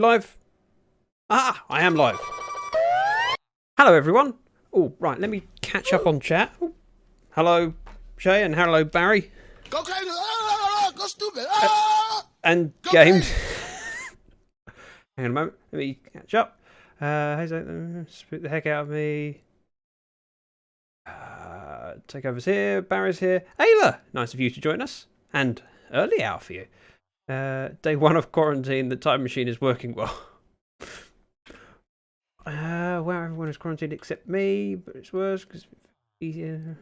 Live. Ah, I am live. Hello, everyone. Oh, right, let me catch up on chat. Ooh. Hello, Shay, and hello, Barry. Go crazy. Go stupid. And Go gamed. crazy. Hang on a moment. Let me catch up. How's that? Spook the heck out of me. Takeover's here. Barry's here. Ayla, nice of you to join us. And early hour for you. Day 1 of quarantine. The time machine is working well. Where everyone is quarantined except me, but it's worse because it's easier.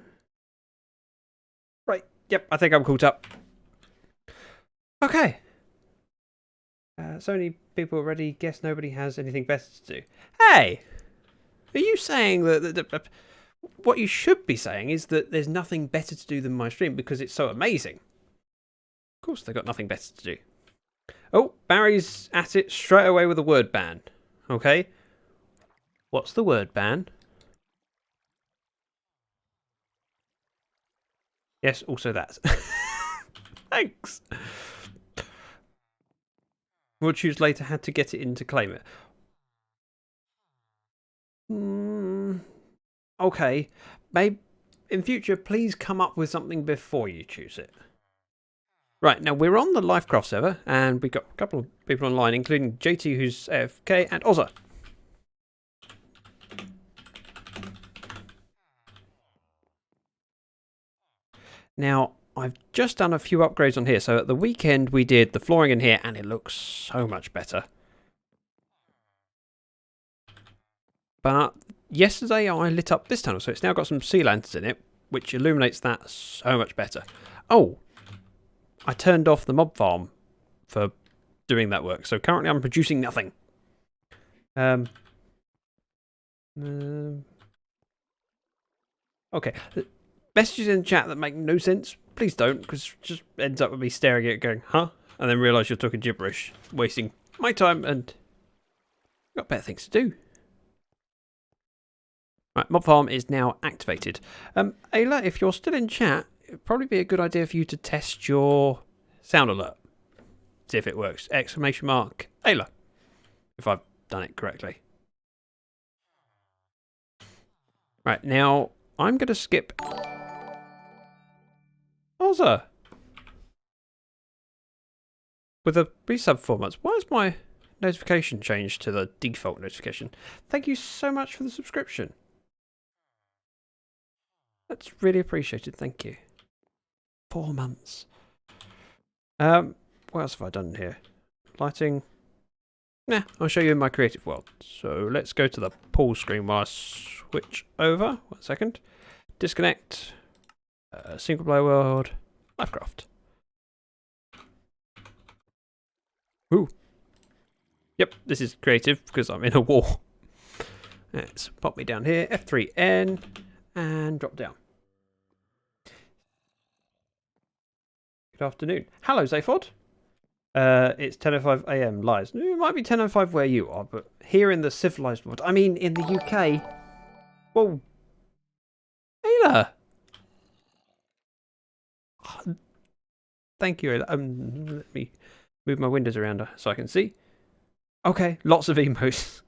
Right. Yep. I think I'm caught up. Okay. So many people already. Guess nobody has anything better to do. Hey, are you saying that what you should be saying is that there's nothing better to do than my stream because it's so amazing? Of course, they've got nothing better to do. Oh, Barry's at it straight away with a word ban. Okay. What's the word ban? Yes, also that. Thanks. We'll choose later how to get it in to claim it. Okay. Maybe in future, please come up with something before you choose it. Right, now we're on the Lyfcraft server, and we've got a couple of people online, including JT, who's AFK, and Ozza. Now, I've just done a few upgrades on here. So at the weekend, we did the flooring in here, and it looks so much better. But yesterday, I lit up this tunnel, so it's now got some sea lanterns in it, which illuminates that so much better. Oh, I turned off the mob farm for doing that work. So currently, I'm producing nothing. Okay. Messages in chat that make no sense, please don't, because it just ends up with me staring at it going, huh? And then realise you're talking gibberish, wasting my time, and I've got better things to do. Right, mob farm is now activated. Ayla, if you're still in chat, it'd probably be a good idea for you to test your sound alert. See if it works. Exclamation mark, Ayla, if I've done it correctly. Right, now I'm going to skip Ozza with a resub 4 months. Why is my notification changed to the default notification? Thank you so much for the subscription. That's really appreciated. Thank you. 4 months. What else have I done here? Lighting. Nah, I'll show you in my creative world. So let's go to the pool screen while I switch over. 1 second. Disconnect. Single player world. Lyfcraft. Ooh. Yep, this is creative because I'm in a wall. Let's pop me down here. F3N and drop down. Good afternoon. Hello, Zaphod. It's 10:05 AM. Lies. It might be 10:05 where you are, but here in the civilized world, I mean in the UK. Whoa. Ayla. Thank you. Let me move my windows around so I can see. Okay, lots of emotes.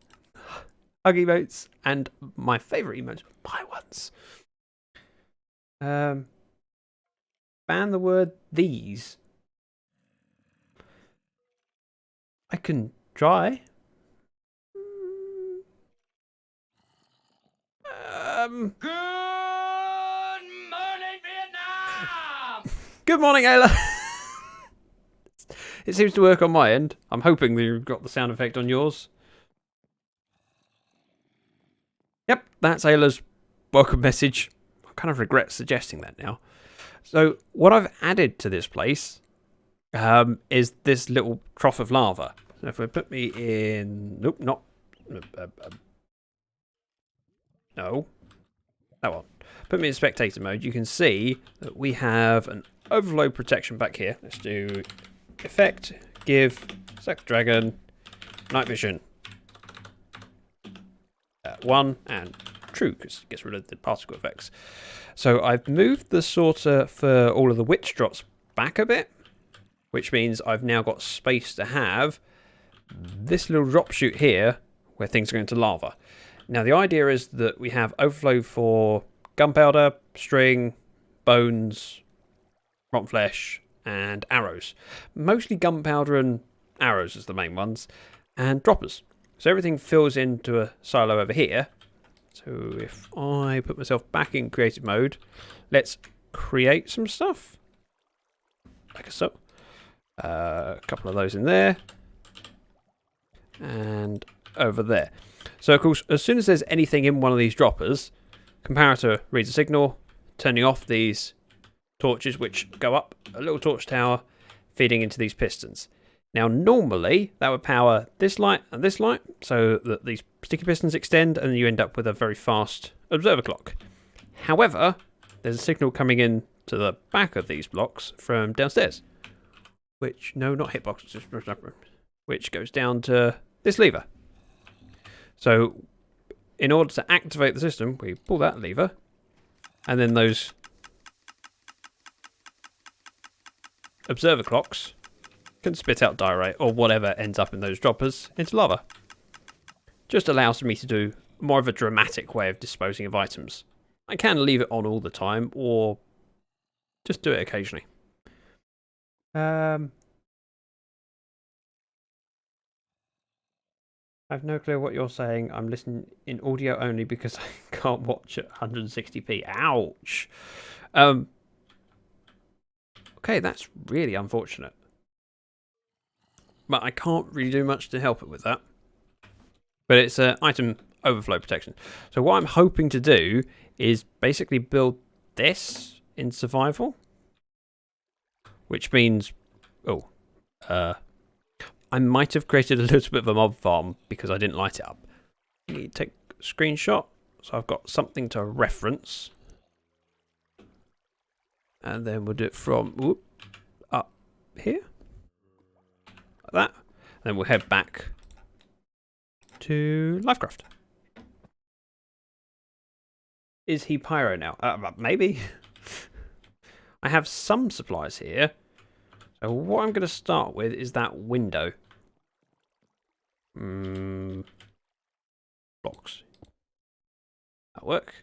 Hug emotes, and my favourite emotes, my ones. Ban the word these. I can try. Good morning, Vietnam. Good morning, Ayla. It seems to work on my end. I'm hoping that you've got the sound effect on yours. Yep, that's Ayla's welcome message. I kind of regret suggesting that now. So what I've added to this place is this little trough of lava. So if we put me in... Nope, not... no. That one. Put me in spectator mode. You can see that we have an overflow protection back here. Let's do effect, give, ZactheDragon, night vision. 1 and true, because it gets rid of the particle effects. So I've moved the sorter for all of the witch drops back a bit, which means I've now got space to have this little drop chute here where things are going to lava. Now the idea is that we have overflow for gunpowder, string, bones, rotten flesh, and arrows. Mostly gunpowder and arrows as the main ones, and droppers. So everything fills into a silo over here. So if I put myself back in creative mode, let's create some stuff. Like so. A couple of those in there. And over there. So of course, as soon as there's anything in one of these droppers, comparator reads a signal, turning off these torches which go up a little torch tower, feeding into these pistons. Now normally that would power this light and this light, so that these sticky pistons extend and you end up with a very fast observer clock. However, there's a signal coming in to the back of these blocks from downstairs. Which, no, not hitboxes, which goes down to this lever. So, in order to activate the system, we pull that lever, and then those observer clocks can spit out diorite or whatever ends up in those droppers into lava. Just allows me to do more of a dramatic way of disposing of items. I can leave it on all the time, or just do it occasionally. I've no clue what you're saying. I'm listening in audio only because I can't watch at 160p. Ouch. Okay, that's really unfortunate. But I can't really do much to help it with that. But it's item overflow protection. So what I'm hoping to do is basically build this in survival. Which means... I might have created a little bit of a mob farm because I didn't light it up. I need to take a screenshot so I've got something to reference. And then we'll do it from up here. Like that. And then we'll head back to Lyfcraft. Is he pyro now? Maybe. I have some supplies here. So what I'm going to start with is that window. Blocks. That'll work.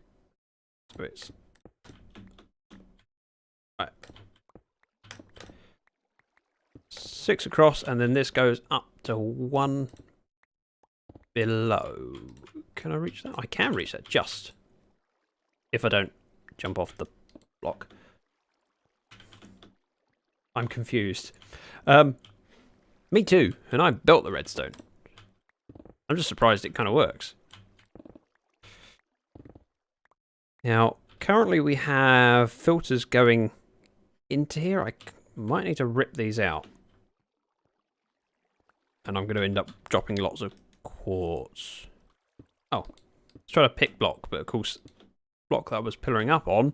So it's... Right. 6 across, and then this goes up to 1 below. Can I reach that? I can reach that, just. If I don't jump off the block. I'm confused. Me too, and I built the redstone. I'm just surprised it kind of works. Now, currently we have filters going into here. I might need to rip these out. And I'm going to end up dropping lots of quartz. Oh, let's try to pick block, but of course, the block that I was pillaring up on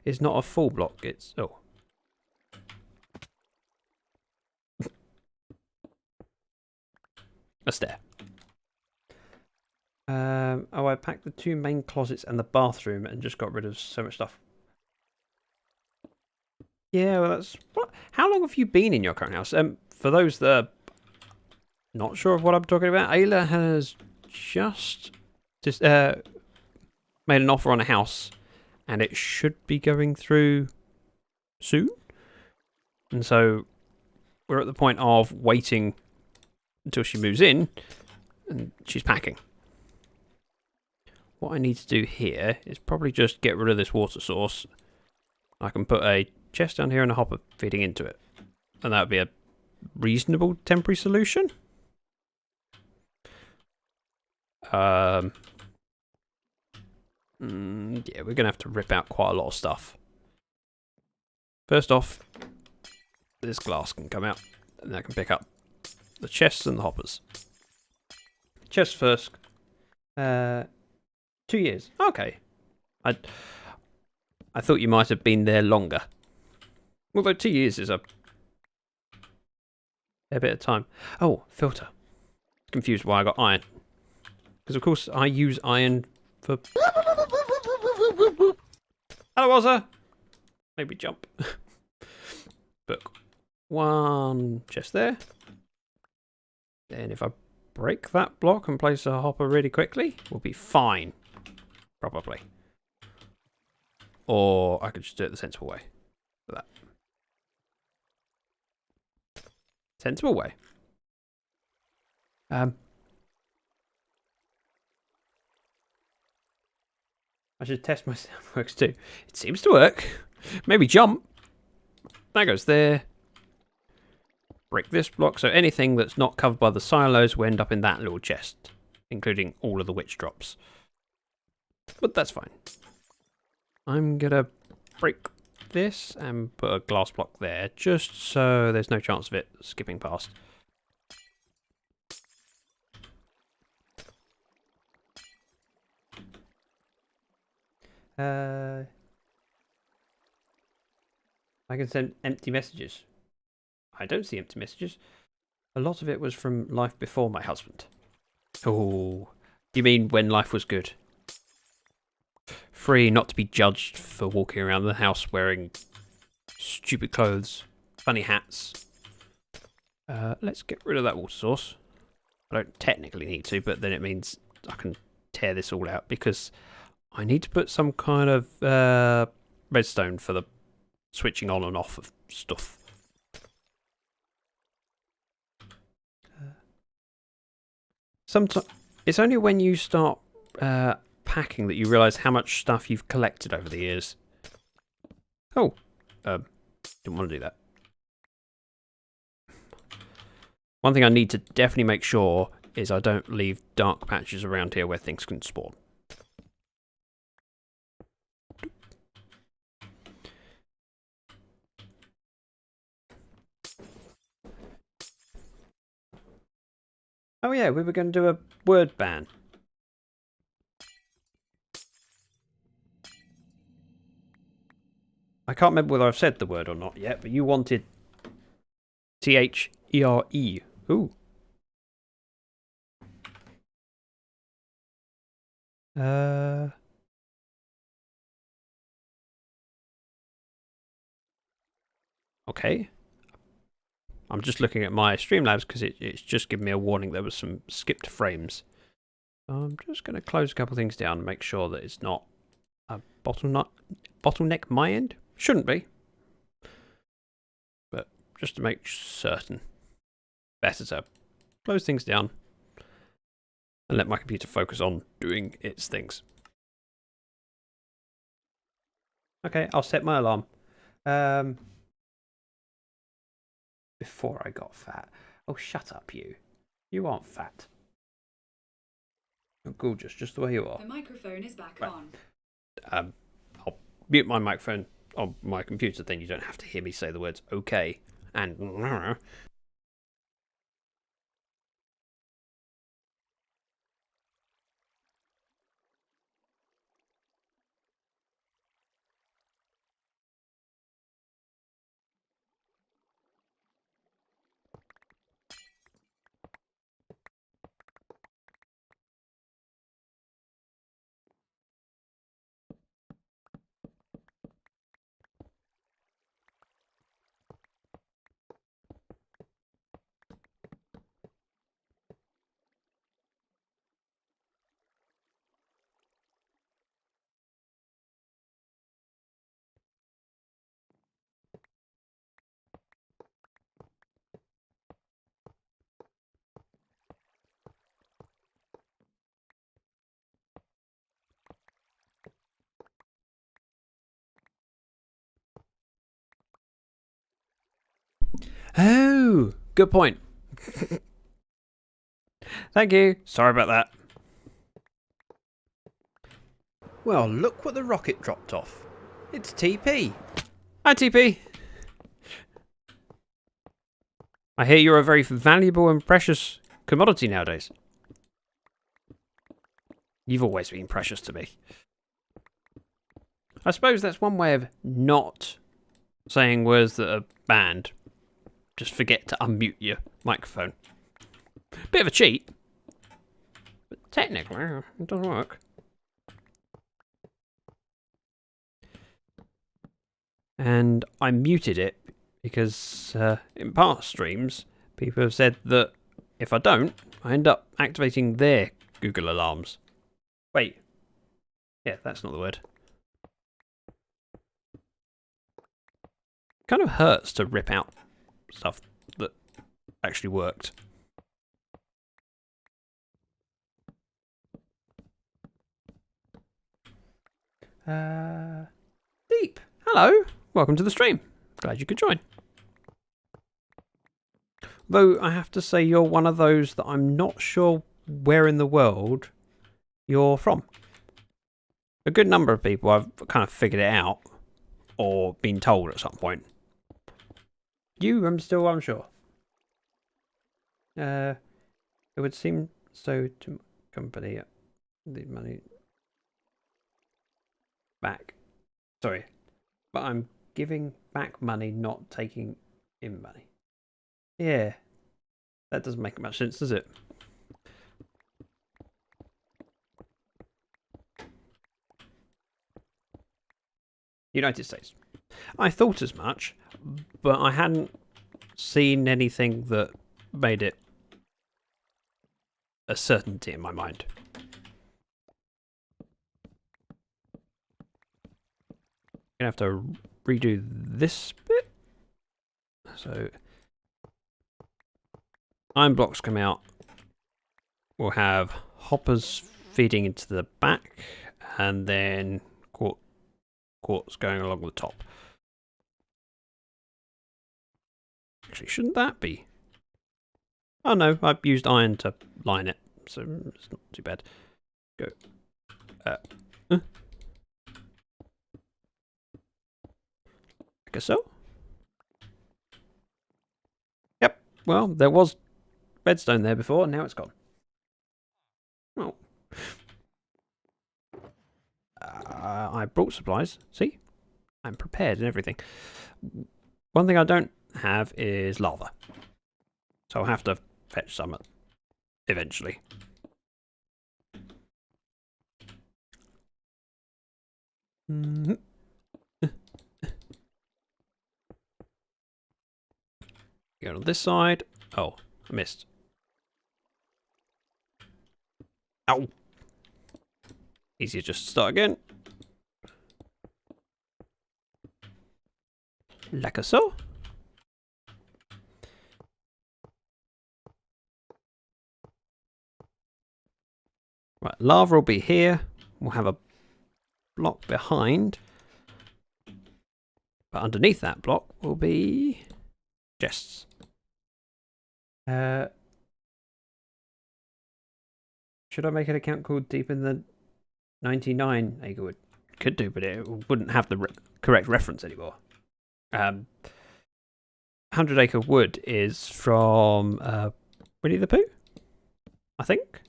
is not a full block. It's... oh. A stair. Oh, I packed the 2 main closets and the bathroom and just got rid of so much stuff. Yeah, well, that's... What? How long have you been in your current house? For those that are not sure of what I'm talking about, Ayla has just made an offer on a house and it should be going through soon. And so we're at the point of waiting until she moves in and she's packing. What I need to do here is probably just get rid of this water source. I can put a chest down here and a hopper feeding into it. And that would be a reasonable temporary solution. Yeah, we're going to have to rip out quite a lot of stuff. First off, this glass can come out and I can pick up the chests and the hoppers. Chest first. 2 years. Okay. I thought you might have been there longer. Although 2 years is a bit of time. Oh, filter. Confused why I got iron. Because of course I use iron for... Hello, Ozza! Maybe jump. Book. 1 chest there. Then if I break that block and place a hopper really quickly, we'll be fine. Probably. Or I could just do it the sensible way. Like that. Sensible way. I should test my sound works too. It seems to work. Maybe jump. That goes there. Break this block, so anything that's not covered by the silos will end up in that little chest, including all of the witch drops. But that's fine. I'm gonna break this and put a glass block there, just so there's no chance of it skipping past. I can send empty messages. I don't see empty messages. A lot of it was from life before my husband. Oh, you mean when life was good? Free, not to be judged for walking around the house wearing stupid clothes, funny hats. Let's get rid of that water source. I don't technically need to, but then it means I can tear this all out because I need to put some kind of redstone for the switching on and off of stuff. Sometimes it's only when you start packing that you realise how much stuff you've collected over the years. Oh, didn't want to do that. One thing I need to definitely make sure is I don't leave dark patches around here where things can spawn. Oh yeah, we were going to do a word ban. I can't remember whether I've said the word or not yet, but you wanted THERE. Ooh. Okay. I'm just looking at my Streamlabs because it's just given me a warning there was some skipped frames. I'm just going to close a couple of things down and make sure that it's not a bottleneck my end. Shouldn't be. But just to make certain. Better to close things down and let my computer focus on doing its things. Okay, I'll set my alarm. Before I got fat. Oh, shut up, you. You aren't fat. You're gorgeous, just the way you are. The microphone is back on. I'll mute my microphone on my computer, then you don't have to hear me say the words okay and Oh, good point. Thank you. Sorry about that. Well, look what the rocket dropped off. It's TP. Hi, TP. I hear you're a very valuable and precious commodity nowadays. You've always been precious to me. I suppose that's one way of not saying words that are banned. Just forget to unmute your microphone. Bit of a cheat. But technically, it doesn't work. And I muted it because in past streams, people have said that if I don't, I end up activating their Google alarms. Wait. Yeah, that's not the word. Kind of hurts to rip out stuff that actually worked. Deep. Hello. Welcome to the stream. Glad you could join. Though I have to say you're one of those that I'm not sure where in the world you're from. A good number of people I've kind of figured it out or been told at some point. You, I'm still unsure. It would seem so to company the money back. Sorry, but I'm giving back money, not taking in money. Yeah, that doesn't make much sense, does it? United States. I thought as much, but I hadn't seen anything that made it a certainty in my mind. Gonna have to redo this bit. So iron blocks come out. We'll have hoppers feeding into the back, and then quartz going along the top. Actually, shouldn't that be? Oh no, I've used iron to line it, so it's not too bad. Go. Like so. Yep. Well, there was redstone there before, and now it's gone. Oh. I brought supplies. See? I'm prepared and everything. One thing I don't have is lava. So I'll have to fetch some eventually. Go on this side. Oh, I missed. Ow! Easier just to start again. Like so. Right, lava will be here. We'll have a block behind. But underneath that block will be chests. Should I make an account called Deep in the 99 Acrewood? Could do, but it wouldn't have the correct reference anymore. 100 Acre Wood is from Winnie the Pooh, I think.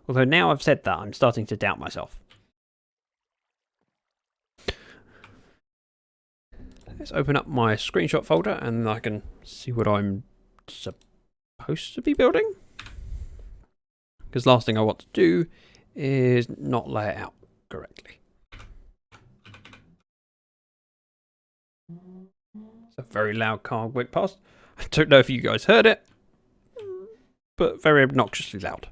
Although now I've said that, I'm starting to doubt myself. Let's open up my screenshot folder and I can see what I'm supposed to be building. Because last thing I want to do is not lay it out correctly. It's a very loud car went past. I don't know if you guys heard it, but very obnoxiously loud.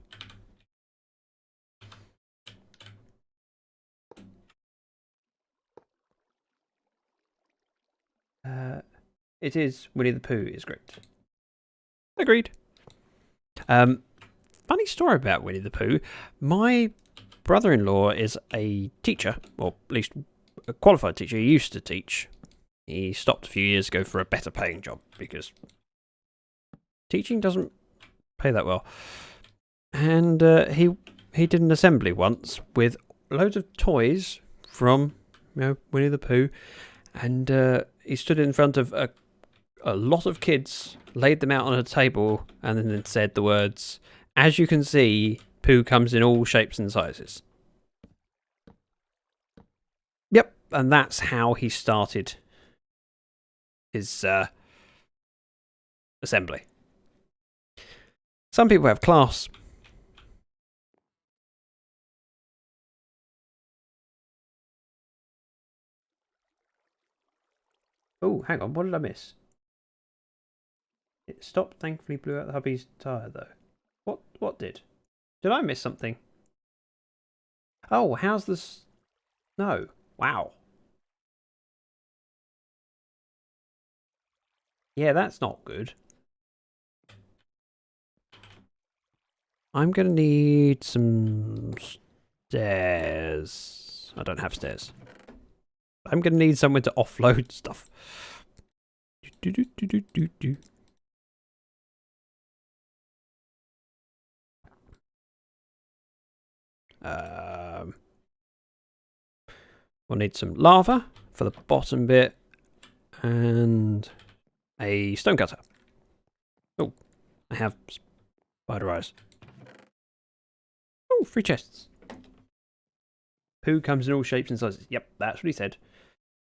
It is Winnie the Pooh is great. Agreed. Funny story about Winnie the Pooh. My brother-in-law is a teacher, or at least a qualified teacher. He used to teach. He stopped a few years ago for a better paying job because teaching doesn't pay that well. And he did an assembly once with loads of toys from Winnie the Pooh, and he stood in front of a lot of kids, laid them out on a table, and then said the words, "As you can see, Pooh comes in all shapes and sizes." Yep, and that's how he started his assembly. Some people have class. Oh, hang on, what did I miss? It stopped, thankfully blew out the hubby's tyre though. What did? Did I miss something? Oh, how's this? No. Wow. Yeah, that's not good. I'm going to need some stairs. I don't have stairs. I'm going to need somewhere to offload stuff. We'll need some lava for the bottom bit and a stone cutter. Oh, I have spider eyes. Oh, 3 chests. Poo comes in all shapes and sizes. Yep, that's what he said.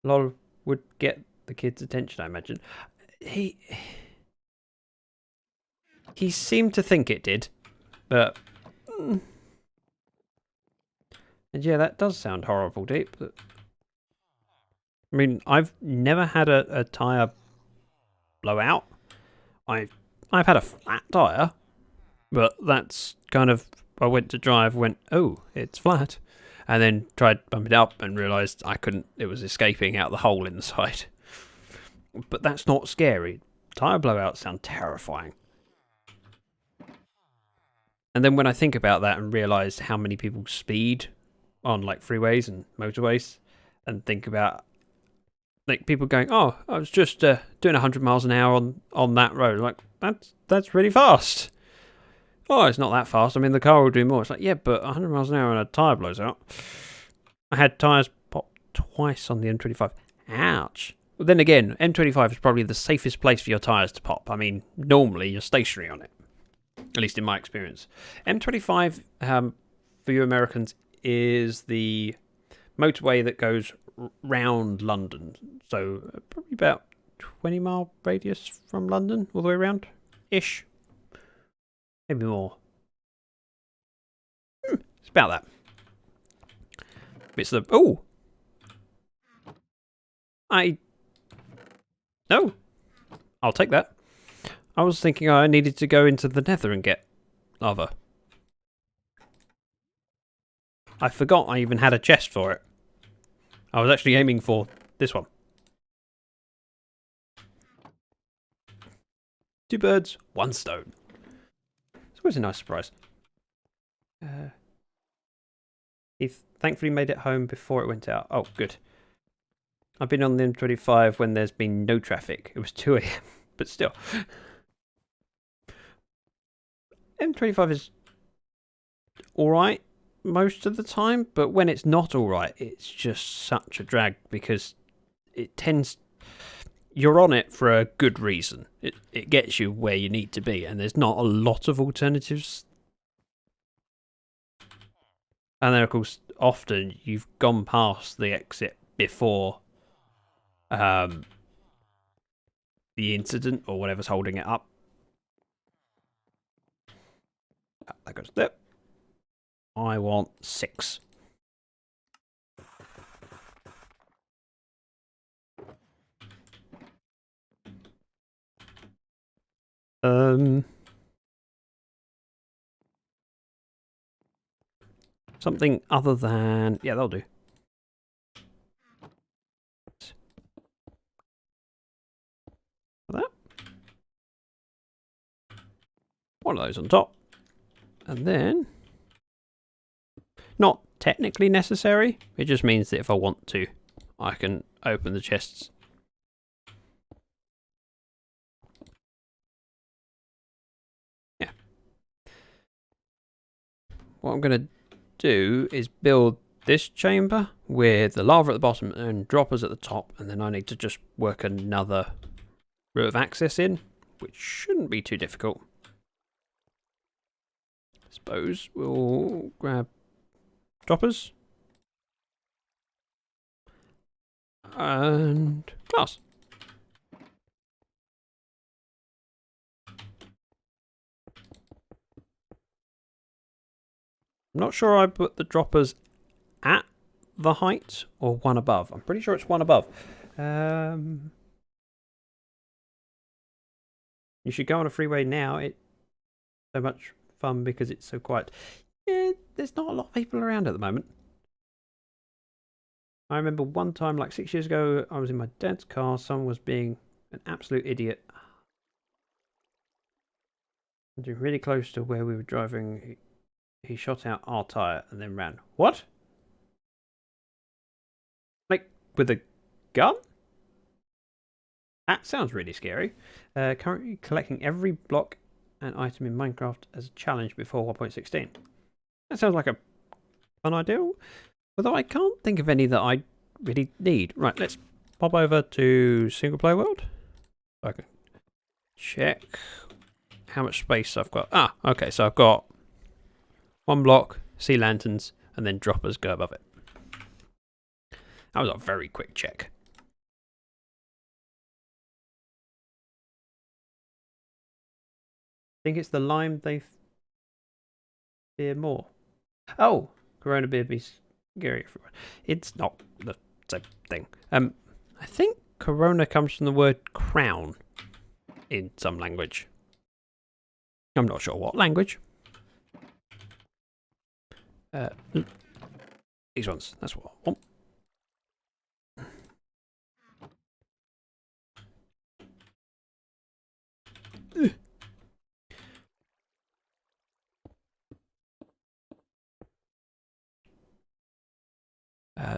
Lol would get the kid's attention, I imagine. He seemed to think it did, but... And yeah, that does sound horrible, Deep. But... I mean, I've never had a tyre blow out. I've had a flat tyre, but that's kind of... I went to drive, went, oh, it's flat. And then tried bumping it up and realised I couldn't, it was escaping out the hole in the side. But that's not scary. Tyre blowouts sound terrifying. And then when I think about that and realise how many people speed on like freeways and motorways, and think about like people going, oh, I was just doing 100 miles an hour on that road. Like, that's really fast. Oh, it's not that fast. I mean, the car will do more. It's like, yeah, but 100 miles an hour and a tyre blows out. I had tyres pop twice on the M25. Ouch. Well, then again, M25 is probably the safest place for your tyres to pop. I mean, normally you're stationary on it. At least in my experience. M25, for you Americans, is the motorway that goes round London. So probably about 20-mile radius from London, all the way around. Ish. Maybe more. It's about that. It's the... Oh! No! I'll take that. I was thinking I needed to go into the nether and get lava. I forgot I even had a chest for it. I was actually aiming for this one. 2 birds, 1 stone. It's always a nice surprise. He thankfully made it home before it went out. Oh, good. I've been on the M25 when there's been no traffic. It was 2 AM, but still. M25 is alright most of the time, but when it's not alright, it's just such a drag because it tends... You're on it for a good reason. It gets you where you need to be, and there's not a lot of alternatives. And then, of course, often you've gone past the exit before the incident or whatever's holding it up. That goes there. I want 6. Something other than... Yeah, that'll do. That. One of those on top. And then... Not technically necessary. It just means that if I want to, I can open the chests. Yeah. What I'm going to do is build this chamber with the lava at the bottom and droppers at the top, and then I need to just work another route of access in, which shouldn't be too difficult. I suppose we'll grab droppers and glass. I'm not sure I put the droppers at the height or one above. I'm pretty sure it's one above. You should go on a freeway now. It's so much fun because it's so quiet. Yeah, there's not a lot of people around at the moment. I remember one time, like 6 years ago, I was in my dad's car. Someone was being an absolute idiot. Really close to where we were driving, he shot out our tyre and then ran. What? Like, with a gun? That sounds really scary. Currently collecting every block and item in Minecraft as a challenge before 1.16. That sounds like a fun idea. Although I can't think of any that I really need. Right, let's pop over to single player world. I can check how much space I've got. Ah, okay, so I've got one block, sea lanterns, and then droppers go above it. That was a very quick check. I think it's the lime they fear more. Oh, Corona beer be scary. It's not the same thing. I think Corona comes from the word crown in some language. I'm not sure what language. These ones, that's what I want.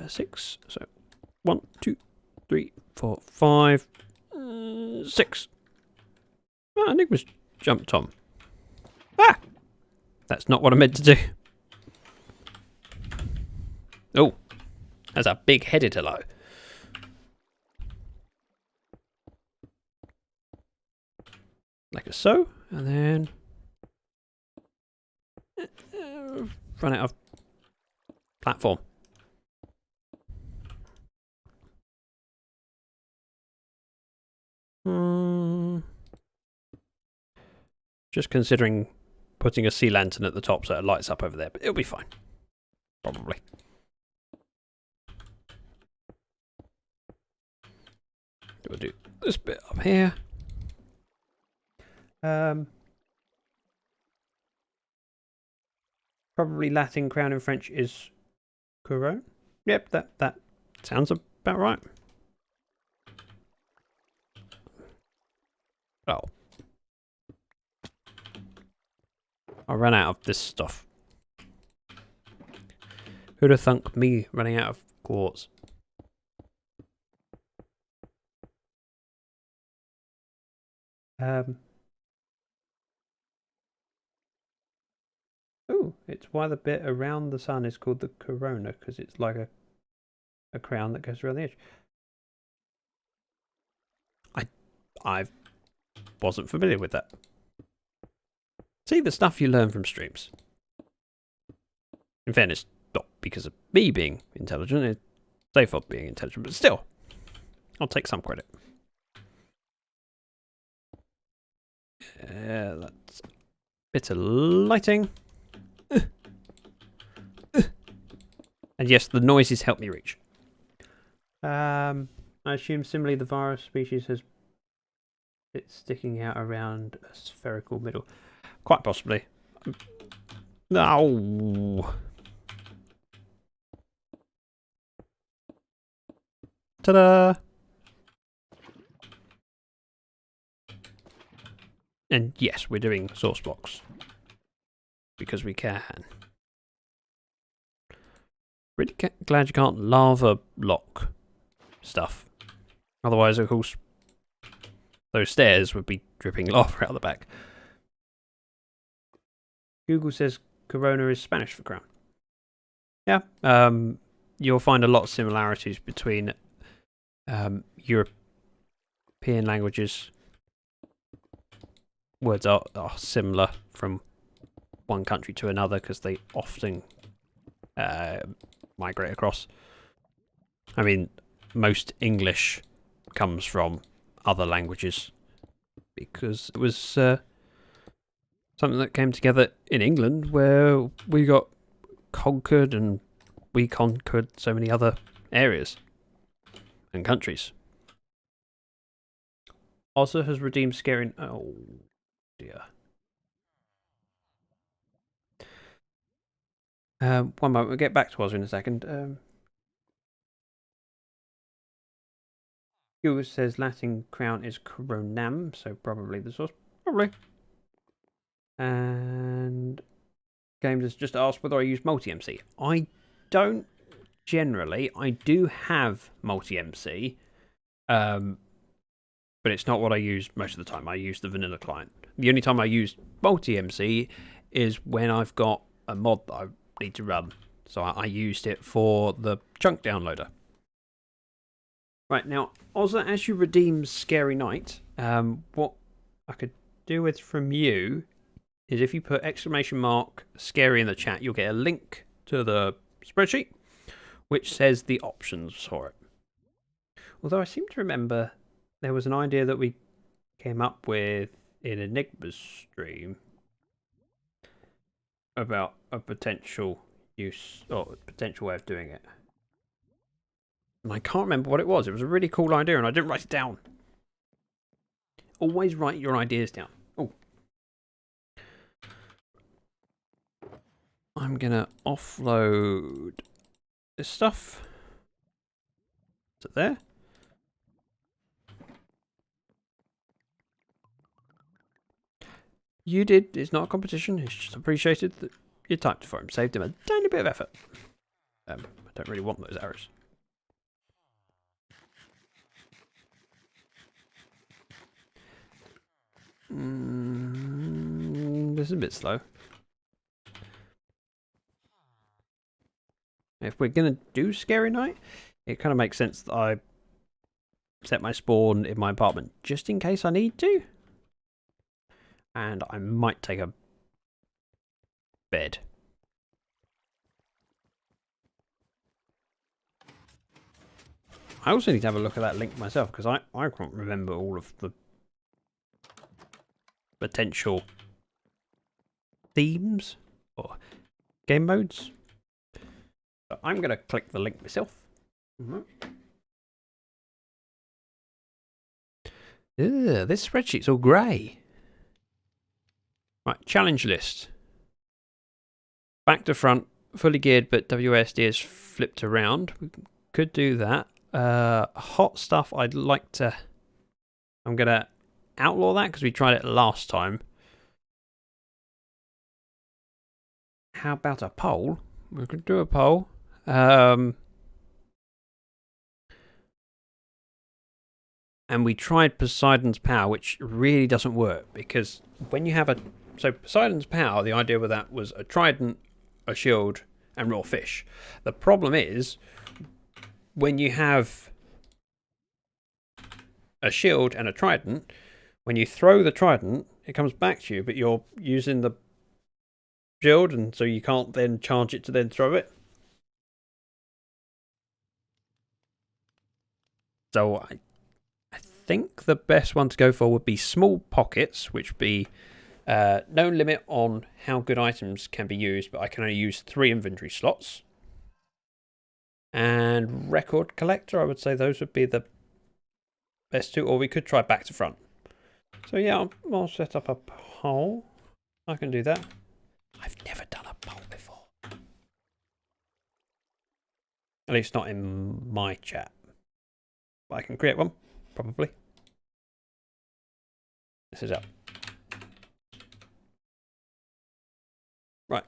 Six. So 1, 2, 3, 4, 5, 6. Oh, Enigma's jumped on. Ah! That's not what I meant to do. Oh, that's a big-headed hello. Like so, and then run out of platform. Just considering putting a sea lantern at the top so it lights up over there, but it'll be fine. Probably. We'll do this bit up here. Probably Latin crown in French is couronne. Yep, that sounds about right. Oh. I ran out of this stuff. Who'd have thunk me running out of quartz? Oh, it's why the bit around the sun is called the corona, because it's like a crown that goes around the edge. I wasn't familiar with that. See, the stuff you learn from streams. In fairness, not because of me being intelligent, it's their fault being intelligent, but still, I'll take some credit. That's a bit of lighting. And yes, the noises help me reach. I assume similarly the virus species has it sticking out around a spherical middle. Quite possibly. No. Ta-da! And yes, we're doing source blocks. Because we can. Really glad you can't lava block stuff. Otherwise, of course, those stairs would be dripping lava out the back. Google says Corona is Spanish for crown. Yeah, you'll find a lot of similarities between European languages. Words are similar from one country to another because they often migrate across. I mean, most English comes from other languages because it was something that came together in England where we got conquered and we conquered so many other areas and countries. Ozza has redeemed scary... Oh, dear. One moment, we'll get back to Ozza in a second. Hugh says Latin crown is coronam, so probably the source. Probably. And Games has just asked whether I use multi-MC. I don't generally. I do have multi-MC, but it's not what I use most of the time. I use the vanilla client. The only time I use multi-MC is when I've got a mod that I need to run. So I used it for the chunk downloader. Right, now, Ozza, as you redeem Scary Night, what I could do with from you is if you put ! scary in the chat, you'll get a link to the spreadsheet, which says the options for it. Although I seem to remember there was an idea that we came up with in Enigma's stream about a potential use or potential way of doing it. And I can't remember what it was. It was a really cool idea and I didn't write it down. Always write your ideas down. Oh. I'm going to offload this stuff to there. You did. It's not a competition. It's just appreciated that you typed for him. Saved him a tiny bit of effort. I don't really want those arrows. This is a bit slow. If we're going to do Scary Night, it kind of makes sense that I set my spawn in my apartment just in case I need to. And I might take a bed. I also need to have a look at that link myself because I can't remember all of the potential themes or game modes. So I'm going to click the link myself. Ugh, this spreadsheet's all grey. Right, challenge list. Back to front, fully geared, but WASD is flipped around. We could do that. Hot stuff, I'd like to... I'm going to outlaw that because we tried it last time. How about a poll? We could do a poll. And we tried Poseidon's Power, which really doesn't work because when you have a... So Poseidon's Power, the idea with that was a trident, a shield, and raw fish. The problem is when you have a shield and a trident, when you throw the trident, it comes back to you, but you're using the shield, and so you can't then charge it to then throw it. So I think the best one to go for would be small pockets, which would be no limit on how good items can be used, but I can only use 3 inventory slots. And record collector, I would say those would be the best 2, or we could try back to front. So yeah, I'll set up a poll. I can do that. I've never done a poll before. At least not in my chat. But I can create one, probably. This is up. Right.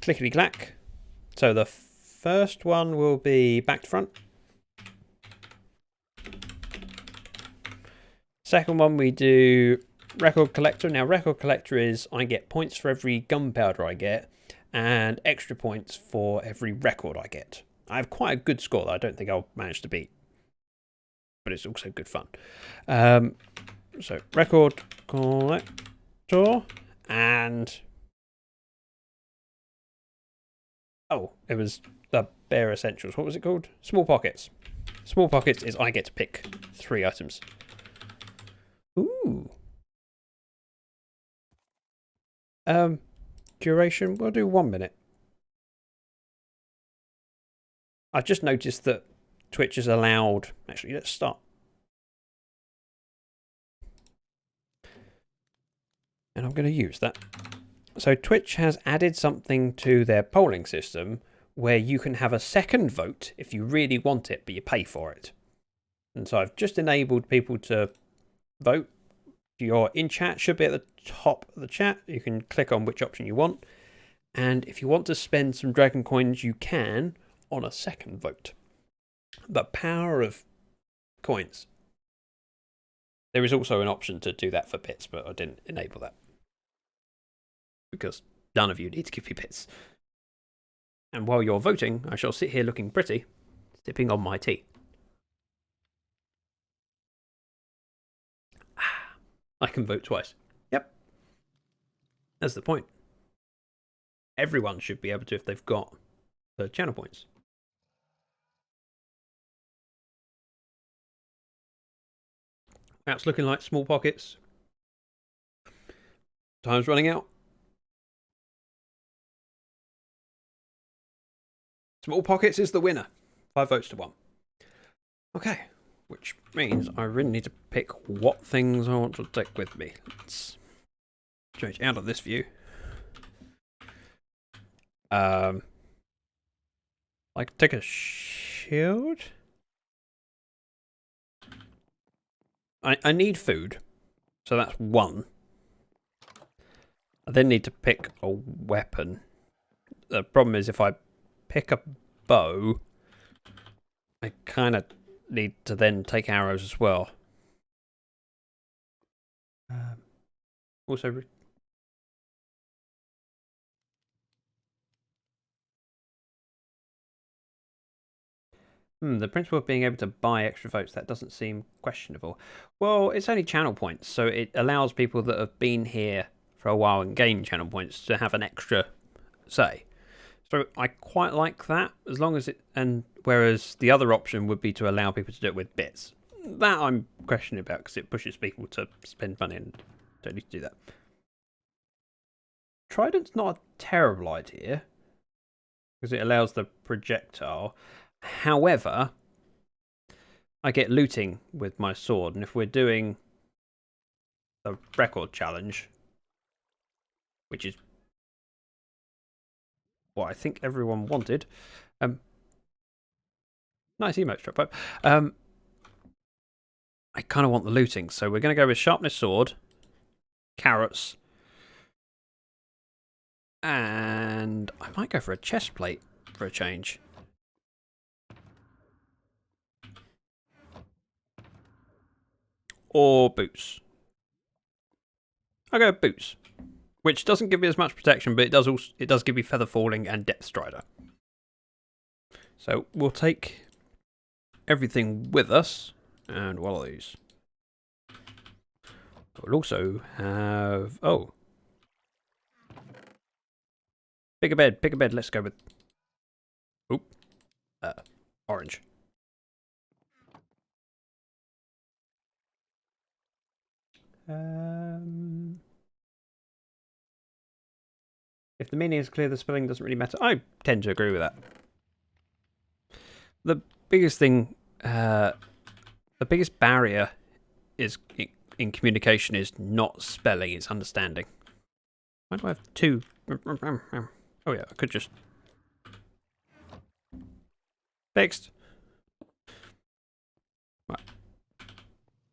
Clickety clack. So the first one will be back to front. Second one we do record collector. Now record collector is I get points for every gunpowder I get and extra points for every record I get. I have quite a good score that I don't think I'll manage to beat. But it's also good fun. So record collector and... Oh, it was the bare essentials. What was it called? Small pockets. Small pockets is I get to pick 3 items. Ooh. Duration, we'll do 1 minute. I've just noticed that Twitch has allowed... Actually, let's start. And I'm going to use that. So Twitch has added something to their polling system where you can have a second vote if you really want it, but you pay for it. And so I've just enabled people to vote. Your in chat should be at the top of the chat. You can click on which option you want. And if you want to spend some dragon coins, you can on a second vote. The power of coins. There is also an option to do that for bits, but I didn't enable that. Because none of you need to give me bits. And while you're voting, I shall sit here looking pretty, sipping on my tea. I can vote twice. Yep. That's the point. Everyone should be able to if they've got the channel points. That's looking like small pockets. Time's running out. Small pockets is the winner. 5 votes to 1. Okay. Which means I really need to pick what things I want to take with me. Let's change out of this view. I could take a shield. I need food. So that's 1. I then need to pick a weapon. The problem is if I pick a bow, I kind of need to then take arrows as well. Also, the principle of being able to buy extra votes, that doesn't seem questionable. Well, it's only channel points, so it allows people that have been here for a while and gain channel points to have an extra say. So I quite like that, as long as it... And whereas the other option would be to allow people to do it with bits. That I'm questioning about, because it pushes people to spend money and don't need to do that. Trident's not a terrible idea, because it allows the projectile. However, I get looting with my sword, and if we're doing the record challenge, which is what I think everyone wanted, nice emote drop up. I kind of want the looting, so we're going to go with sharpness sword, carrots, and I might go for a chest plate for a change. Or boots. I'll go with boots, which doesn't give me as much protection, but it does give me feather falling and depth strider. So we'll take everything with us, and what are these? We'll also have pick a bed. Let's go with orange. If the meaning is clear, the spelling doesn't really matter. I tend to agree with that. The biggest thing, the biggest barrier is in communication is not spelling, it's understanding. Why do I have 2? Oh yeah, I could just... Fixed. Right.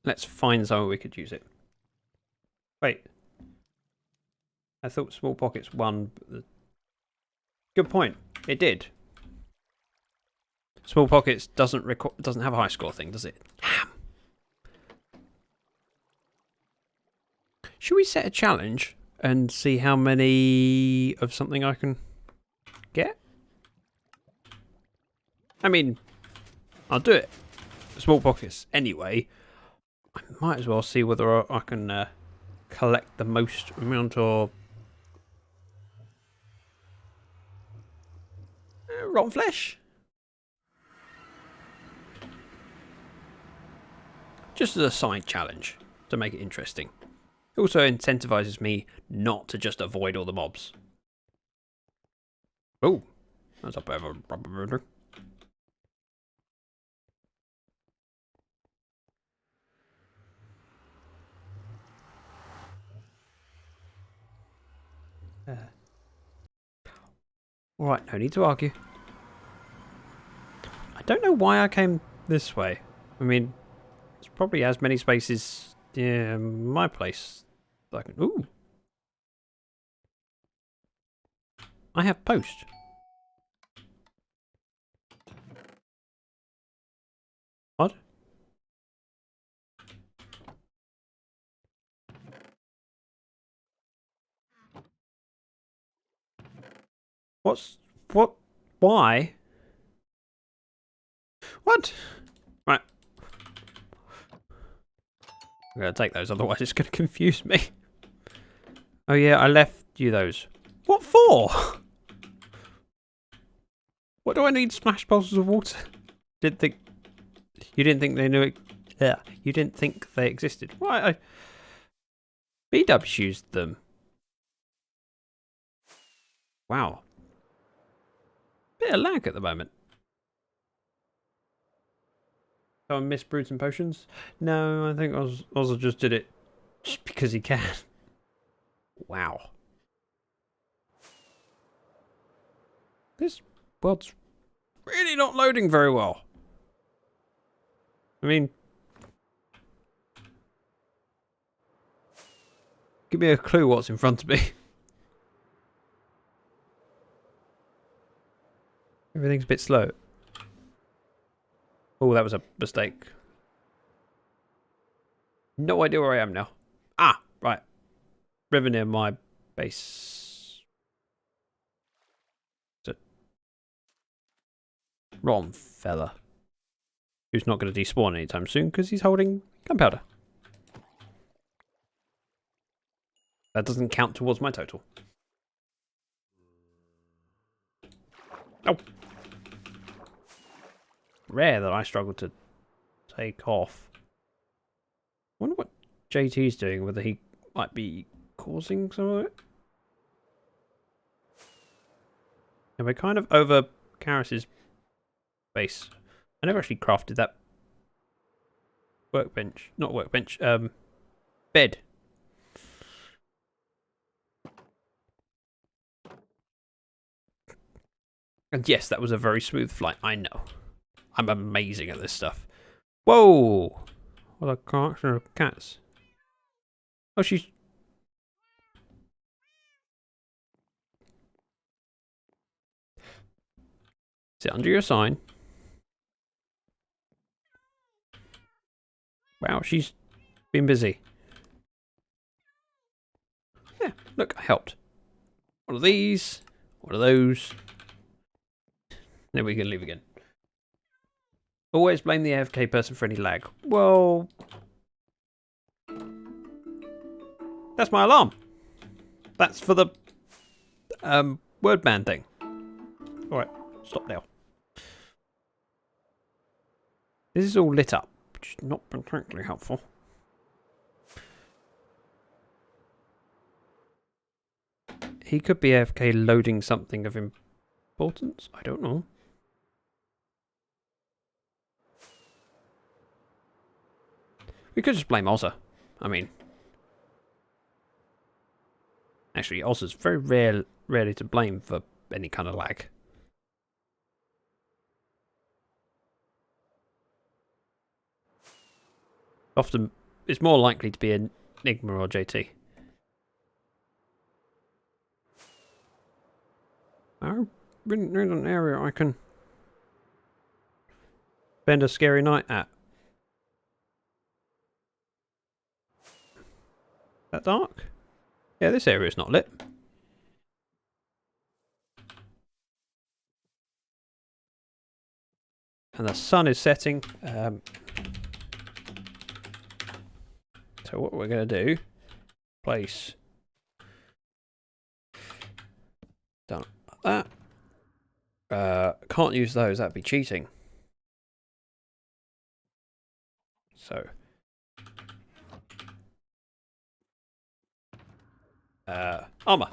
Let's find somewhere we could use it. Wait. I thought small pockets won. Good point. It did. Small pockets doesn't have a high score thing, does it? Damn. Should we set a challenge and see how many of something I can get? I mean, I'll do it. Small pockets anyway. I might as well see whether I can collect the most amount of rotten flesh. Just as a side challenge to make it interesting. It also incentivizes me not to just avoid all the mobs. Oh, that's a bit of a rubber. Alright, no need to argue. I don't know why I came this way. I mean, there's probably as many spaces in my place. Like, ooh. I have post. What? What? Why? What? Right. I'm going to take those, otherwise it's going to confuse me. Oh yeah, I left you those. What for? What do I need smash bowls of water? You didn't think they knew it. Yeah, you didn't think they existed. Why? B-dubs used them. Wow. Bit of lag at the moment. Someone misbrewed some potions? No, I think Ozzy just did it just because he can. Wow. This world's really not loading very well. I mean, give me a clue what's in front of me. Everything's a bit slow. Oh, that was a mistake. No idea where I am now. Ah, right. River near my base. It's a wrong fella. Who's not going to despawn anytime soon because he's holding gunpowder. That doesn't count towards my total. Oh! Rare that I struggle to take off. I wonder what JT's doing, whether he might be causing some of it. And we're kind of over Karis's base. I never actually crafted that workbench. Not workbench, bed. And yes, that was a very smooth flight, I know. I'm amazing at this stuff. Whoa! What a collection of cats. Oh, she's... Sit under your sign. Wow, she's been busy. Yeah, look, I helped. One of these, one of those. Then we can leave again. Always blame the AFK person for any lag. Well... That's my alarm. That's for the... word ban thing. Alright, stop now. This is all lit up, which is not particularly helpful. He could be AFK loading something of importance. I don't know. We could just blame Ozza. I mean... Actually, Ozza's very rarely to blame for any kind of lag. Often, it's more likely to be an Enigma or JT. I really need an area I can spend a scary night at. Is that dark? Yeah, this area is not lit. And the sun is setting. So what we're going to do, place down like that. Can't use those, that'd be cheating. So armor.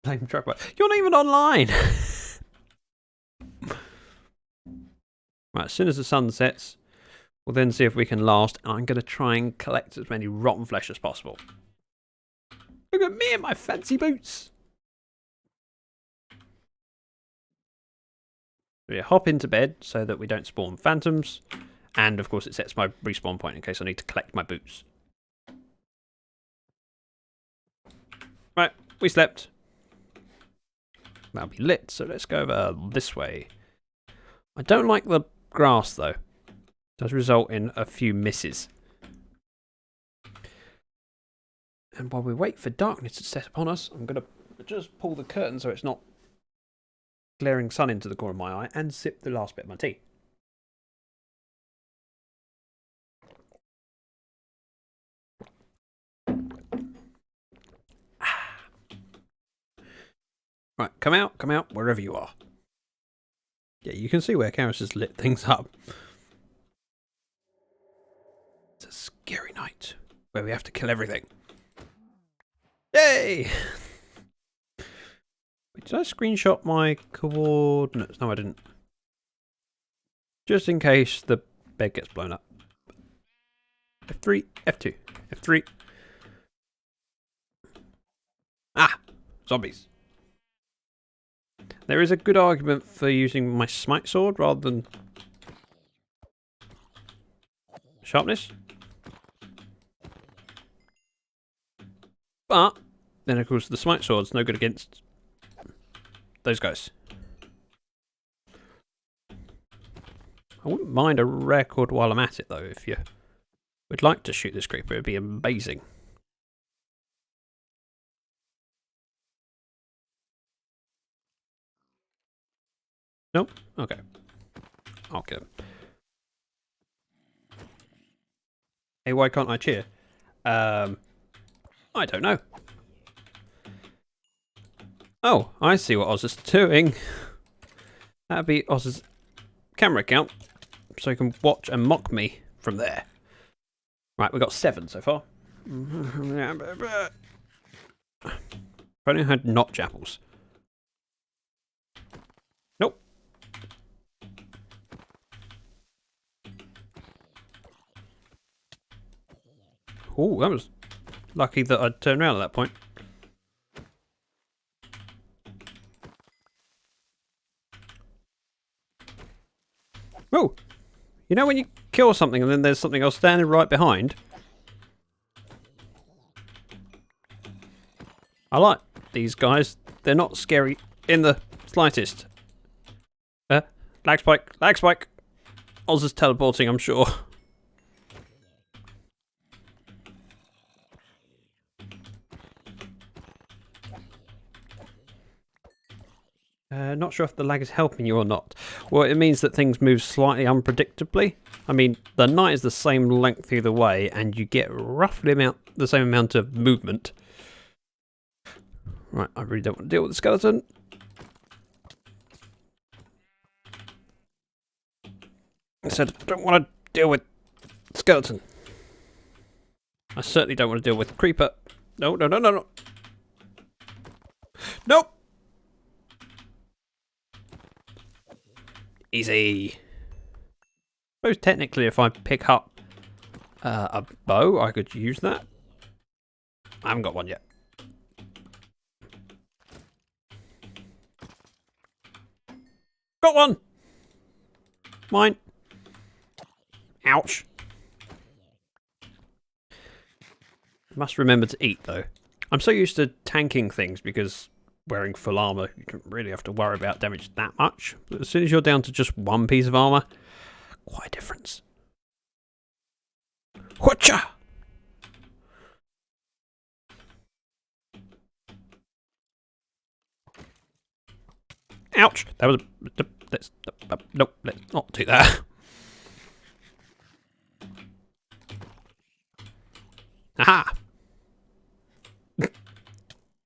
Blame truck. You're not even online. Right, as soon as the sun sets, we'll then see if we can last. And I'm going to try and collect as many rotten flesh as possible. Look at me and my fancy boots. We hop into bed so that we don't spawn phantoms. And of course it sets my respawn point in case I need to collect my boots. Right, we slept. That'll be lit, so let's go over this way. I don't like the grass though. It does result in a few misses. And while we wait for darkness to set upon us, I'm going to just pull the curtain so it's not glaring sun into the corner of my eye and sip the last bit of my tea. Right, come out, wherever you are. Yeah, you can see where Karis has lit things up. It's a scary night where we have to kill everything. Yay! Wait, did I screenshot my coordinates? No, I didn't. Just in case the bed gets blown up. F3, F2, F3. Ah! Zombies. There is a good argument for using my smite sword rather than sharpness. But then of course the smite sword's no good against those guys. I wouldn't mind a record while I'm at it though. If you would like to shoot this creeper, it'd be amazing. Nope? Okay. I'll kill him. Hey, why can't I cheer? I don't know. Oh, I see what Oz is doing. That'd be Oz's camera account, so he can watch and mock me from there. Right, we got 7 so far. If only I had notch apples. Nope. Oh, that was lucky that I'd turned around at that point. Oh, you know when you kill something and then there's something else standing right behind? I like these guys. They're not scary in the slightest. Lag spike, lag spike. Oz is teleporting, I'm sure. Not sure if the lag is helping you or not. Well, it means that things move slightly unpredictably. I mean, the night is the same length either way, and you get roughly the same amount of movement. Right, I really don't want to deal with the skeleton. I said I don't want to deal with skeleton. I certainly don't want to deal with creeper. No, no, no, no, no. Nope. Easy. I suppose technically if I pick up a bow, I could use that. I haven't got one yet. Got one! Mine. Ouch. Must remember to eat though. I'm so used to tanking things because wearing full armour, you don't really have to worry about damage that much. But as soon as you're down to just one piece of armour, quite a difference. Whatcha! Ouch! That was a... Nope, let's not do that. Aha!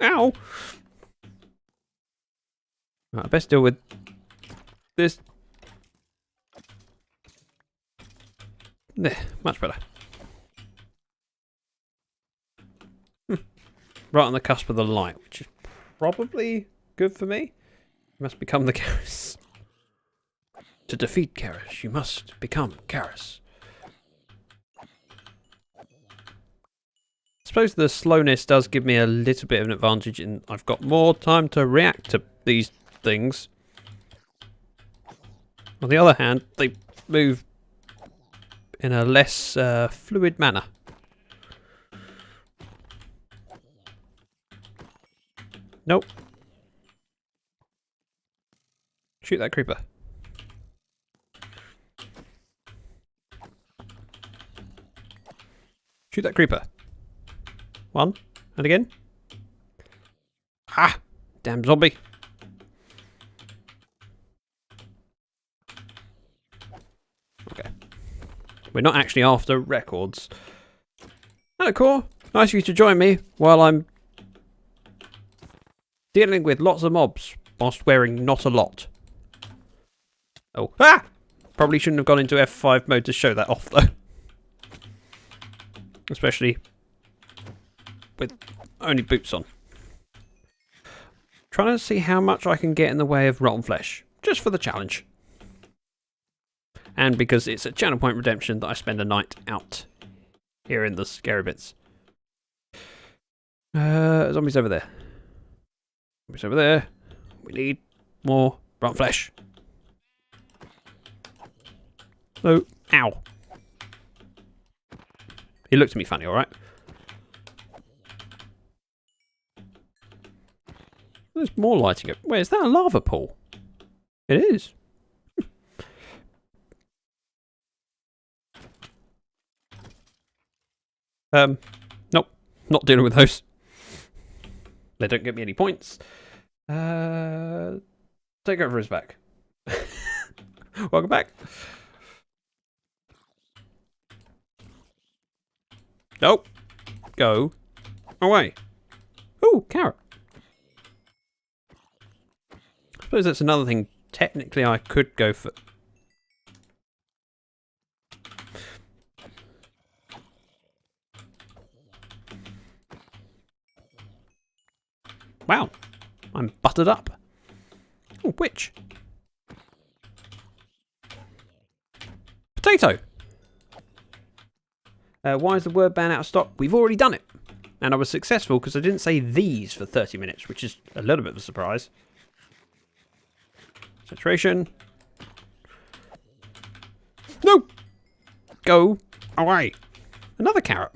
Ow! Right, I best deal with this. There, much better. Right on the cusp of the light, which is probably good for me. Must become the gas. To defeat Karis, you must become Karis. I suppose the slowness does give me a little bit of an advantage in I've got more time to react to these things. On the other hand, they move in a less fluid manner. Nope. Shoot that creeper. Shoot that creeper. One. And again. Ah! Damn zombie. Okay. We're not actually after records. Hello, Core. Nice of you to join me while I'm dealing with lots of mobs whilst wearing not a lot. Oh. Ah! Probably shouldn't have gone into F5 mode to show that off, though. Especially with only boots on. Trying to see how much I can get in the way of rotten flesh. Just for the challenge. And because it's a channel point redemption that I spend a night out here in the scary bits. Zombies over there. Zombies over there. We need more rotten flesh. Oh, ow. He looked at me funny, alright? There's more lighting up. Wait, is that a lava pool? It is. Nope. Not dealing with those. They don't get me any points. Take over his back. Welcome back. Nope. Go away. Ooh, carrot. I suppose that's another thing. Technically, I could go for... Wow. I'm buttered up. Oh, which? Potato. Why is the word ban out of stock? We've already done it. And I was successful because I didn't say these for 30 minutes, which is a little bit of a surprise. Saturation. No! Go away. Another carrot.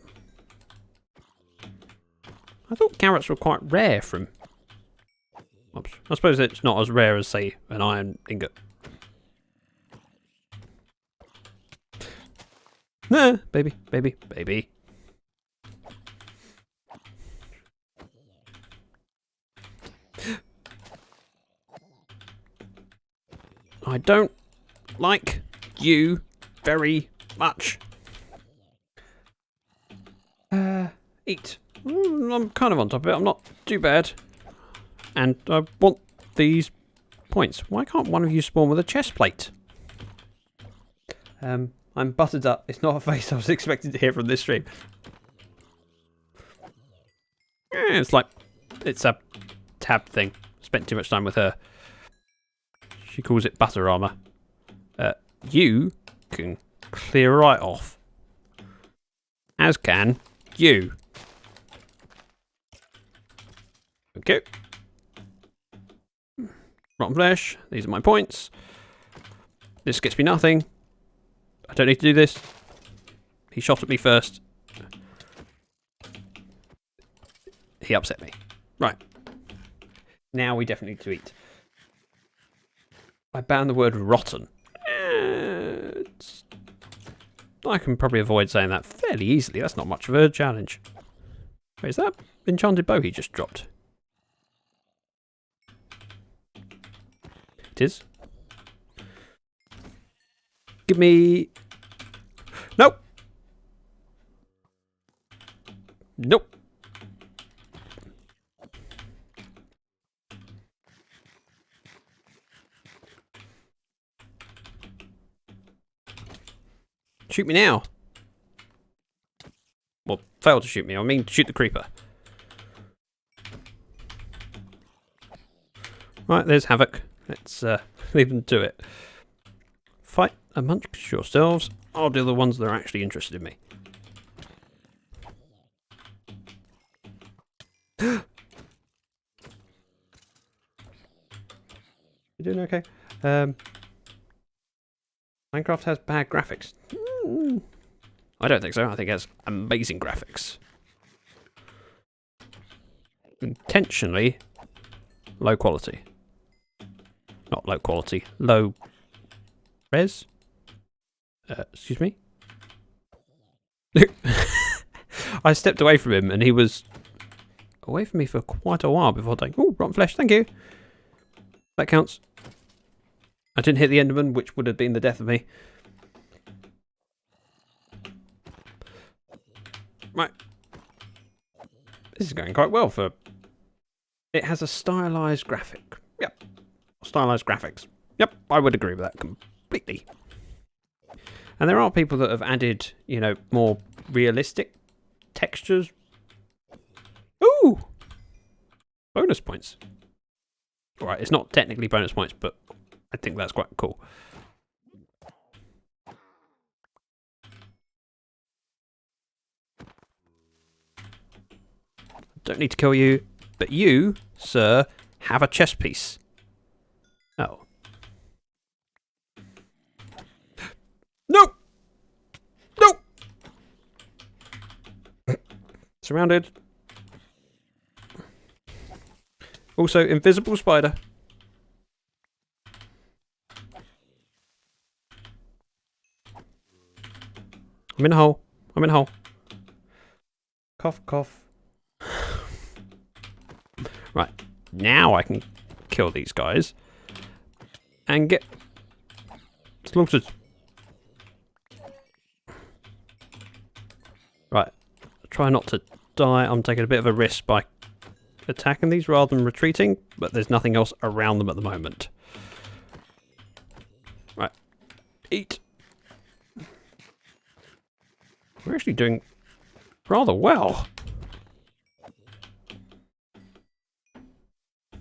I thought carrots were quite rare from... Oops. I suppose it's not as rare as, say, an iron ingot. Nah, baby, baby, baby. I don't like you very much. Eat. I'm kind of on top of it. I'm not too bad. And I want these points. Why can't one of you spawn with a chest plate? I'm buttered up. It's not a face I was expecting to hear from this stream. It's like, it's a tab thing. Spent too much time with her. She calls it butter armor. You can clear right off. As can you. Okay. Rotten flesh. These are my points. This gets me nothing. I don't need to do this. He shot at me first. He upset me. Right. Now we definitely need to eat. I banned the word rotten. I can probably avoid saying that fairly easily. That's not much of a challenge. Wait, is that enchanted bow he just dropped? It is. Give me... Nope. Nope. Shoot me now. Well, fail to shoot me. I mean, shoot the creeper. Right, there's Havoc. Let's leave them to it. fight amongst yourselves. I'll do the ones that are actually interested in me. You doing okay? Minecraft has bad graphics. I don't think so. I think it has amazing graphics. Intentionally low quality. Not low quality. Low res? Excuse me? I stepped away from him and he was away from me for quite a while before saying, "Oh, rotten flesh, thank you." That counts. I didn't hit the Enderman, which would have been the death of me. Right. This is going quite well for... It has a stylized graphic. Yep. Stylized graphics. Yep, I would agree with that completely. And there are people that have added, you know, more realistic textures. Ooh! Bonus points. Alright, it's not technically bonus points, but I think that's quite cool. Don't need to kill you, but you, sir, have a chess piece. Oh. No! No! Surrounded. Also, invisible spider. I'm in a hole. I'm in a hole. Cough, cough. Right. Now I can kill these guys. And get slaughtered. Right. Try not to die. I'm taking a bit of a risk by attacking these rather than retreating, but there's nothing else around them at the moment. Right. Eat. We're actually doing rather well.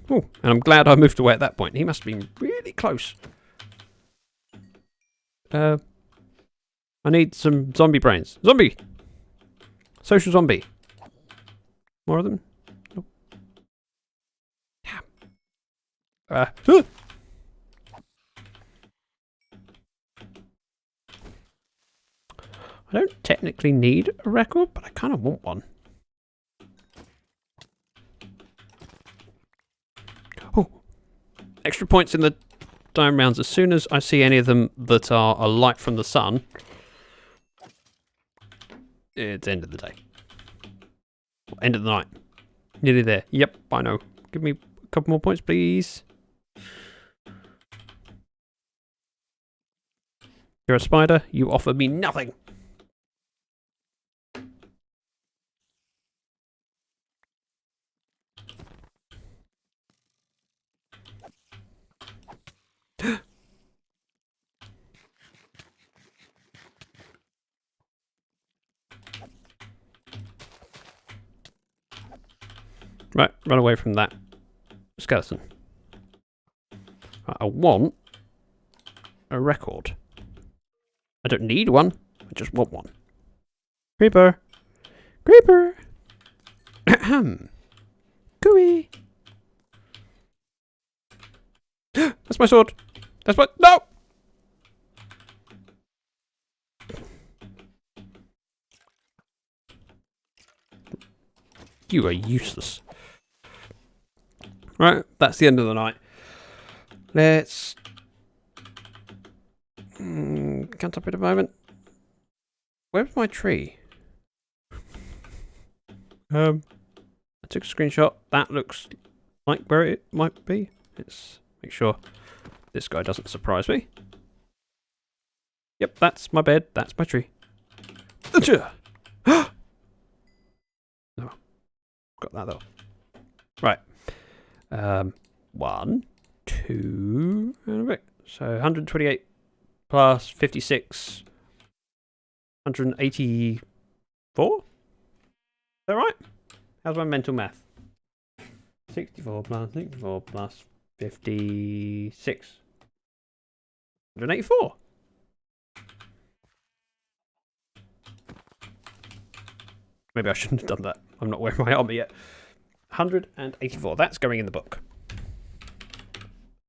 Oh, and I'm glad I moved away at that point. He must have been really close. I need some zombie brains. Zombie! Social zombie. More of them? Nope. I don't technically need a record, but I kind of want one. Oh, extra points in the time rounds. As soon as I see any of them that are a light from the sun, it's end of the day. End of the night. Nearly there. Yep, I know. Give me a couple more points, please. You're a spider. You offer me nothing. Right, run away from that skeleton. Right, I want a record. I don't need one. I just want one. Creeper. Creeper. Ahem. Gooey. That's my sword. That's my... No! You are useless. Right, that's the end of the night. Let's... Can't up it a moment. Where's my tree? I took a screenshot. That looks like where it might be. Let's make sure this guy doesn't surprise me. Yep, that's my bed. That's my tree. No, got that though. Right. 1, 2, and a bit. So 128 plus 56, 184? Is that right? How's my mental math? 64 plus 56. 184. Maybe I shouldn't have done that. I'm not wearing my armor yet. 184. That's going in the book.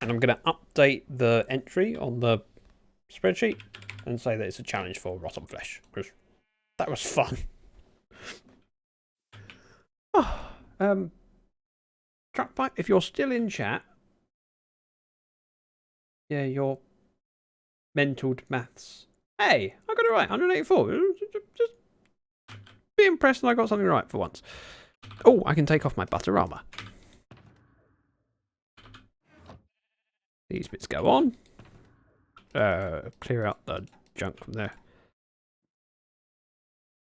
And I'm going to update the entry on the spreadsheet and say that it's a challenge for rotten flesh. Because that was fun. Oh, Truckpipe, if you're still in chat, yeah, you're mentaled maths. Hey, I got it right, 184. Just be impressed that I got something right for once. Oh, I can take off my butter armor. These bits go on. Clear out the junk from there.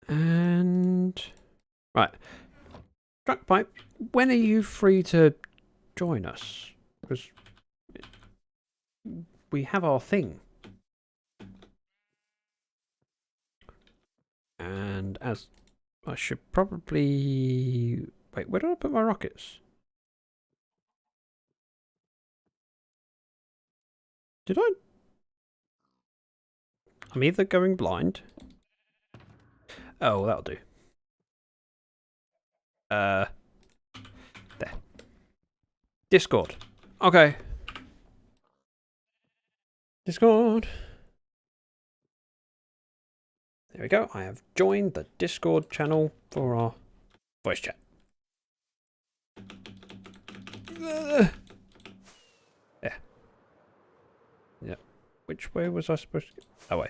And right. Truckpipe, when are you free to join us? Because we have our thing. And as I should probably... Wait, where did I put my rockets? Did I? I'm either going blind. Oh, that'll do. There. Discord. Okay. Discord. There we go. I have joined the Discord channel for our voice chat. There. Yeah. Which way was I supposed to go? That way.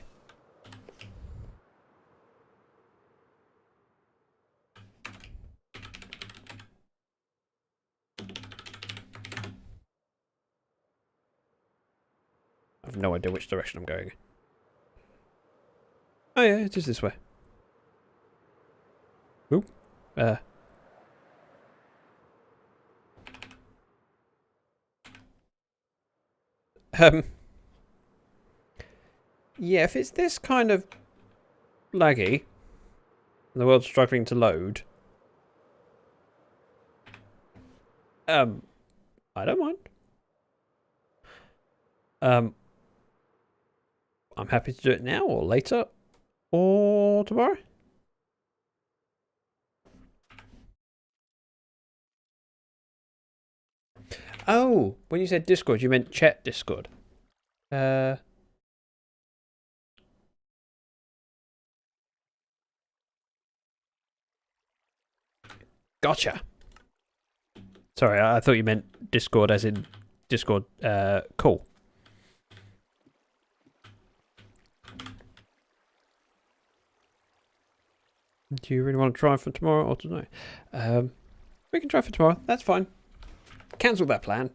I have no idea which direction I'm going. Oh yeah, it is this way. Ooh. Yeah, if it's this kind of laggy, and the world's struggling to load, I don't mind. I'm happy to do it now or later or tomorrow. Oh, when you said Discord, you meant chat Discord. Gotcha. Sorry, I thought you meant Discord as in Discord. Cool. Do you really want to try for tomorrow or tonight? We can try for tomorrow. That's fine. Cancel that plan.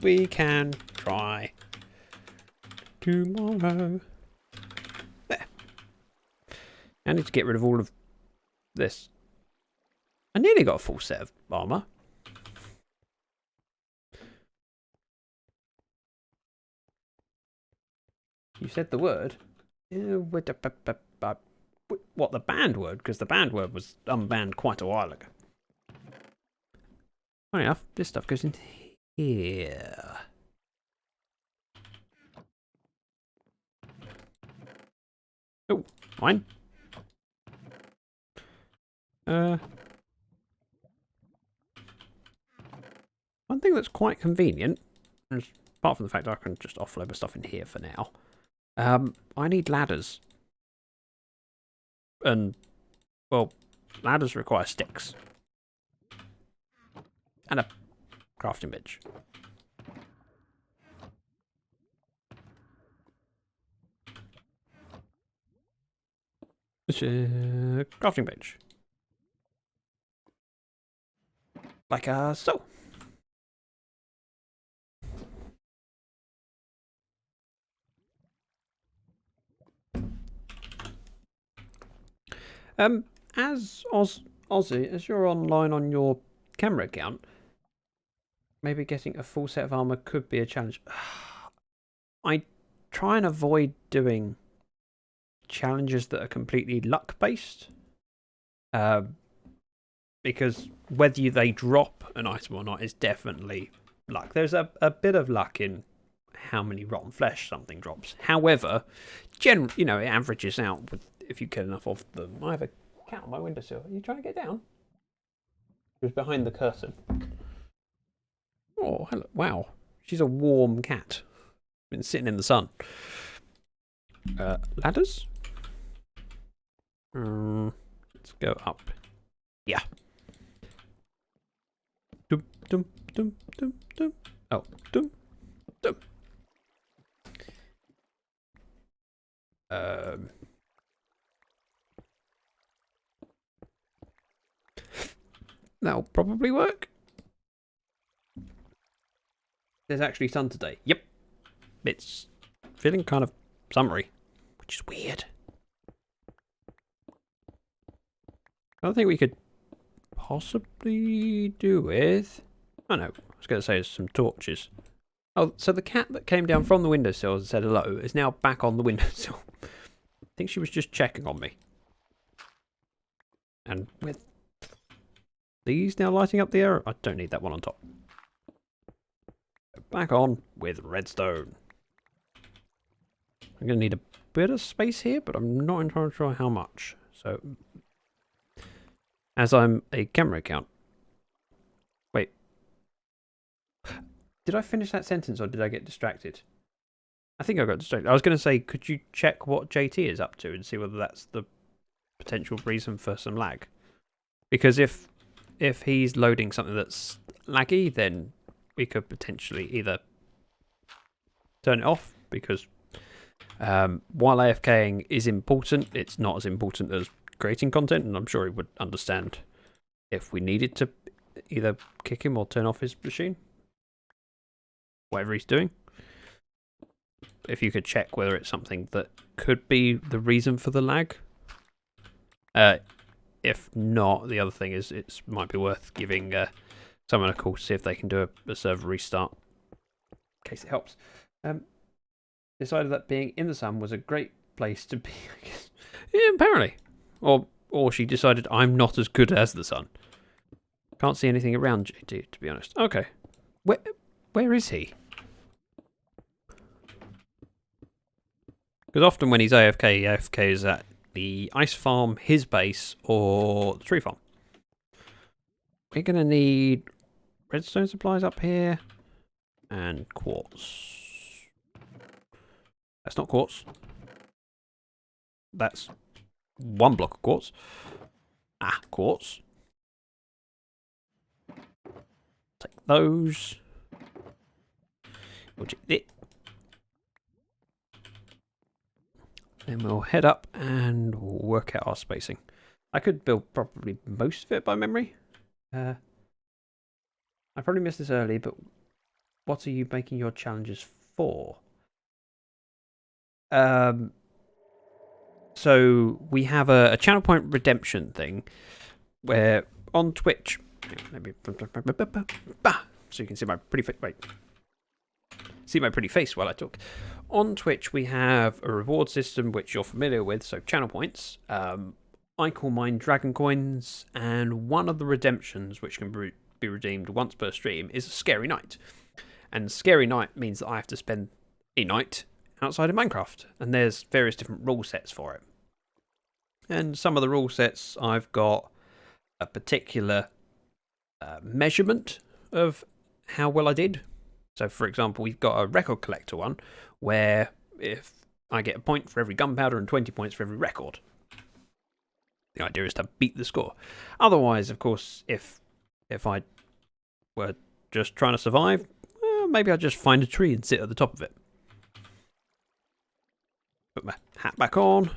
We can try tomorrow. There. I need to get rid of all of this. I nearly got a full set of armor. You said the word. What, the banned word? Because the banned word was unbanned quite a while ago. Funny enough, this stuff goes in here. Oh, mine. One thing that's quite convenient, apart from the fact that I can just offload my stuff in here for now, I need ladders. And, well, ladders require sticks. And a crafting bench. Crafting bench. Like so. As Ozzy, as you're online on your camera account, maybe getting a full set of armor could be a challenge. I try and avoid doing challenges that are completely luck based, because whether they drop an item or not is definitely luck. There's a bit of luck in how many rotten flesh something drops. However, it averages out with if you get enough of them. I have a cat on my windowsill. Are you trying to get down? She was behind the curtain. Oh, hello. Wow. She's a warm cat. Been sitting in the sun. Ladders? Let's go up. Yeah. Dum, dum, dum, dum, dum. Oh, dum, dum. That'll probably work. There's actually sun today. Yep. It's feeling kind of summery, which is weird. I don't think we could possibly do with... Oh no, I was going to say some torches. Oh, so the cat that came down from the windowsill and said hello is now back on the windowsill. I think she was just checking on me. And with these now lighting up the air, I don't need that one on top. Back on with redstone. I'm going to need a bit of space here, but I'm not entirely sure how much. So, as I'm a camera account. Wait. Did I finish that sentence or did I get distracted? I think I got distracted. I was going to say, could you check what JT is up to and see whether that's the potential reason for some lag? Because if he's loading something that's laggy, then we could potentially either turn it off, because while AFKing is important, it's not as important as creating content, and I'm sure he would understand if we needed to either kick him or turn off his machine. Whatever he's doing. If you could check whether it's something that could be the reason for the lag. If not, the other thing is it might be worth giving someone a call to see if they can do a server restart. In case it helps. Decided that being in the sun was a great place to be, I guess. Yeah, apparently. Or she decided I'm not as good as the sun. Can't see anything around JT, to be honest. Okay. Where is he? Because often when he's AFK, he AFK is at the ice farm, his base, or the tree farm. We're going to need redstone supplies up here. And quartz. That's not quartz. That's one block of quartz. Ah, quartz. Take those. We'll take it. Then we'll head up and work out our spacing. I could build probably most of it by memory. I probably missed this early, but what are you making your challenges for? So we have a channel point redemption thing where on Twitch, maybe so you can see my pretty face. Wait, see my pretty face while I talk. On Twitch, we have a reward system which you're familiar with, so channel points. I call mine Dragon Coins, and one of the redemptions which can be redeemed once per stream is a Scary Night. And Scary Night means that I have to spend a night outside of Minecraft, and there's various different rule sets for it. And some of the rule sets, I've got a particular measurement of how well I did. So, for example, we've got a record collector one, where if I get a point for every gunpowder and 20 points for every record. The idea is to beat the score. Otherwise, of course, if I were just trying to survive, well, maybe I'd just find a tree and sit at the top of it. Put my hat back on.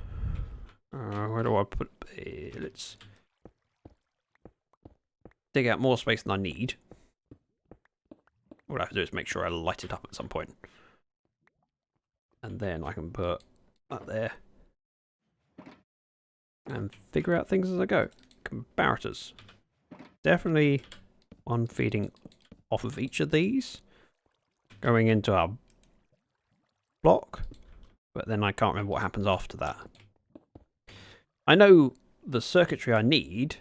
Where do I put it? Let's dig out more space than I need. What I have to do is make sure I light it up at some point. And then I can put that there. And figure out things as I go. Comparators. Definitely one feeding off of each of these. Going into our block. But then I can't remember what happens after that. I know the circuitry I need.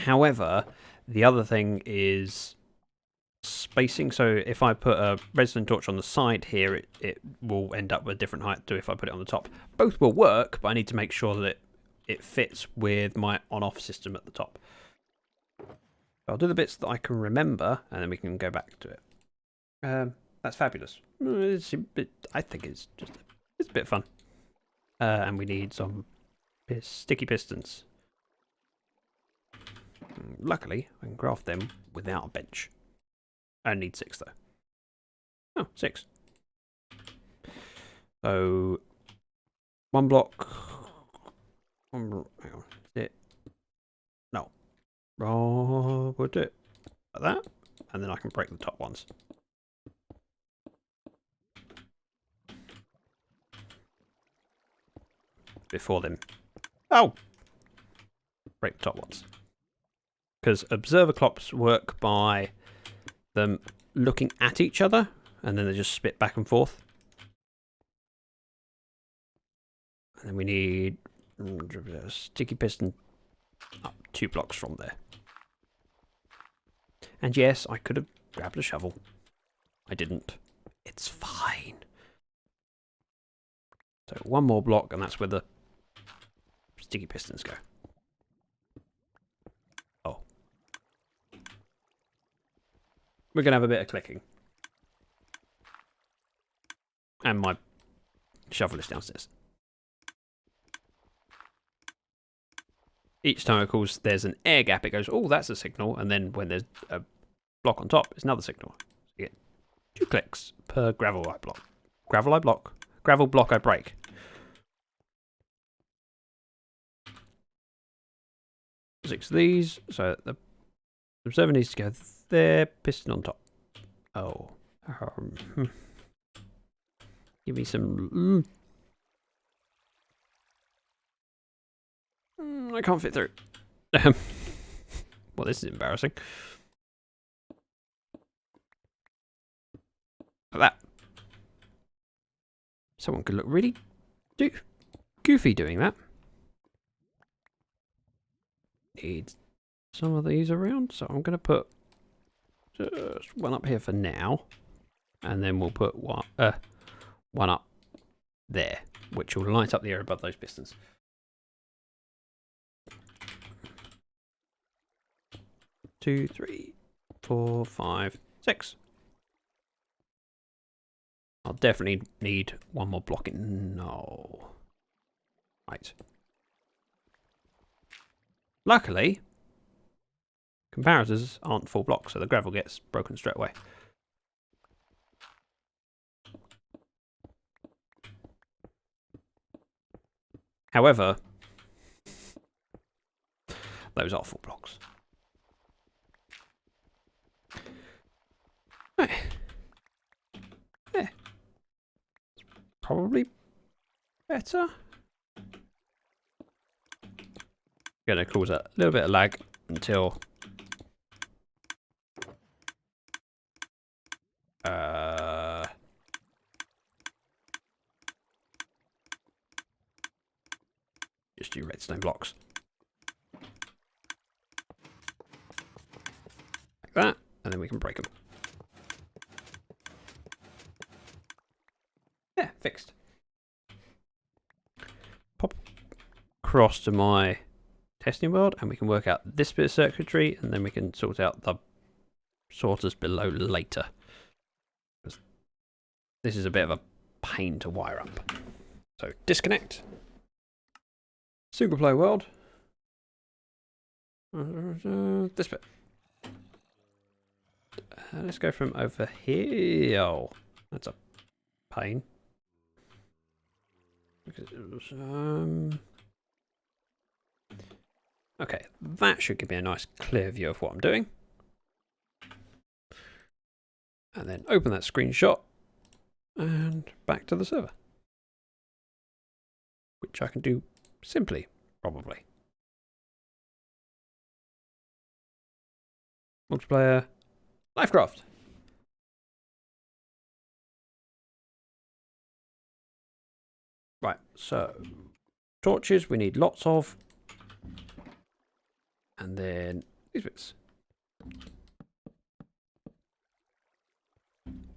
However, the other thing is spacing. So if I put a redstone torch on the side here, it will end up with a different height to if I put it on the top. Both will work, but I need to make sure that it fits with my on-off system at the top. I'll do the bits that I can remember, and then we can go back to it. That's fabulous. I think it's a bit fun. And we need some sticky pistons. Luckily, I can craft them without a bench. I need 6 though. Oh, 6. So 1 block. Hang on. Is it? No. Oh, we'll do it like that, and then I can break the top ones. Before them. Oh! Break the top ones. Because observer clocks work by them looking at each other, and then they just spit back and forth. And then we need a sticky piston up 2 blocks from there. And yes, I could have grabbed a shovel. I didn't. It's fine. So 1 more block, and that's where the sticky pistons go. Oh. We're going to have a bit of clicking. And my shovel is downstairs. Each time, of course, there's an air gap, it goes, oh, that's a signal. And then when there's a block on top, it's another signal. So you get 2 clicks per gravel I block. Gravel I block. Gravel block I break. Six of these, so the observer needs to go there, piston on top. Oh. Give me some... I can't fit through. Well, this is embarrassing. Like that. Someone could look really goofy doing that. Need some of these around, so I'm going to put just 1 up here for now, and then we'll put 1 up there, which will light up the area above those pistons. Two, 3, 4, 5, 6. I'll definitely need 1 more block in. No. Right. Luckily, comparators aren't full blocks, so the gravel gets broken straight away. However, those are full blocks. Right. Yeah. Probably better. Going to cause a little bit of lag until just do redstone blocks like that, and then we can break them. Yeah, fixed. Pop across to my testing world, and we can work out this bit of circuitry, and then we can sort out the sorters below later. This is a bit of a pain to wire up. So disconnect. Single player world. This bit. Let's go from over here. Oh, that's a pain. Because it was, okay, that should give me a nice clear view of what I'm doing. And then open that screenshot and back to the server. Which I can do simply, probably. Multiplayer, Lyfcraft. Right, so torches we need lots of. And then these bits.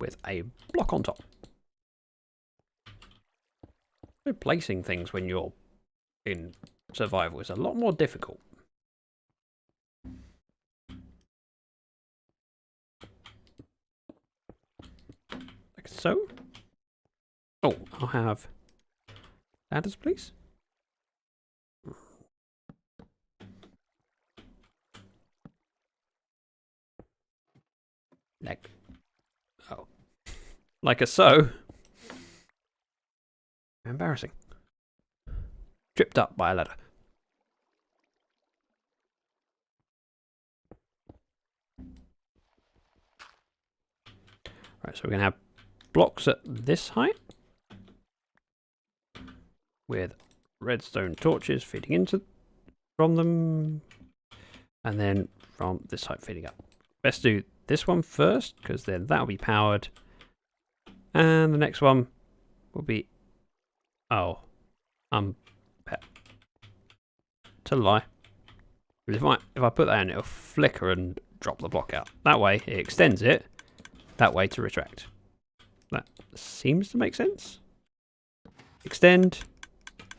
with a block on top. So placing things when you're in survival is a lot more difficult. Like so. Oh, I'll have ladders, please. Like, oh, like a so. Embarrassing. Tripped up by a ladder. Right, so we're gonna have blocks at this height with redstone torches feeding into from them, and then from this height feeding up. Best do this one first, because then that'll be powered, and the next one will be to lie. If I put that in, it'll flicker and drop the block out. That way it extends it, that way to retract. That seems to make sense. Extend,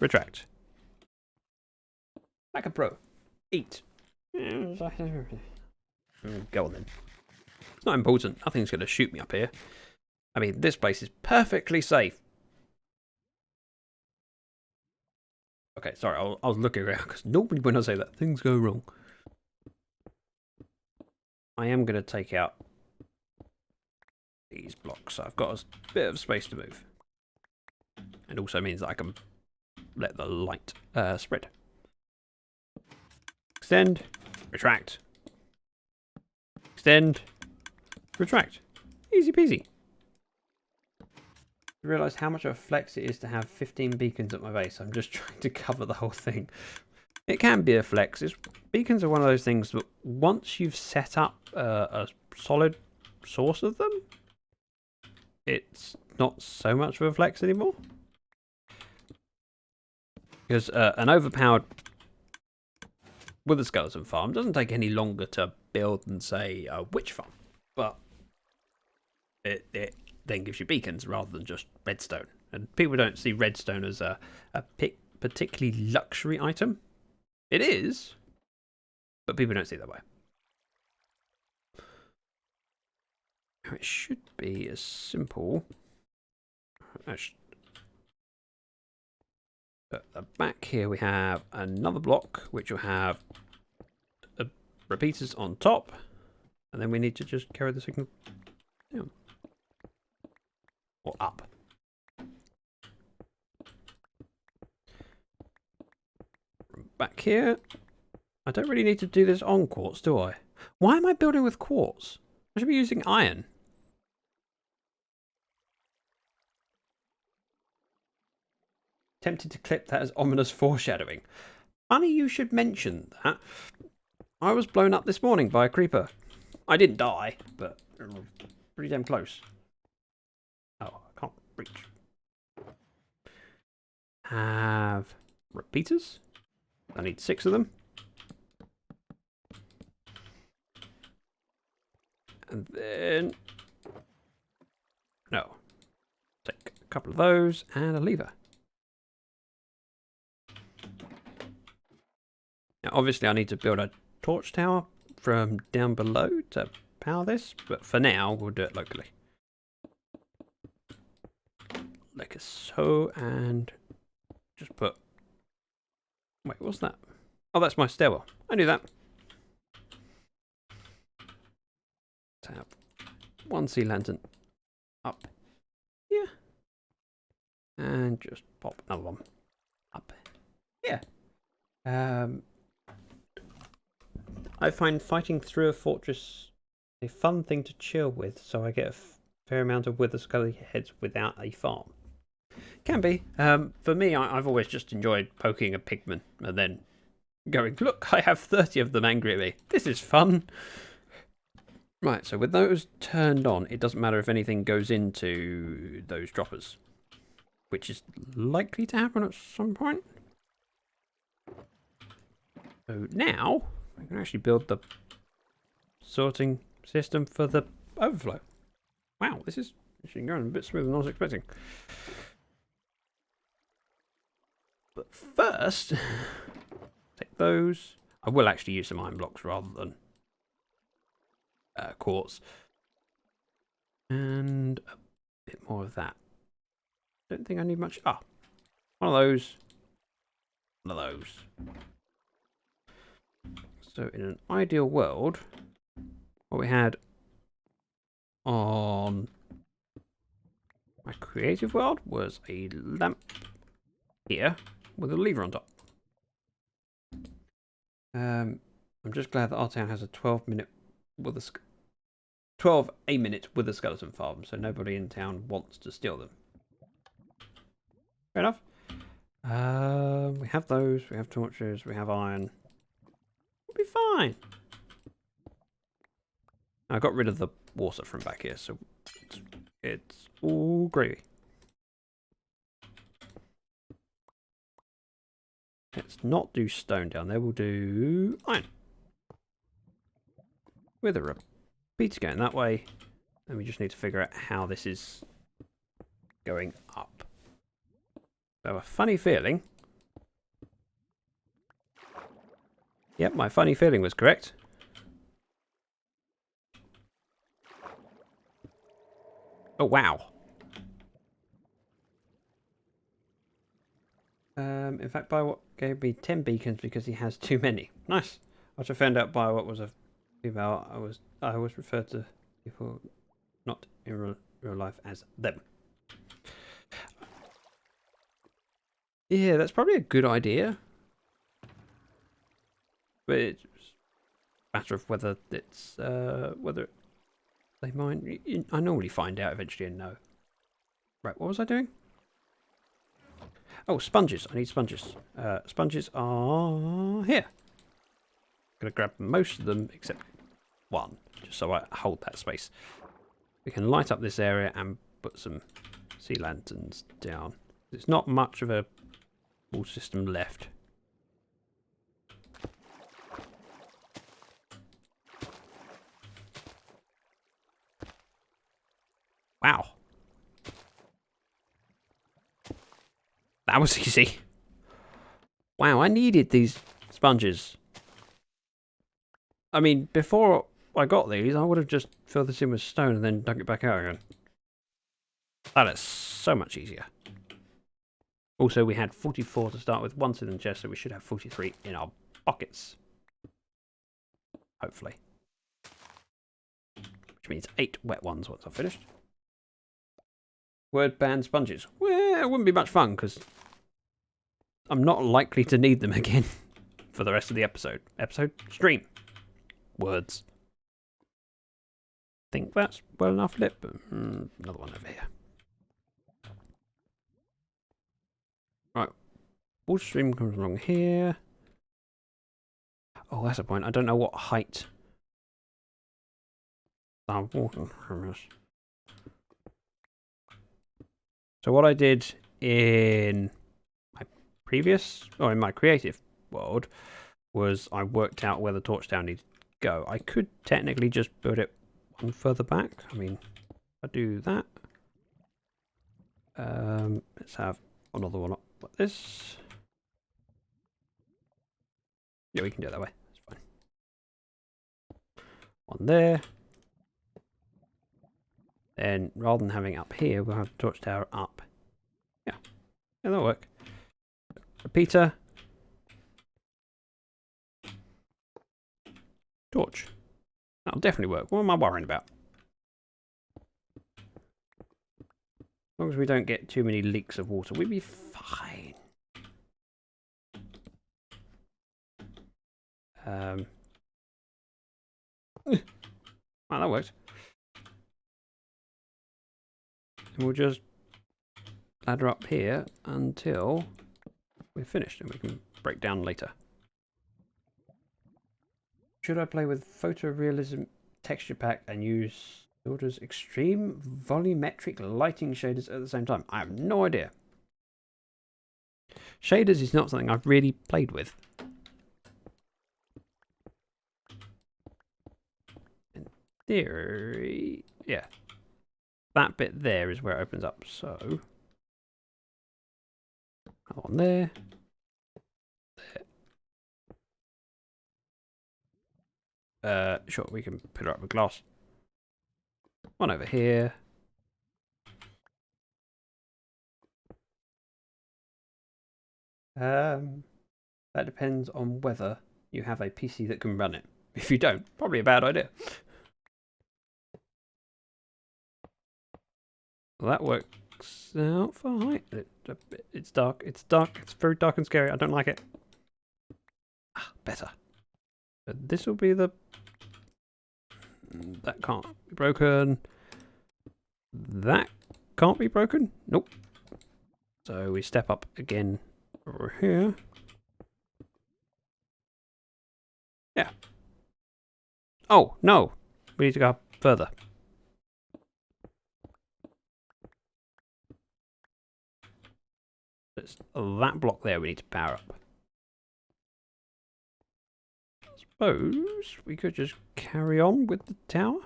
retract. Like a pro. Eat. Go on then. It's not important. Nothing's going to shoot me up here. I mean, this place is perfectly safe. Okay, sorry, I was looking around because normally when I say that, things go wrong. I am going to take out these blocks. So I've got a bit of space to move. It also means that I can let the light spread. Extend, retract. Extend, retract. Easy peasy. I realise how much of a flex it is to have 15 beacons at my base. I'm just trying to cover the whole thing. It can be a flex. Beacons are one of those things that once you've set up a solid source of them, it's not so much of a flex anymore. Because an overpowered wither skeleton farm doesn't take any longer to build than, say, a witch farm. But it then gives you beacons rather than just redstone. And people don't see redstone as a particularly luxury item. It is, but people don't see it that way. It should be as simple. At the back here we have another block which will have repeaters on top, and then we need to just carry the signal down or up. From back here, I don't really need to do this on quartz, do I? Why am I building with quartz? I should be using iron. Tempted to clip that as ominous foreshadowing. Funny you should mention that. I was blown up this morning by a creeper. I didn't die, but pretty damn close. Oh, I can't reach. Have repeaters. I need 6 of them. And then... no. Take a couple of those and a lever. Now, obviously, I need to build a torch tower from down below to power this, but for now, we'll do it locally. Like so, and just put... wait, what's that? Oh, that's my stairwell. I knew that. Tap. 1 sea lantern up here. And just pop another one up here. I find fighting through a fortress a fun thing to chill with, so I get a fair amount of wither skelly heads without a farm. Can be. For me, I've always just enjoyed poking a pigman and then going, look, I have 30 of them angry at me. This is fun. Right, so with those turned on, it doesn't matter if anything goes into those droppers, which is likely to happen at some point. So now, I can actually build the sorting system for the overflow. Wow, this is actually going a bit smoother than I was expecting. But first, take those. I will actually use some iron blocks rather than quartz. And a bit more of that. Don't think I need much. Ah, one of those. One of those. So in an ideal world, what we had on my creative world was a lamp here with a lever on top. I'm just glad that our town has a 12-minute with a 12 a minute with a skeleton farm, so nobody in town wants to steal them. Fair enough. We have those. We have torches. We have iron. We'll be fine. I got rid of the water from back here, so it's all gravy. Let's not do stone down there. We'll do iron. With a repeater going that way. And we just need to figure out how this is going up. I have a funny feeling. Yep, my funny feeling was correct. Oh, wow. In fact, Biowat gave me 10 beacons because he has too many. Nice. Which I found out Biowat was a female. I always refer to people not in real life as them. Yeah, that's probably a good idea. But it's a matter of whether it's whether they mind. I normally find out eventually and know. Right, what was I doing? Oh, sponges. I need sponges. Sponges are here. I'm going to grab most of them except one, just so I hold that space. We can light up this area and put some sea lanterns down. There's not much of a water system left. Wow. That was easy. Wow, I needed these sponges. I mean, before I got these, I would have just filled this in with stone and then dug it back out again. That is so much easier. Also, we had 44 to start with, once in the chest, so we should have 43 in our pockets. Hopefully. Which means 8 wet ones once I've finished. Word ban sponges. Well, it wouldn't be much fun, because I'm not likely to need them again for the rest of the episode. Stream. Words. Think that's well enough lit, but another one over here. Right. Water stream comes along here. Oh, that's a point. I don't know what height I'm walking from this. So what I did in my previous, or in my creative world, was I worked out where the torch tower needed to go. I could technically just build it one further back. I mean, I do that. Let's have another one up like this. Yeah, we can do it that way. That's fine. One there. Then, rather than having it up here, we'll have the torch tower up. Yeah, that'll work. Repeater. Torch. That'll definitely work. What am I worrying about? As long as we don't get too many leaks of water, we'll be fine. Well, that worked. And we'll just ladder up here until we're finished and we can break down later. Should I play with photorealism texture pack and use Builder's extreme volumetric lighting shaders at the same time? I have no idea. Shaders is not something I've really played with. In theory, yeah. that bit there is where it opens up. So another one there. Sure, we can put it up with glass. One over here. That depends on whether you have a PC that can run it. If you don't, probably a bad idea. Well, that works out fine. It's dark. It's dark. It's very dark and scary. I don't like it. Ah, better. But this will be the... That can't be broken. That can't be broken. Nope. So we step up again over here. Yeah. Oh, no. We need to go up further. It's that block there we need to power up. I suppose we could just carry on with the tower.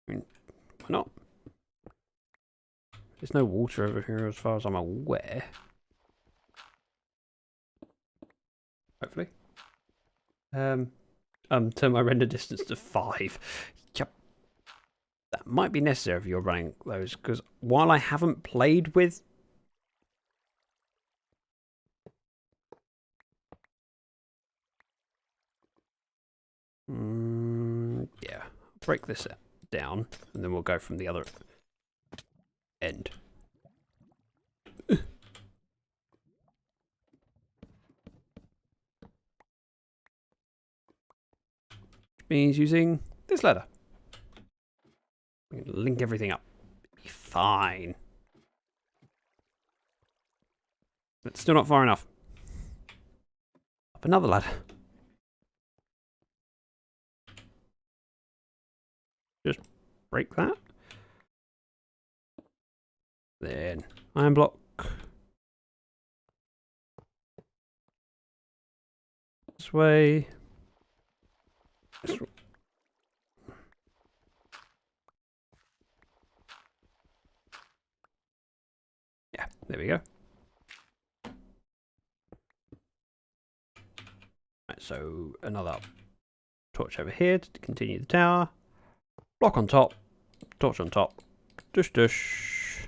I mean, why not? There's no water over here as far as I'm aware. Hopefully. Turn my render distance to 5. Yep. That might be necessary if you're running those, because while I haven't played with... yeah. Break this down, and then we'll go from the other end. Means using this ladder. We can link everything up. Be fine. It's still not far enough. Up another ladder. Just break that. Then iron block. This way. Yeah, there we go. Right, so another torch over here to continue the tower. Block on top. Torch on top. Dush dush.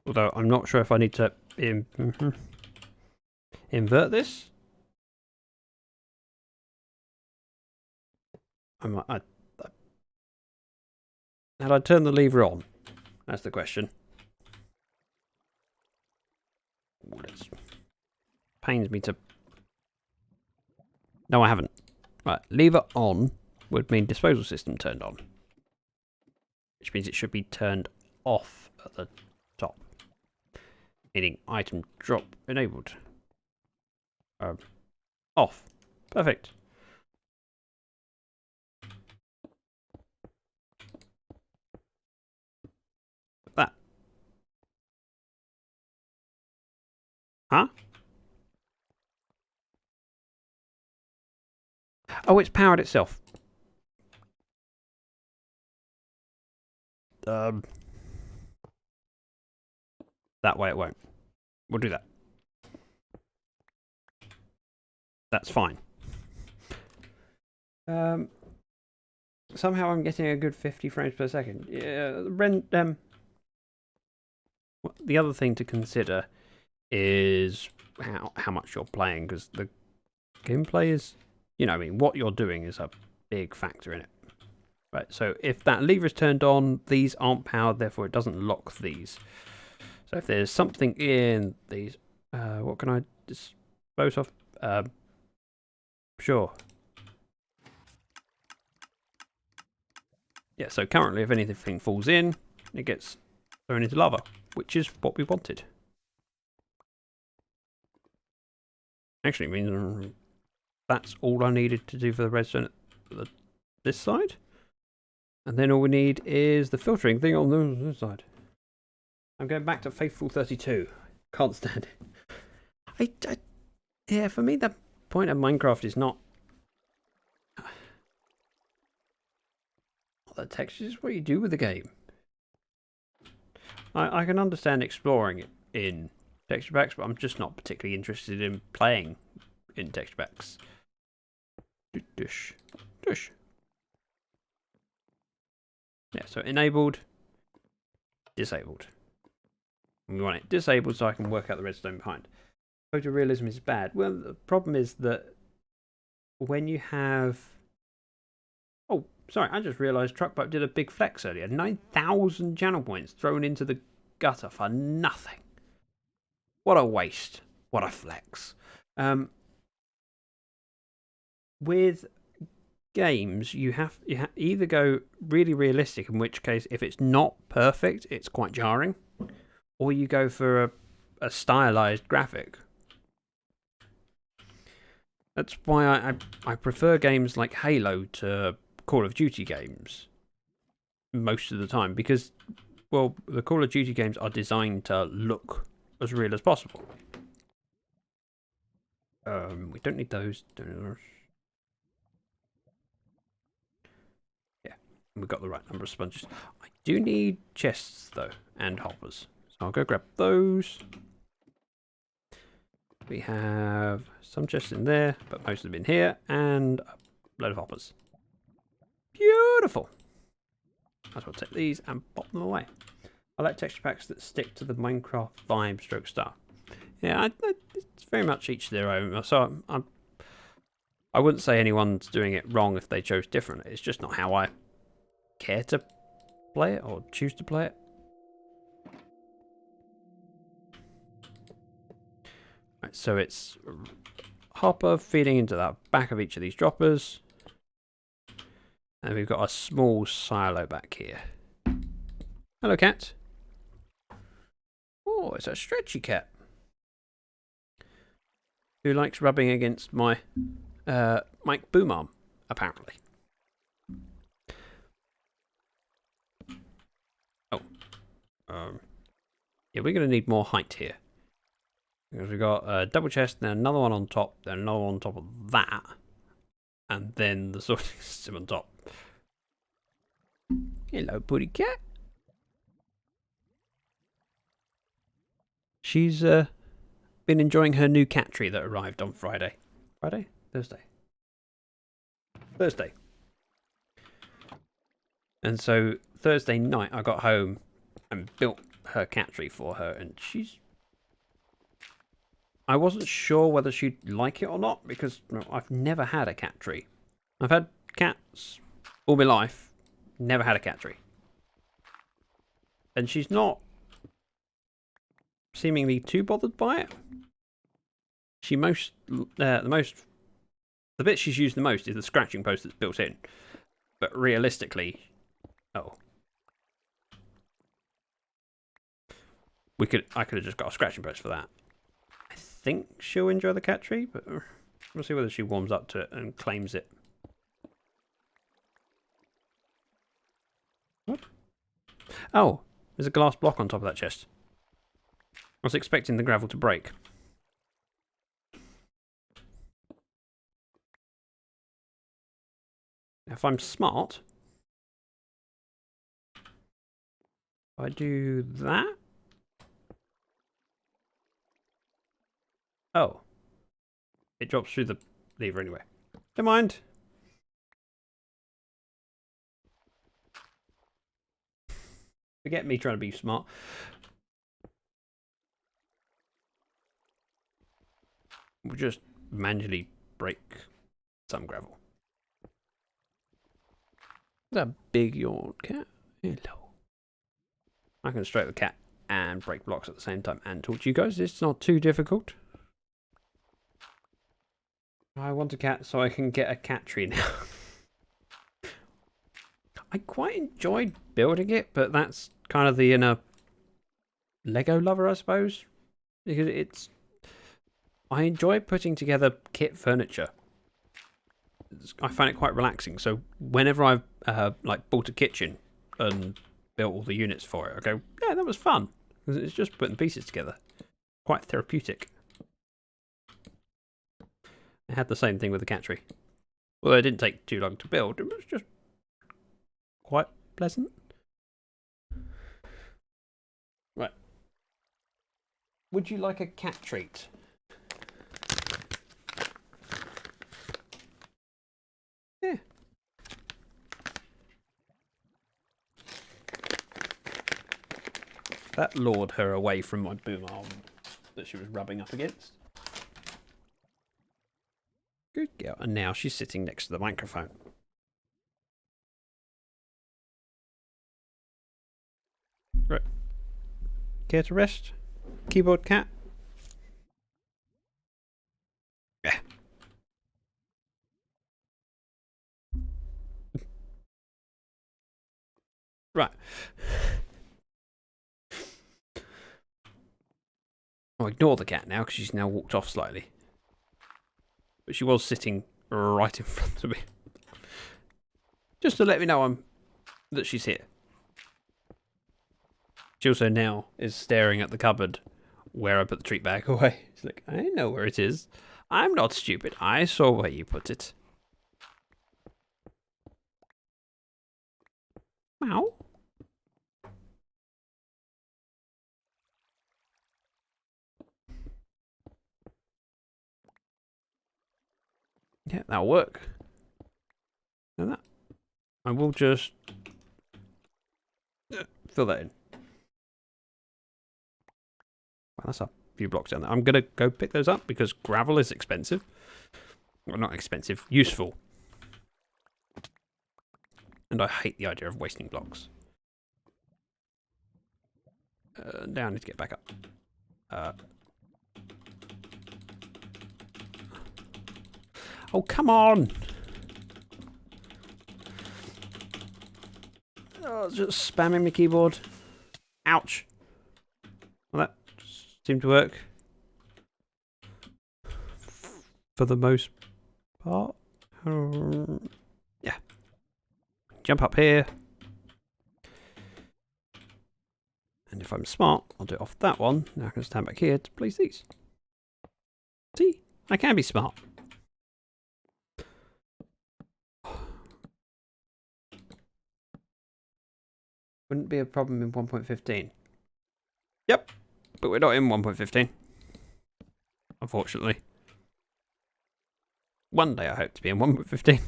Although I'm not sure if I need to invert this. Had I turned the lever on? That's the question. Ooh, that pains me to... No, I haven't. Right, lever on would mean disposal system turned on. Which means it should be turned off at the top. Meaning item drop enabled. Off. Perfect. That. Huh? Oh, it's powered itself. That way it won't. We'll do that. That's fine. Somehow I'm getting a good 50 frames per second. Yeah, the other thing to consider is how much you're playing, because the gameplay is, you know, I mean, what you're doing is a big factor in it. Right, so if that lever is turned on, these aren't powered, therefore it doesn't lock these. So if there's something in these, what can I dispose of? Sure. Yeah, so currently if anything falls in, it gets thrown into lava, which is what we wanted. Actually, it means that's all I needed to do for the redstone at this side. And then all we need is the filtering thing on this side. I'm going back to Faithful 32. Can't stand it. Yeah, for me, the point of Minecraft is not the textures is what you do with the game. I can understand exploring it in texture packs, but I'm just not particularly interested in playing in texture packs. Dush. Dush. Yeah, so enabled, disabled. We want it disabled so I can work out the redstone behind. Photorealism is bad. Well, the problem is that when you have... Oh, sorry, I just realised Truckpipe did a big flex earlier. 9,000 channel points thrown into the gutter for nothing. What a waste. What a flex. With games, you have either go really realistic, in which case, if it's not perfect, it's quite jarring, or you go for a stylized graphic. That's why I prefer games like Halo to Call of Duty games most of the time, because, well, the Call of Duty games are designed to look as real as possible. We don't need those. Yeah, we've got the right number of sponges. I do need chests, though, and hoppers. So I'll go grab those. We have some chests in there, but most of them in here, and a load of hoppers. Beautiful. Might as well take these and pop them away. I like texture packs that stick to the Minecraft vibe stroke style. Yeah, it's very much each their own. So I wouldn't say anyone's doing it wrong if they chose different. It's just not how I care to play it or choose to play it. Right, so it's hopper feeding into that back of each of these droppers. And we've got a small silo back here. Hello, cat. Oh, it's a stretchy cat. Who likes rubbing against my mic boom arm, apparently. Oh. Yeah, we're going to need more height here. Because we've got a double chest, then another one on top, then another one on top of that. And then the sorting system on top. Hello, putty cat. She's been enjoying her new cat tree that arrived on Friday. Friday? Thursday. Thursday. And so Thursday night I got home and built her cat tree for her, and I wasn't sure whether she'd like it or not, because I've never had a cat tree. I've had cats all my life, never had a cat tree. And she's not seemingly too bothered by it. The bit she's used the most is the scratching post that's built in. But realistically, I could have just got a scratching post for that. I think she'll enjoy the cat tree, but we'll see whether she warms up to it and claims it. What? Oh, there's a glass block on top of that chest. I was expecting the gravel to break. If I'm smart, if I do that. Oh. It drops through the lever anyway. Never mind. Forget me trying to be smart. We'll just manually break some gravel. Is that a big yawn, cat? Hello. I can stroke the cat and break blocks at the same time and talk to you guys. It's not too difficult. I want a cat so I can get a cat tree now. I quite enjoyed building it, but that's kind of the inner Lego lover, I suppose. Because I enjoy putting together kit furniture. I find it quite relaxing. So whenever I've like bought a kitchen and built all the units for it, I go, yeah, that was fun. Because it's just putting pieces together. Quite therapeutic. I had the same thing with the cat tree. Although it didn't take too long to build, it was just quite pleasant. Right. Would you like a cat treat? Yeah. That lured her away from my boom arm that she was rubbing up against. Good girl. And now she's sitting next to the microphone. Right. Care to rest? Keyboard cat? Yeah. Right. I'll ignore the cat now because she's now walked off slightly. But she was sitting right in front of me. Just to let me know that she's here. She also now is staring at the cupboard where I put the treat bag away. She's like, I know where it is. I'm not stupid. I saw where you put it. Meow. Yeah, that'll work. And that. I will just fill that in. Well, that's a few blocks down there. I'm going to go pick those up because gravel is expensive. Well, not expensive, useful. And I hate the idea of wasting blocks. Now I need to get back up. Oh, come on! Oh, it's just spamming my keyboard. Ouch. Well, that seemed to work. For the most part. Yeah. Jump up here. And if I'm smart, I'll do it off that one. Now I can stand back here to place these. See? I can be smart. Wouldn't be a problem in 1.15. Yep, but we're not in 1.15. Unfortunately. One day I hope to be in 1.15.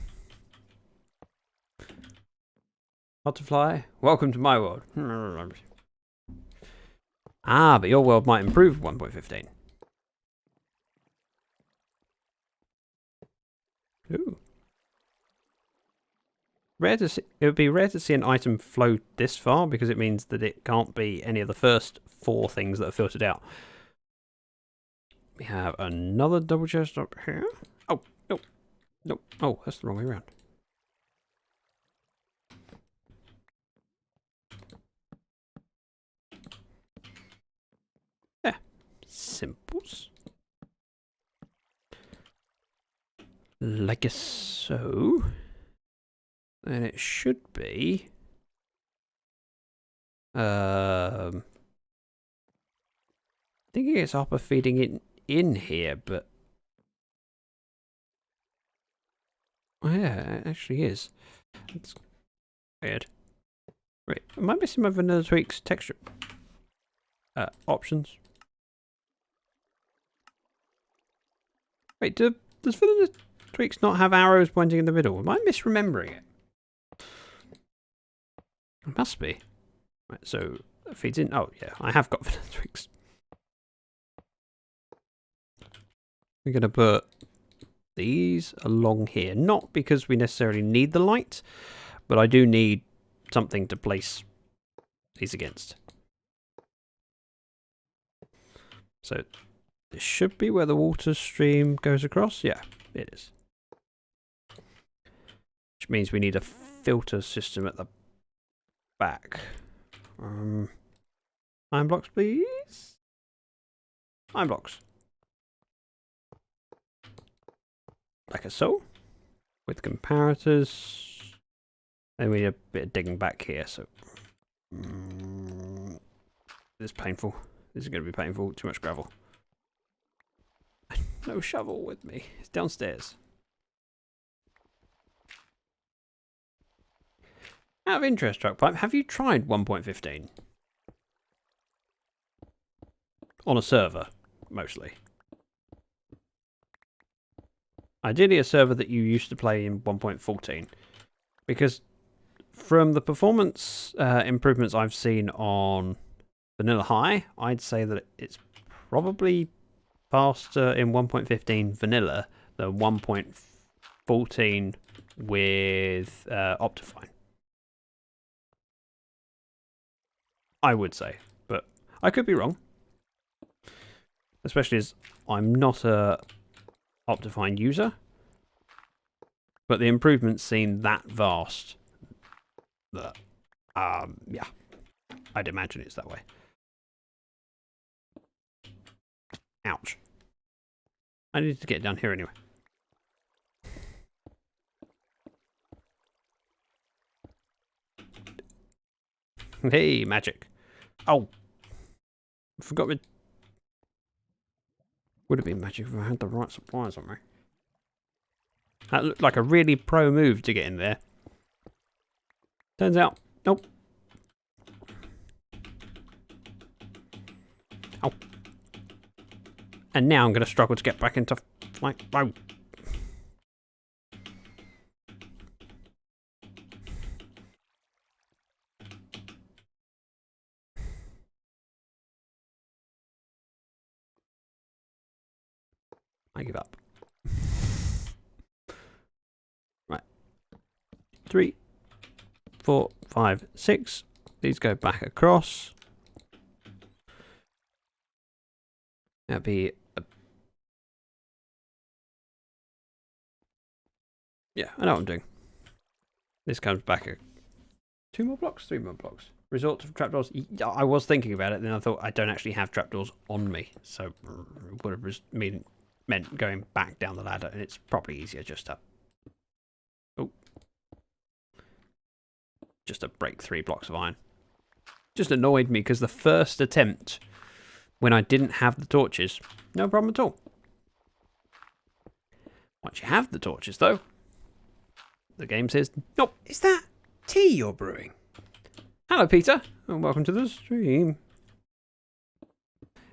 Butterfly, welcome to my world. Ah, but your world might improve 1.15. Ooh. Rare to see, it would be rare to see an item flow this far because it means that it can't be any of the first 4 things that are filtered out. We have another double chest up here. Oh, no. No. Oh, that's the wrong way around. Yeah. Simples. Like so. And it should be thinking it's upper feeding it in here, but oh yeah, it actually is. It's weird. Wait, am I missing my vanilla tweaks texture options? Wait, does vanilla tweaks not have arrows pointing in the middle? Am I misremembering it? It must be. Right, so it feeds in. Oh yeah, I have got vanilla tweaks. We're gonna put these along here, not because we necessarily need the light, but I do need something to place these against. So this should be where the water stream goes across. Yeah, it is. Which means we need a filter system at the back. Iron blocks, please. Iron blocks. Like so. With comparators. Then we need a bit of digging back here, so this is painful. This is going to be painful. Too much gravel. No shovel with me. It's downstairs. Out of interest, Truckpipe, have you tried 1.15? On a server, mostly. Ideally a server that you used to play in 1.14. Because from the performance improvements I've seen on Vanilla High, I'd say that it's probably faster in 1.15 Vanilla than 1.14 with Optifine. I would say, but I could be wrong. Especially as I'm not a Optifine user, but the improvements seem that vast that, yeah, I'd imagine it's that way. Ouch. I need to get down here anyway. Hey, magic. Oh. I forgot me. Would have been magic if I had the right supplies on me. That looked like a really pro move to get in there. Turns out, nope. Oh. And now I'm going to struggle to get back into flight. Oh. I give up. Right. 3, 4, 5, 6. These go back across. That'd be yeah, I know what I'm doing. This comes back 2 more blocks, 3 more blocks. Resort to trapdoors. I was thinking about it, then I thought I don't actually have trapdoors on me, so it would have meant going back down the ladder, and it's probably easier just to break 3 blocks of iron. Just annoyed me because the first attempt, when I didn't have the torches, no problem at all. Once you have the torches, though, the game says, nope. Is that tea you're brewing? Hello, Peter, and welcome to the stream.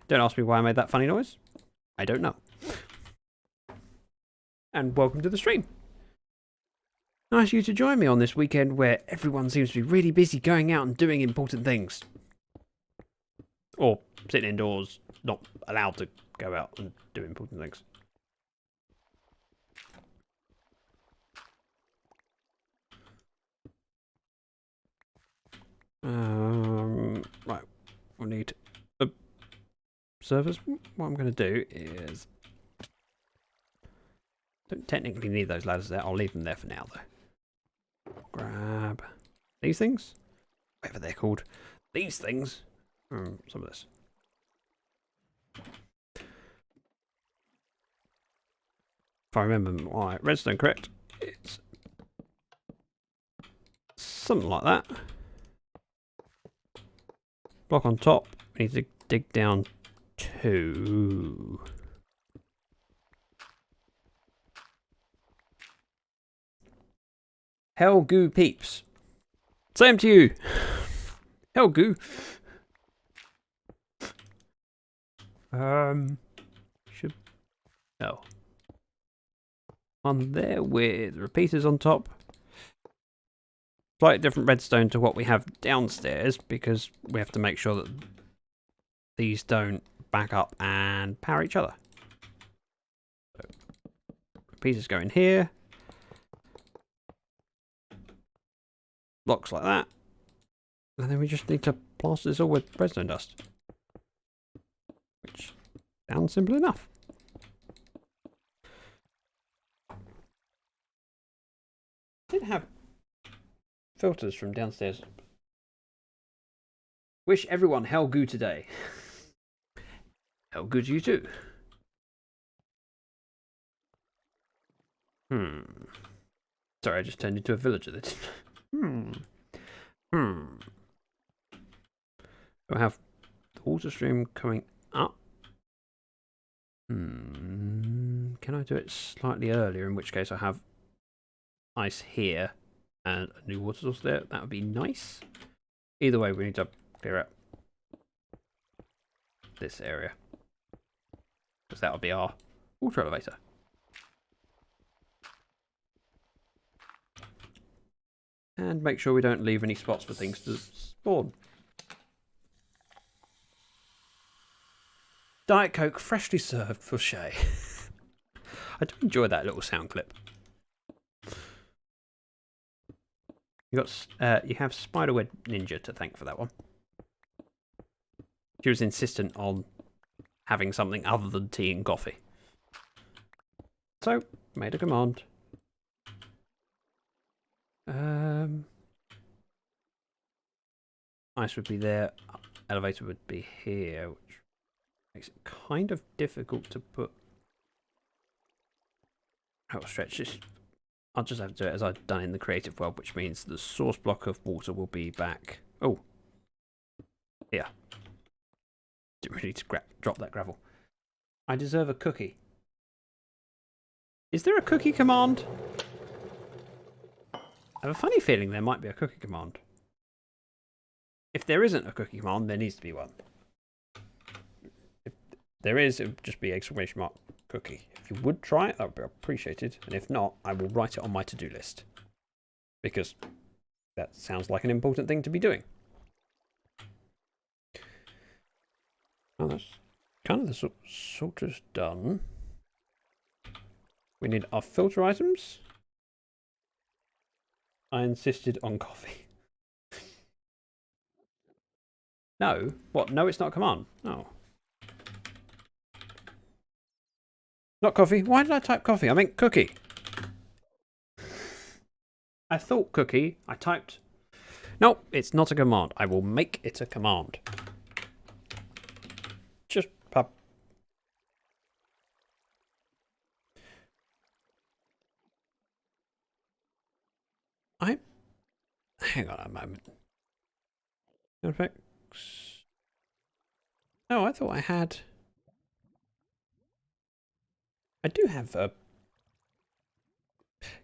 Don't ask me why I made that funny noise. I don't know. And welcome to the stream. Nice of you to join me on this weekend where everyone seems to be really busy going out and doing important things. Or sitting indoors, not allowed to go out and do important things. Right, we'll need servers. What I'm going to do is, don't technically need those ladders there. I'll leave them there for now, though. Grab these things, whatever they're called. These things. Some of this. If I remember my redstone correct, it's something like that. Block on top. We need to dig down 2. Hell goo peeps. Same to you. Hell goo. Should on there with repeaters on top. Slightly different redstone to what we have downstairs because we have to make sure that these don't back up and power each other. So, repeaters go in here. Blocks like that. And then we just need to plaster this all with redstone dust. Which sounds simple enough. Did have filters from downstairs. Wish everyone hell goo today. Hell goo to you too. Sorry, I just turned into a villager. That I have the water stream coming up. Can I do it slightly earlier? In which case I have ice here and a new water source there. That would be nice. Either way, we need to clear out this area, because that will be our water elevator. And make sure we don't leave any spots for things to spawn. Diet Coke freshly served for Shay. I do enjoy that little sound clip. You have Spiderweb Ninja to thank for that one. She was insistent on having something other than tea and coffee. So, made a command. Ice would be there. Elevator would be here, which makes it kind of difficult to put. I'll stretch this. I'll just have to do it as I've done in the creative world, which means the source block of water will be back. Oh, yeah. Didn't really need to drop that gravel. I deserve a cookie. Is there a cookie command? I have a funny feeling there might be a cookie command. If there isn't a cookie command, there needs to be one. If there is, it would just be exclamation mark cookie. If you would try it, that would be appreciated. And if not, I will write it on my to-do list. Because that sounds like an important thing to be doing. Oh, that's kind of the sort of done. We need our filter items. I insisted on coffee. No? What? No, it's not a command. No. Not coffee. Why did I type coffee? I meant cookie. I thought cookie. I typed... No, it's not a command. I will make it a command. Just pop. Hang on a moment. Effects. Oh, I thought I had... I do have a...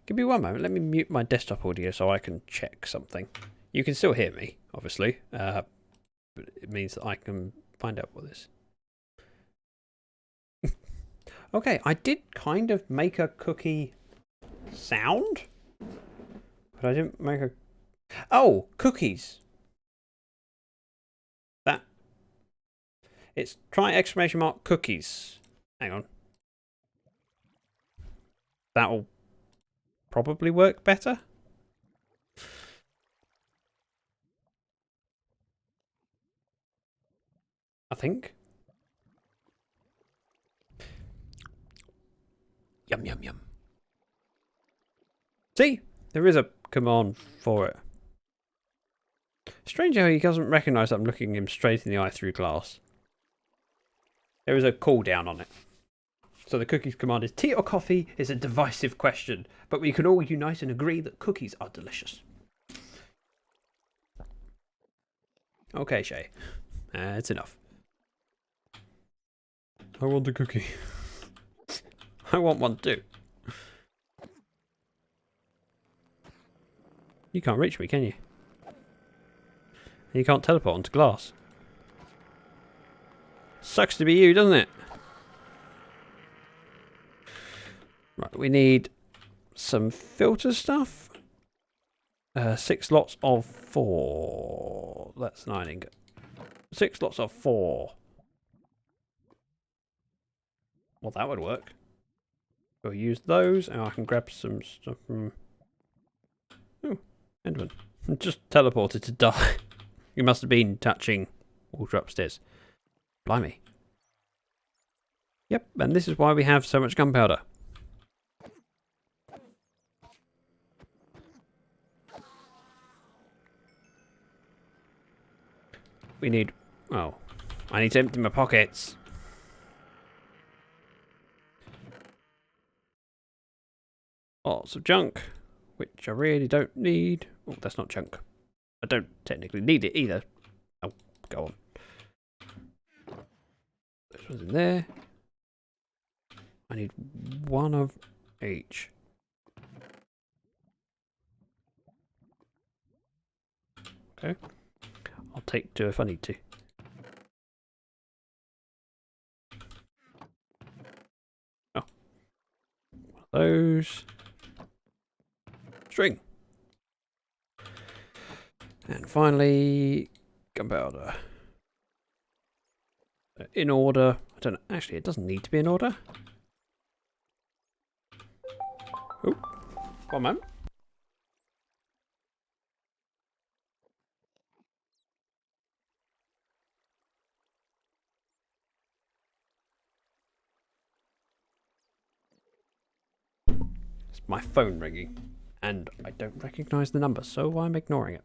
Give me one moment. Let me mute my desktop audio so I can check something. You can still hear me, obviously. But it means that I can find out what this... Okay, I did kind of make a cookie sound. But I didn't make a... Oh, cookies. That. It's try exclamation mark cookies. Hang on. That'll probably work better. I think. Yum, yum, yum. See? There is a command for it. Strange how he doesn't recognise that I'm looking him straight in the eye through glass. There is a cooldown on it. So the cookies command is tea or coffee is a divisive question, but we can all unite and agree that cookies are delicious. Okay, Shay. It's enough. I want a cookie. I want one too. You can't reach me, can you? You can't teleport onto glass. Sucks to be you, doesn't it? Right, we need some filter stuff. 6 lots of 4. That's 9 ingot. 6 lots of 4. Well, that would work. We'll use those, and I can grab some stuff from... Oh, Enderman. Just teleported to die. You must have been touching water upstairs. Blimey. Yep, and this is why we have so much gunpowder. We need... Oh. I need to empty my pockets. Lots of junk, which I really don't need. Oh, that's not junk. I don't technically need it either. Oh, go on. This one's in there. I need 1 of each. Okay. I'll take 2 if I need to. Oh. One of those. String. And finally, gunpowder. In order. I don't know. Actually, it doesn't need to be in order. Oh, one moment. It's my phone ringing, and I don't recognise the number, so I'm ignoring it.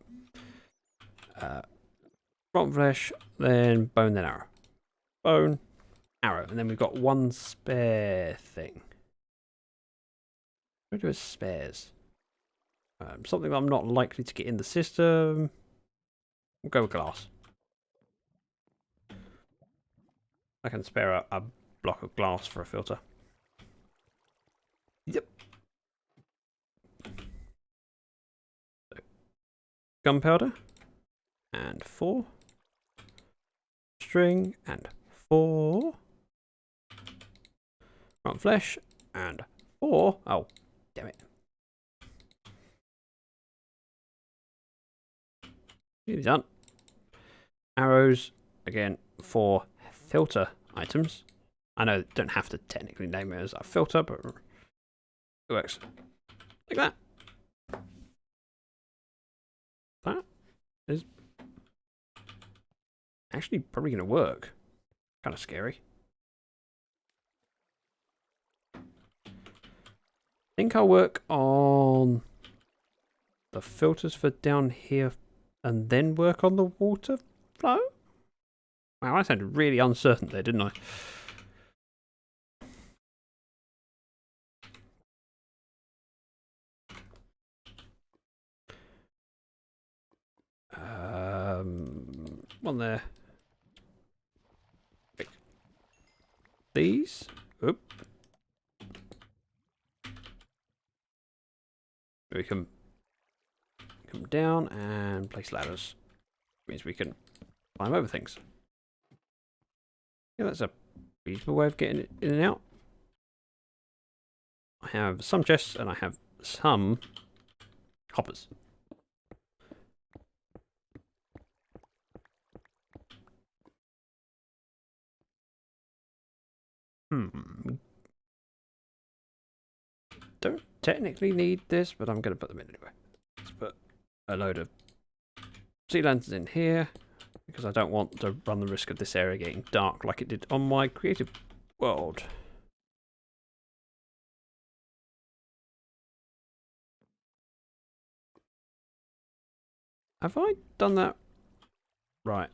Rotten flesh, then bone, then arrow. Bone, arrow, and then we've got 1 spare thing. What do we do as spares? Something that I'm not likely to get in the system. We'll go with glass. I can spare a block of glass for a filter. Yep. So, gunpowder. And 4. String. And 4. Rotten flesh. And 4. Oh, damn it. Nearly done. Arrows. Again, 4 filter items. I know don't have to technically name it as a filter, but it works like that. That is actually probably going to work. Kind of scary. I think I'll work on the filters for down here and then work on the water flow. Wow, I sounded really uncertain there, didn't I? One there. These. Oop. We can come down and place ladders. Means we can climb over things. Yeah, that's a reasonable way of getting in and out. I have some chests and I have some hoppers. Don't technically need this, but I'm going to put them in anyway. Let's put a load of sea lanterns in here because I don't want to run the risk of this area getting dark like it did on my creative world. Have I done that right?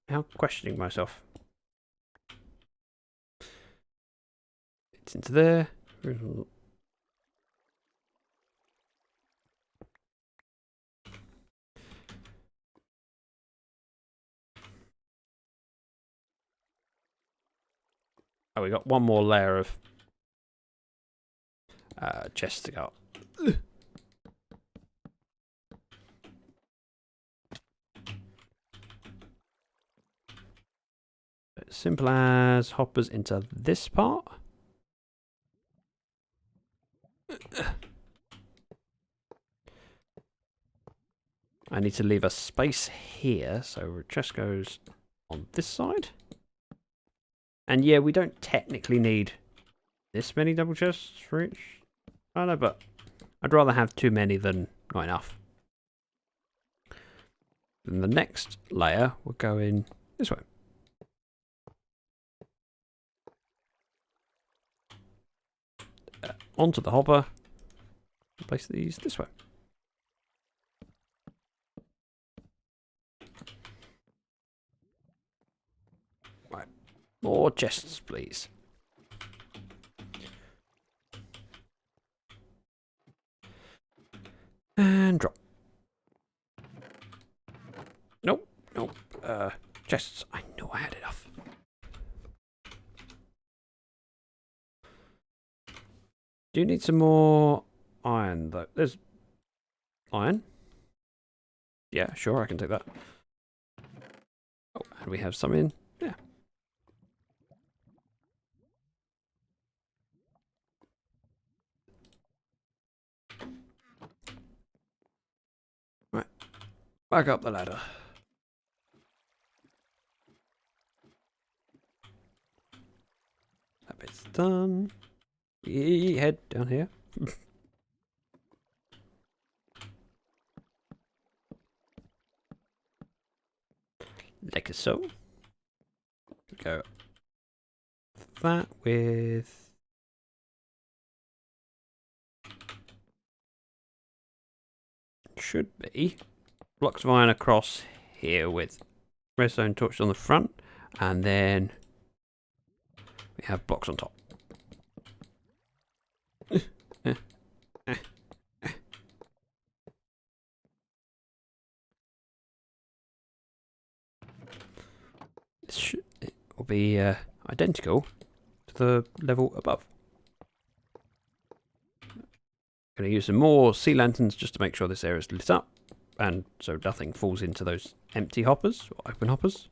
Now questioning myself. It's into there. Oh, we got one more layer of chests to go. Simple as hoppers into this part. I need to leave a space here, so chest goes on this side. And yeah, we don't technically need this many double chests for each. I don't know, but I'd rather have too many than not enough. Then the next layer will go in this way. Onto the hopper. Place these this way. Right. More chests, please. And drop. Nope, nope. Chests. I knew I had enough. Do you need some more iron, though? There's iron? Yeah, sure, I can take that. Oh, and we have some in. Yeah. Right. Back up the ladder. That bit's done. We head down here. Like so. Go that with should be blocks of iron across here with redstone torches on the front, and then we have blocks on top. It will be identical to the level above. Going to use some more sea lanterns just to make sure this area is lit up, and so nothing falls into those empty hoppers or open hoppers.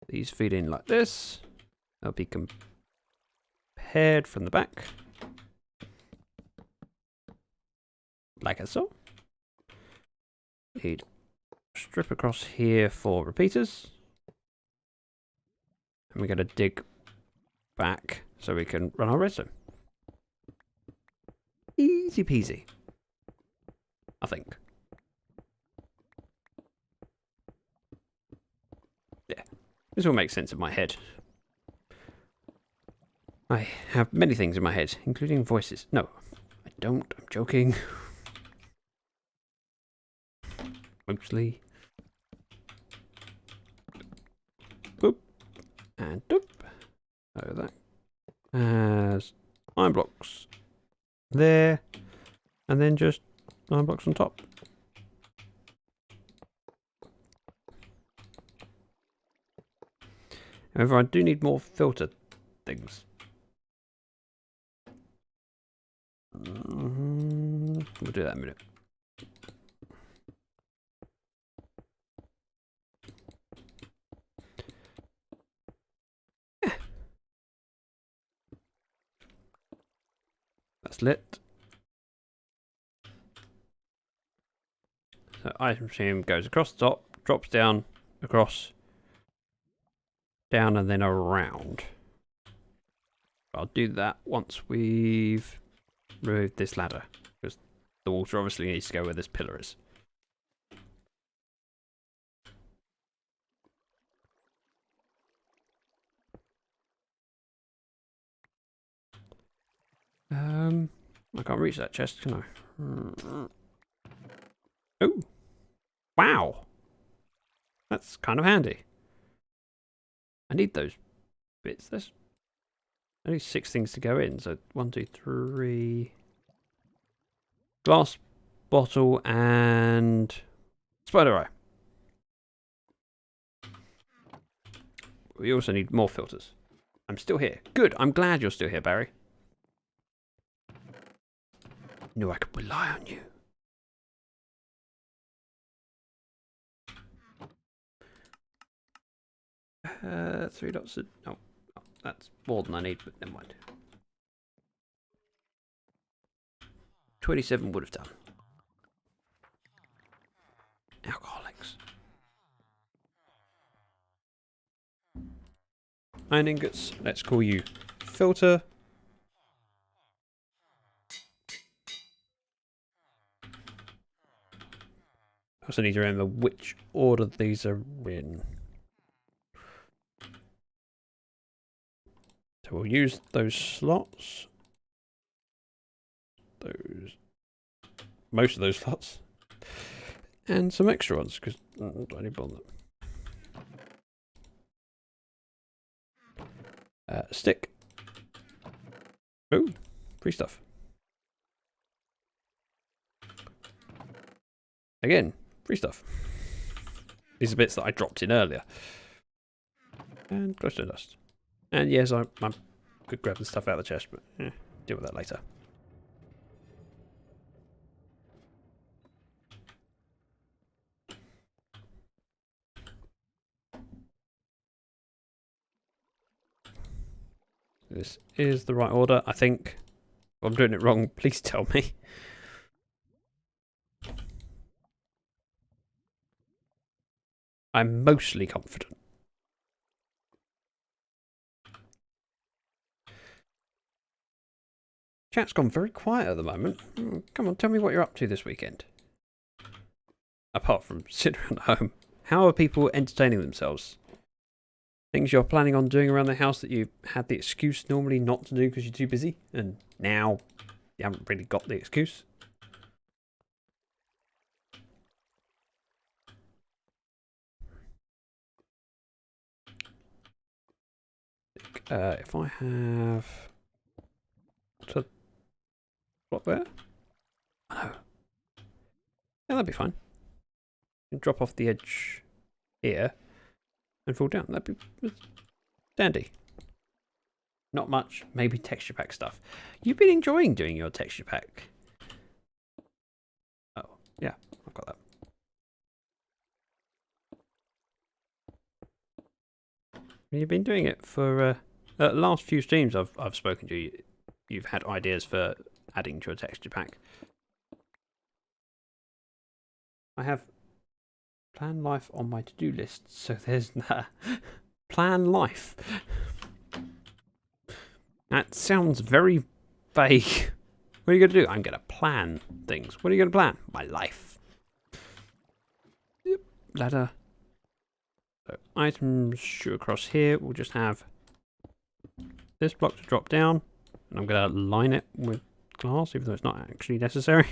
These feed in like this. They'll be compared from the back, like so. Need strip across here for repeaters. And we're going to dig back so we can run our redstone. Easy peasy, I think. Yeah, this all makes sense in my head. I have many things in my head, including voices. No, I don't. I'm joking. Mostly. Boop. And doop. So that has iron blocks there. And then just iron blocks on top. However, I do need more filter things. We'll do that in a minute. That's lit. So item stream goes across the top, drops down, across, down, and then around. I'll do that once we've removed this ladder, because the water obviously needs to go where this pillar is. I can't reach that chest, can I? Oh, wow, that's kind of handy. I need those bits. There's only 6 things to go in, so 1, 2, 3. Glass bottle and spider eye. We also need more filters. I'm still here. Good. I'm glad you're still here, Barry. Knew I could rely on you. Three dots. No, that's more than I need, but never mind. 27 would have done. Alcoholics. Iron ingots. Let's call you filter. I also need to remember which order these are in. So we'll use those slots. Most of those slots. And some extra ones, because I don't need bother. Stick. Oh, free stuff. Again, free stuff. These are bits that I dropped in earlier. And glowstone dust. And yes, I could grab the stuff out of the chest, but deal with that later. This is the right order, I think. If I'm doing it wrong, please tell me. I'm mostly confident. Chat's gone very quiet at the moment. Come on, tell me what you're up to this weekend. Apart from sitting around home. How are people entertaining themselves? Things you're planning on doing around the house that you had the excuse normally not to do because you're too busy, and now you haven't really got the excuse. If I have to block there, oh, yeah, that'd be fine. You can drop off the edge here and fall down. That'd be dandy. Not much, maybe texture pack stuff. You've been enjoying doing your texture pack. Oh, yeah, I've got that. You've been doing it for the last few streams I've spoken to you. You've had ideas for adding to a texture pack. I have plan life on my to-do list, so there's that. Plan life. That sounds very vague. What are you going to do? I'm going to plan things. What are you going to plan? My life. Yep. Ladder. So items shoot across here. We'll just have this block to drop down. And I'm going to line it with glass, even though it's not actually necessary.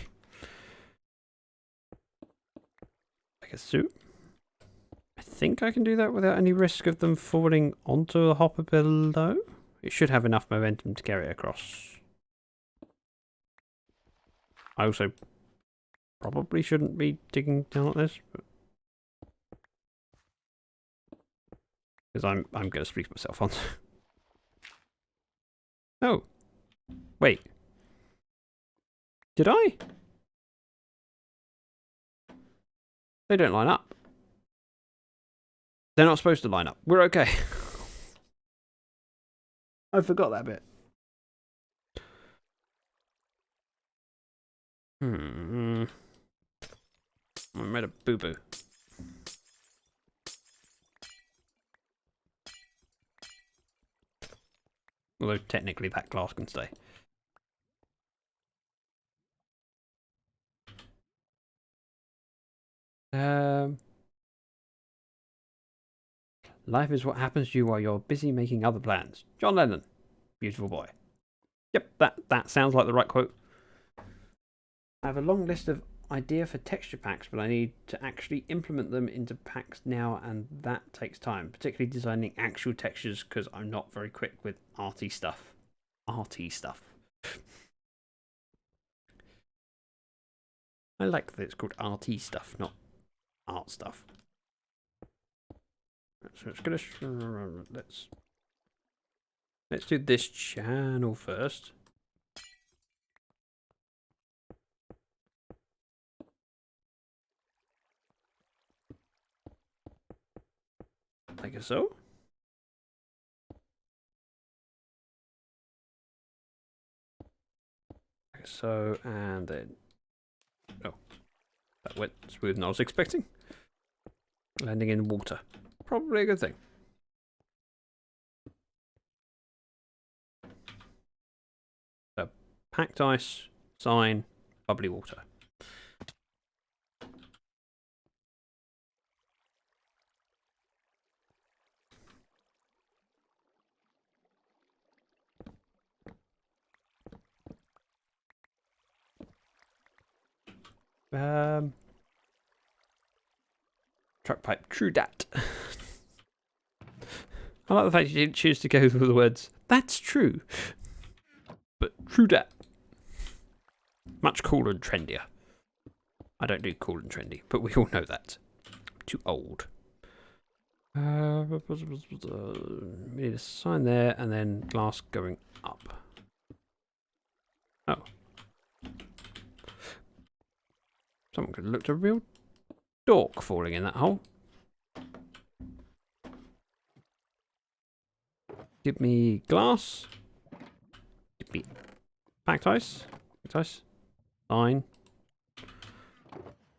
Like a suit. I think I can do that without any risk of them falling onto the hopper below. It should have enough momentum to carry it across. I also probably shouldn't be digging down like this, because I'm going to split myself on. Oh, wait. Did I? They don't line up. They're not supposed to line up. We're okay. I forgot that bit. I made a boo-boo. Although technically that glass can stay. Life is what happens to you while you're busy making other plans. John Lennon. Beautiful boy. Yep, that sounds like the right quote. I have a long list of ideas for texture packs, but I need to actually implement them into packs now, and that takes time, particularly designing actual textures, because I'm not very quick with arty stuff. Arty stuff. I like that it's called arty stuff, not art stuff. So it's gonna let's do this channel first. Like so. Like so, and then oh, that went smoother than I was expecting. Landing in water. Probably a good thing. So, packed ice, sign, bubbly water. Truck pipe, true dat. I like the fact you didn't choose to go with the words, that's true. But true dat. Much cooler and trendier. I don't do cool and trendy, but we all know that. I'm too old. We need a sign there and then glass going up. Oh. Someone could have looked a real dork falling in that hole. Give me glass. Give me packed ice. Packed ice. Fine.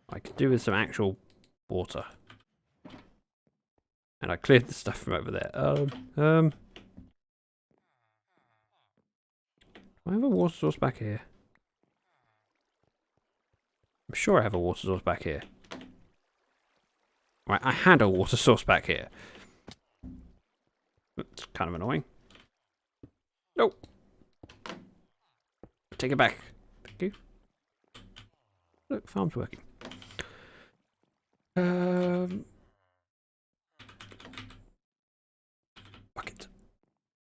I could do with some actual water. And I cleared the stuff from over there. Do I have a water source back here? I'm sure I have a water source back here. Right, I had a water source back here. It's kind of annoying. Nope. Take it back. Thank you. Look, farm's working. Bucket.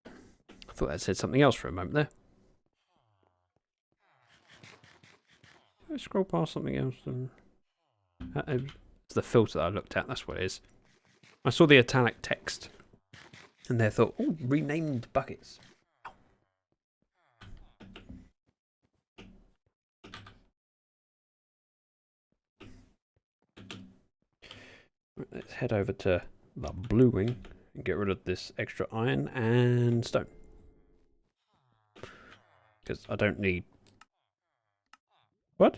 I thought that said something else for a moment there. I scroll past something else. It's the filter that I looked at. That's what it is. I saw the italic text, and there thought, oh, renamed buckets. Let's head over to the blue wing and get rid of this extra iron and stone. Because I don't need... What?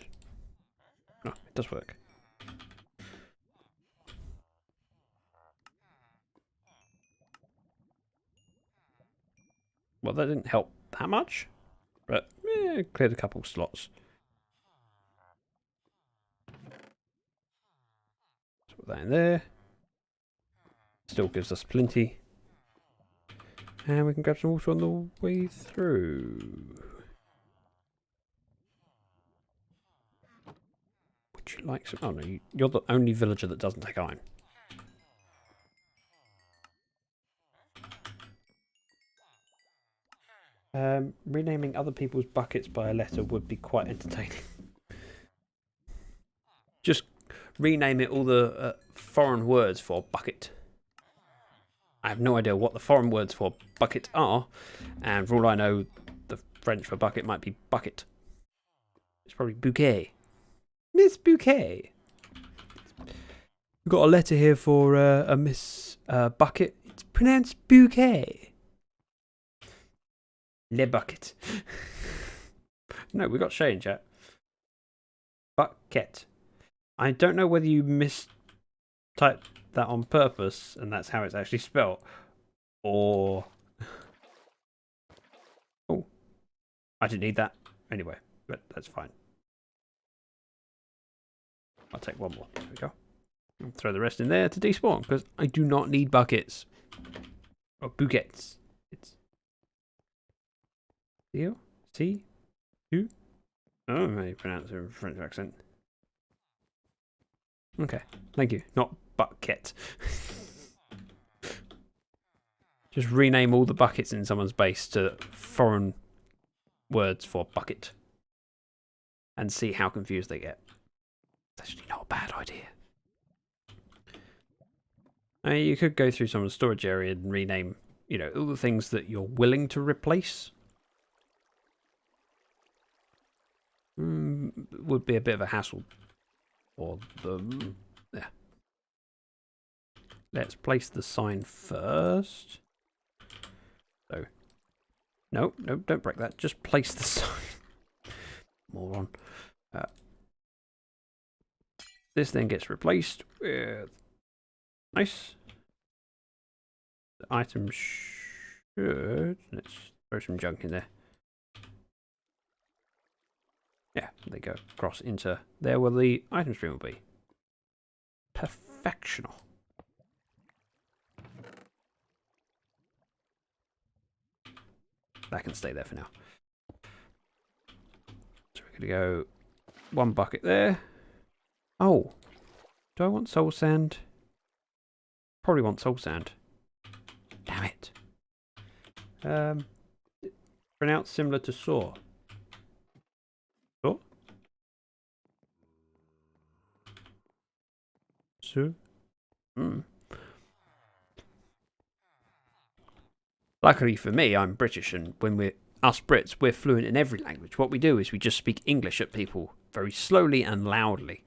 No, it does work. Well, that didn't help that much, but it cleared a couple slots. Let's put that in there. Still gives us plenty. And we can grab some water on the way through. Would you like some? Oh no, you're the only villager that doesn't take iron. Renaming other people's buckets by a letter would be quite entertaining. Just rename it all the foreign words for bucket. I have no idea what the foreign words for bucket are, and for all I know, the French for bucket might be bucket. It's probably bouquet. Miss Bouquet. We've got a letter here for a Miss Bucket. It's pronounced bouquet. Le bucket. No, we got Shay in chat. Bucket. I don't know whether you mistyped that on purpose and that's how it's actually spelled, or... Oh, I didn't need that anyway, but that's fine. I'll take one more. There we go. I'll throw the rest in there to despawn because I do not need buckets or bouquets. It's Theo? C? U? Oh, how you pronounce it in French accent. Okay, thank you. Not bucket. Just rename all the buckets in someone's base to foreign words for bucket and see how confused they get. It's actually not a bad idea. You could go through someone's storage area and rename, you know, all the things that you're willing to replace. Would be a bit of a hassle for them. Yeah. Let's place the sign first. So, no, don't break that. Just place the sign. Moron. This then gets replaced with nice. The item should. Let's throw some junk in there. Yeah, they go across into there where the item stream will be. Perfectional. That can stay there for now. So we're going to go one bucket there. Oh, do I want soul sand? Probably want soul sand. Damn it. Pronounced similar to saw. Saw? So? Luckily for me, I'm British, and when us Brits, we're fluent in every language. What we do is we just speak English at people very slowly and loudly,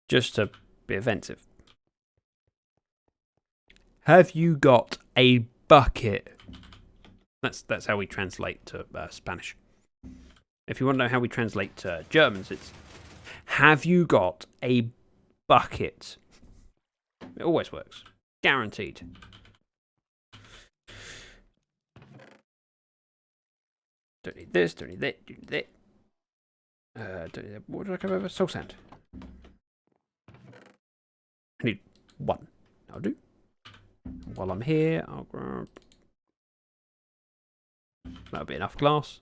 just to be offensive. Have you got a bucket? That's how we translate to Spanish. If you want to know how we translate to Germans, it's have you got a bucket? It always works. Guaranteed. Don't need this, don't need that, don't need that. Don't need that. What did I come over? Soul sand. I need 1. I'll do. While I'm here, I'll grab... That'll be enough glass.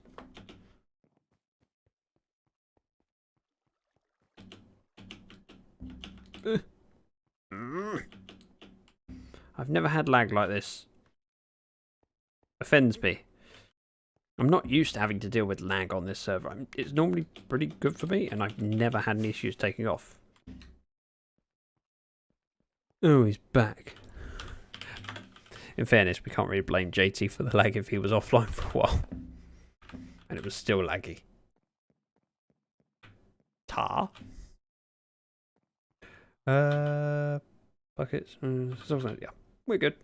I've never had lag like this. Offends me. I'm not used to having to deal with lag on this server. It's normally pretty good for me, and I've never had any issues taking off. Oh, he's back. In fairness, we can't really blame JT for the lag if he was offline for a while. And it was still laggy. Tar? Buckets? Yeah, we're good.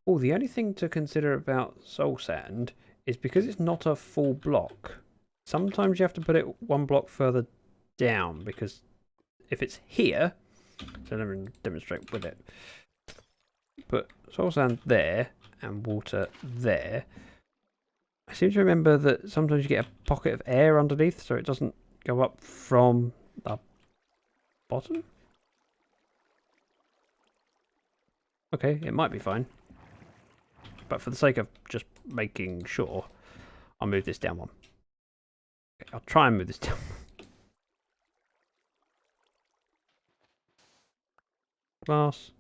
Oh, the only thing to consider about soul sand is because it's not a full block. Sometimes you have to put it 1 block further down, because if it's here, so let me demonstrate with it. Put soul sand there and water there. I seem to remember that sometimes you get a pocket of air underneath, so it doesn't go up from the bottom. Okay, it might be fine. But for the sake of just making sure, I'll move this down 1. Okay, I'll try and move this down. Glass.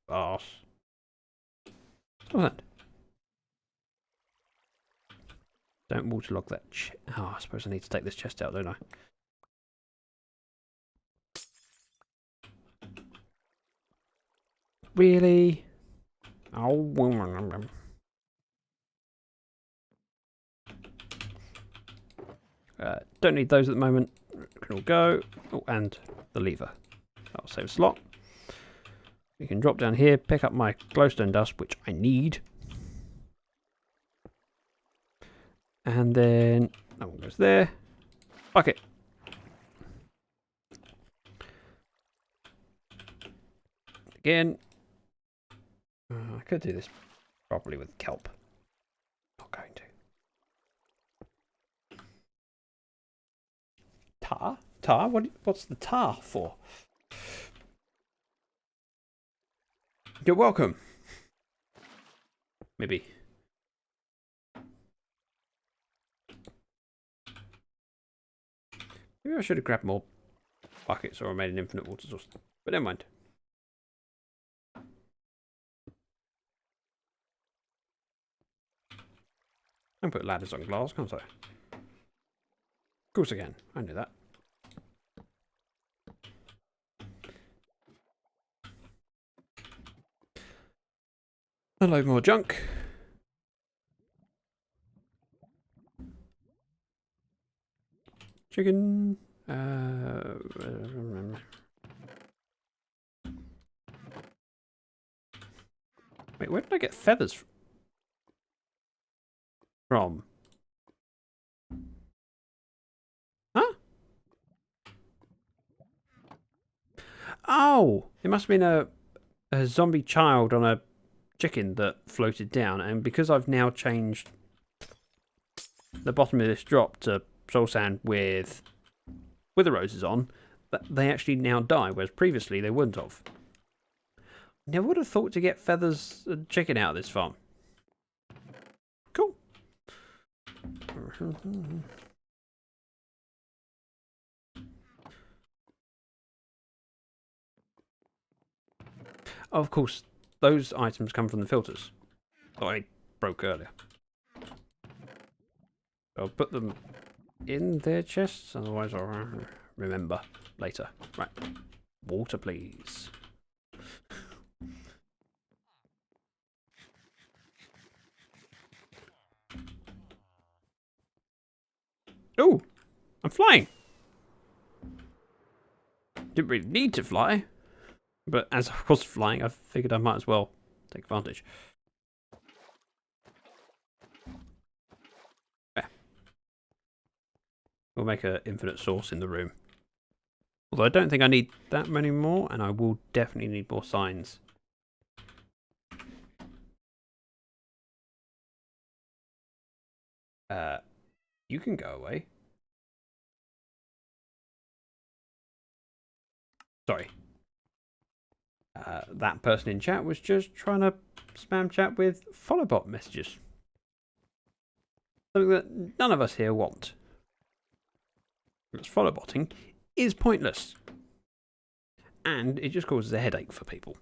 Glass. What's that? Don't waterlog that. Oh, I suppose I need to take this chest out, don't I? Really? Oh. Don't need those at the moment. Can all go. Oh, and the lever. That'll save a slot. We can drop down here, pick up my glowstone dust, which I need. And then that one goes there. Bucket. Again. I could do this properly with kelp. Not going to. Tar? Tar? What's the tar for? You're welcome. Maybe. Maybe I should have grabbed more buckets or made an infinite water source. But never mind. I can put ladders on glass, can't I? Of course I can. I knew that. A load more junk. Chicken. Wait, where did I get feathers from? Huh? Oh! It must have been a zombie child on a chicken that floated down, and because I've now changed the bottom of this drop to soul sand with wither roses on, they actually now die, whereas previously they wouldn't have. Never would have thought to get feathers and chicken out of this farm. Cool. Oh, of course, those items come from the filters that I broke earlier. I'll put them in their chests, otherwise I'll remember later. Right. Water, please. Oh, I'm flying. Didn't really need to fly, but as I was flying, I figured I might as well take advantage. Yeah. We'll make an infinite source in the room. Although I don't think I need that many more, and I will definitely need more signs. You can go away. Sorry. That person in chat was just trying to spam chat with followbot messages. Something that none of us here want. Because followbotting is pointless. And it just causes a headache for people.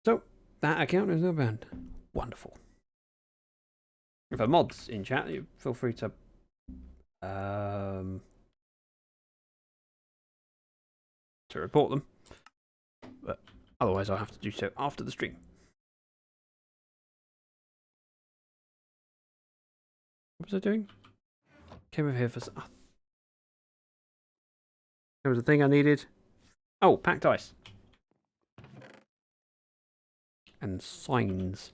So, that account is now banned. Wonderful. If there are mods in chat, you feel free to report them. But otherwise I'll have to do so after the stream. What was I doing? Came over here for... there was a thing I needed. Oh, packed ice. And signs.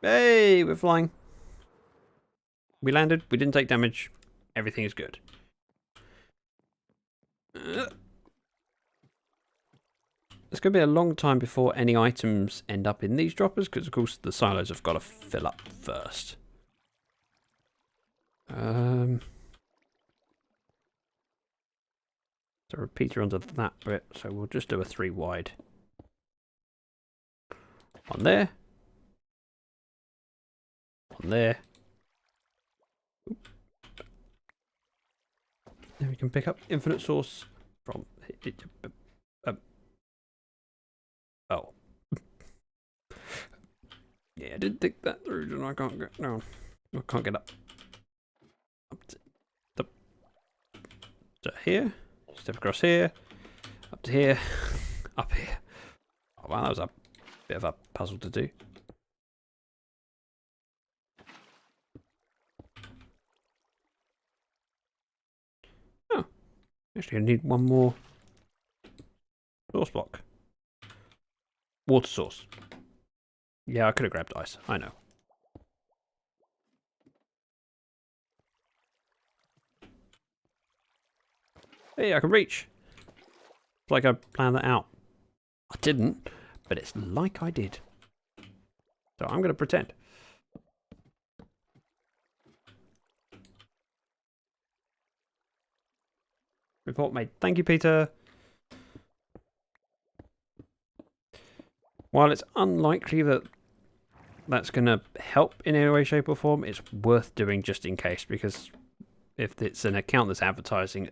Hey, we're flying. We landed. We didn't take damage. Everything is good. It's going to be a long time before any items end up in these droppers, because of course the silos have got to fill up first. So a repeater under that bit, so we'll just do a 3 wide. On there. On there. Oop. Then we can pick up infinite source from... oh. Yeah, I did think that through, and I can't get... no. I can't get up. Up to here. Step across here. Up to here. Up here. Oh wow, that was a bit of a puzzle to do. Oh. Actually, I need one more source block. Water source. Yeah, I could have grabbed ice. I know. Hey, I can reach. It's like I planned that out. I didn't, but it's like I did. So I'm going to pretend. Report made. Thank you, Peter. While it's unlikely that that's going to help in any way, shape or form, it's worth doing just in case, because if it's an account that's advertising,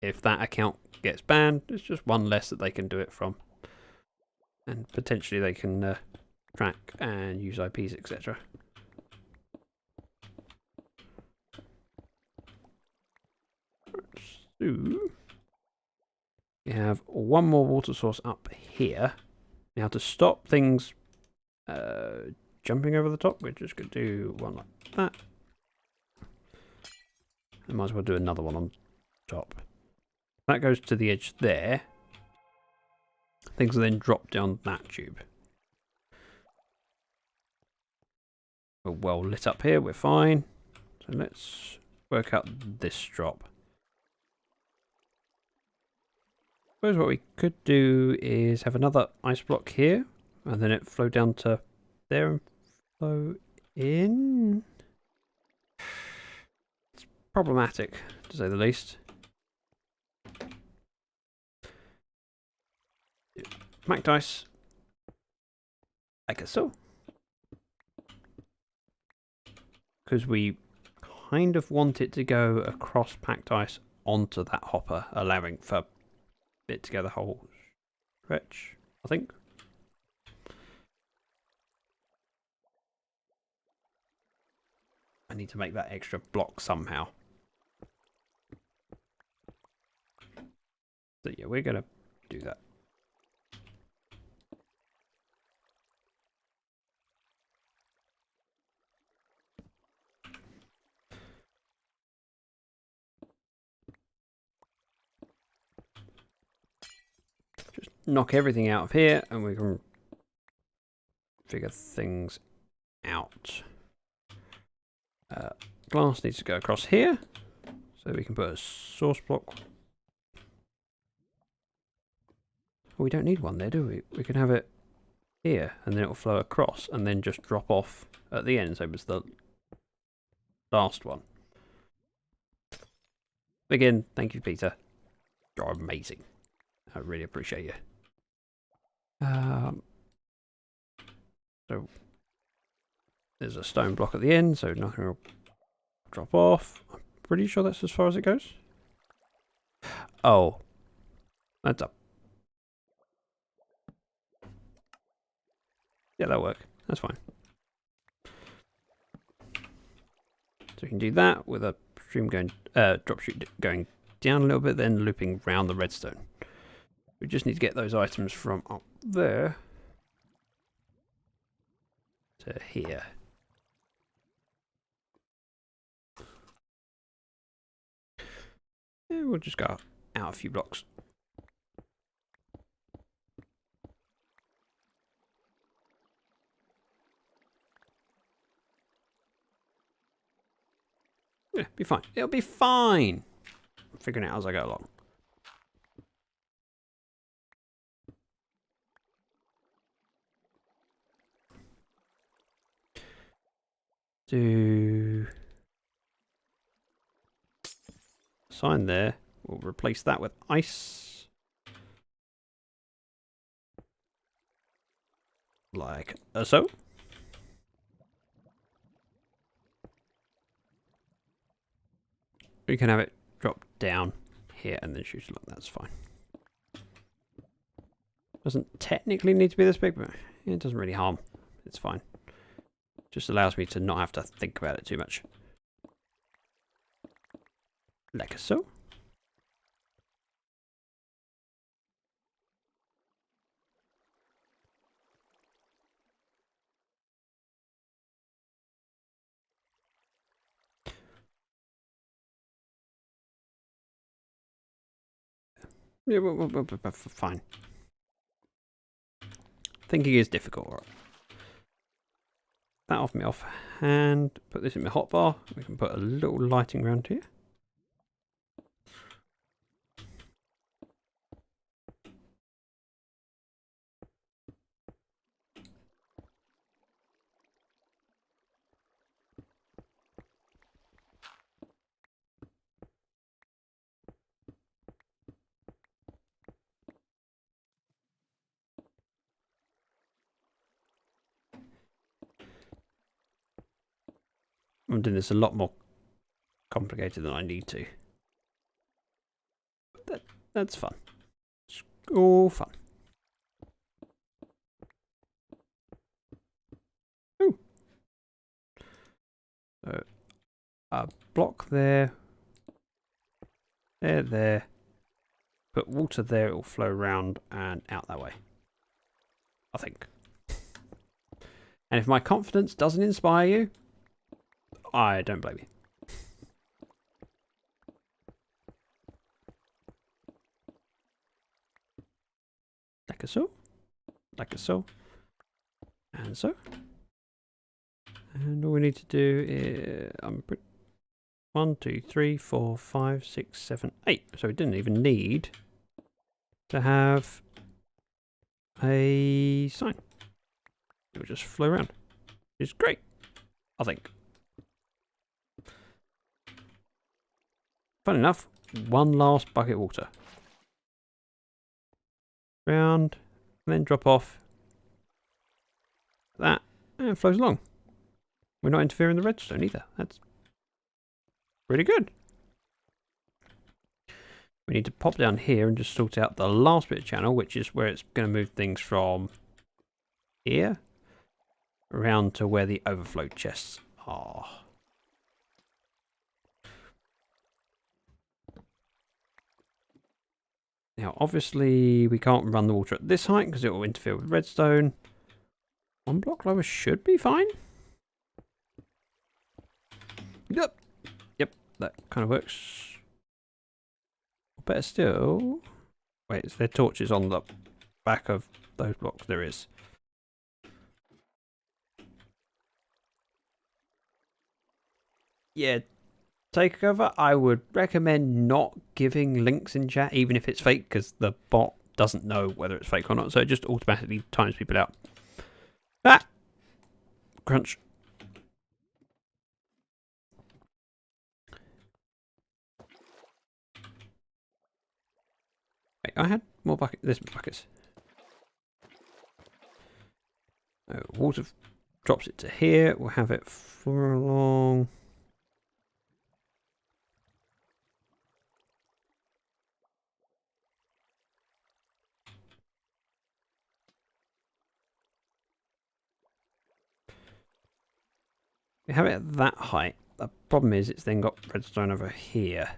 if that account gets banned, it's just one less that they can do it from. And potentially they can track and use IPs, etc. So, we have one more water source up here. Now to stop things jumping over the top, we're just going to do one like that. I might as well do another one on top. That goes to the edge there. Things will then drop down that tube. We're well lit up here, we're fine. So let's work out this drop. I suppose what we could do is have another ice block here, and then it flow down to there and flow in. It's problematic, to say the least. Packed ice, like so. Because we kind of want it to go across packed ice onto that hopper, allowing for it to go the whole stretch, I think. I need to make that extra block somehow. So yeah, we're going to do that. Just knock everything out of here and we can figure things out. Glass needs to go across here, so we can put a source block. We don't need one there, do we? We can have it here, and then it will flow across, and then just drop off at the end, so it's the last one. Again, thank you, Peter. You're amazing. I really appreciate you. So there's a stone block at the end, so nothing will drop off. I'm pretty sure that's as far as it goes. Oh, that's up. Yeah, that'll work. That's fine. So we can do that with a stream going, drop shoot going down a little bit, then looping round the redstone. We just need to get those items from up there to here. And we'll just go out a few blocks. Yeah, be fine. It'll be fine. I'm figuring it out as I go along. Do sign there. We'll replace that with ice. Like so. We can have it drop down here and then shoot along. That's fine. Doesn't technically need to be this big, but it doesn't really harm. It's fine. Just allows me to not have to think about it too much. Like so. Yeah, we're fine. Thinking is difficult. Right. That off me off hand. Put this in my hotbar. We can put a little lighting around here. I'm doing this a lot more complicated than I need to. That's fun. It's all fun. Ooh. So a block there. There. Put water there, it will flow around and out that way. I think. And if my confidence doesn't inspire you, I don't blame you. Like so. Like so. And so. And all we need to do is 1, 2, 3, 4, 5, 6, 7, 8. So we didn't even need to have a sign. It would just flow around. It's great, I think. Fun enough, one last bucket of water. Round, and then drop off. That, and it flows along. We're not interfering with the redstone either. That's pretty good. We need to pop down here and just sort out the last bit of channel, which is where it's going to move things from here around to where the overflow chests are. Now, obviously, we can't run the water at this height because it will interfere with redstone. 1 block lower should be fine. Yep. Yep, that kind of works. Better still... Wait, is there torches on the back of those blocks? There is. Yeah, takeover, I would recommend not giving links in chat, even if it's fake, because the bot doesn't know whether it's fake or not, so it just automatically times people out. Ah! Crunch. Wait, I had more buckets. There's buckets. Oh, water drops it to here. We'll have it flow along. We have it at that height. The problem is it's then got redstone over here.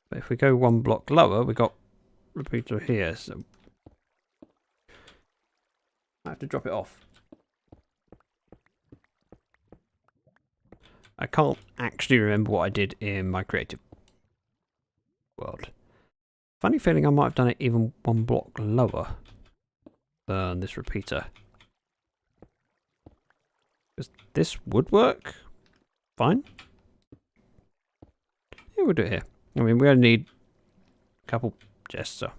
But if we go 1 block lower, we got repeater here, so I have to drop it off. I can't actually remember what I did in my creative world. Funny feeling I might have done it even 1 block lower than this repeater. Because this would work fine. Yeah, we'll do it here. I mean, we only need a couple chests, so.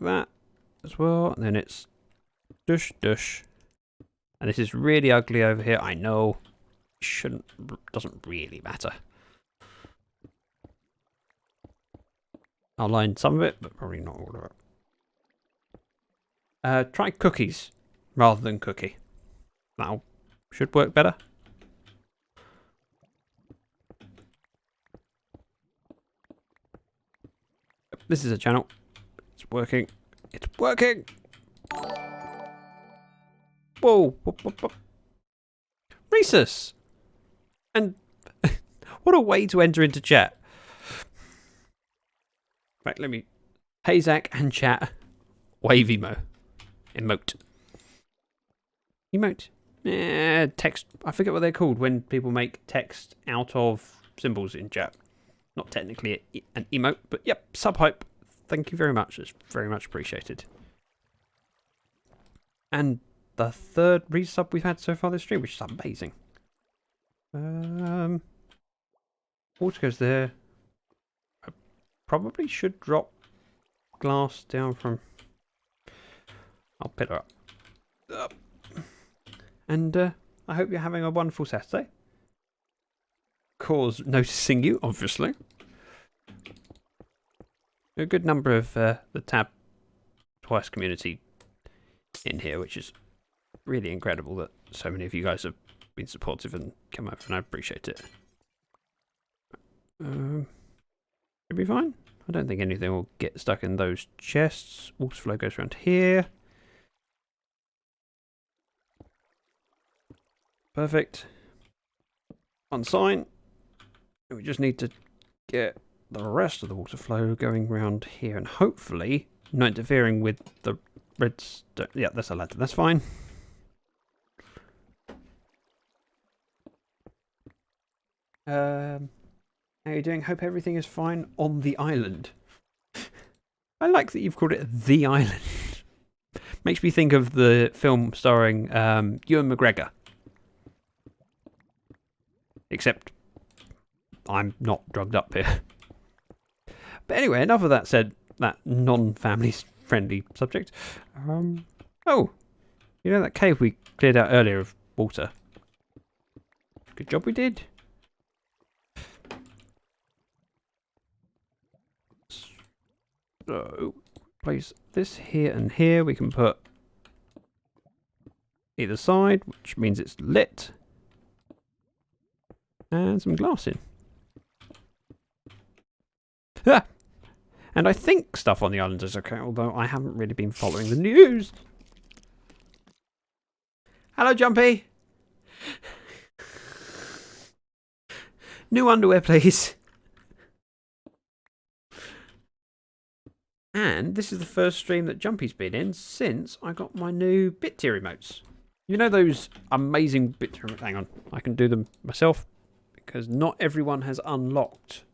That as well, and then it's dush dush. And this is really ugly over here, I know. Doesn't really matter. I'll line some of it, but probably not all of it. Try cookies rather than cookie. That should work better. This is a channel. It's working. It's working! Whoa! Rhesus! And what a way to enter into chat. Right, let me... Hey Zach and chat. Wave emo. Emote. Emote. Text. I forget what they're called when people make text out of symbols in chat. Not technically an emote, but yep, sub-hype. Thank you very much. It's very much appreciated. And the 3rd resub we've had so far this stream, which is amazing. Water goes there. I probably should drop glass down from... I'll pick her up. And I hope you're having a wonderful Saturday. Cause noticing you, obviously. A good number of the Tab Twice community in here, which is really incredible that so many of you guys have been supportive and come over, and I appreciate it. Should be fine. I don't think anything will get stuck in those chests. Water flow goes around here. Perfect. On sign. We just need to get the rest of the water flow going around here, and hopefully not interfering with the redstone. Yeah, that's a ladder. That's fine. How are you doing? Hope everything is fine on the island. I like that you've called it the island. Makes me think of the film starring Ewan McGregor. Except I'm not drugged up here. But anyway, enough of that said, that non-family friendly subject. Oh, you know that cave we cleared out earlier of water? Good job we did. So, place this here and here. We can put either side, which means it's lit. And some glass in. Ah! And I think stuff on the island is okay, although I haven't really been following the news. Hello, Jumpy. New underwear, please. And this is the first stream that Jumpy's been in since I got my new bit tier emotes. You know those amazing bit tier emotes? Hang on, I can do them myself because not everyone has unlocked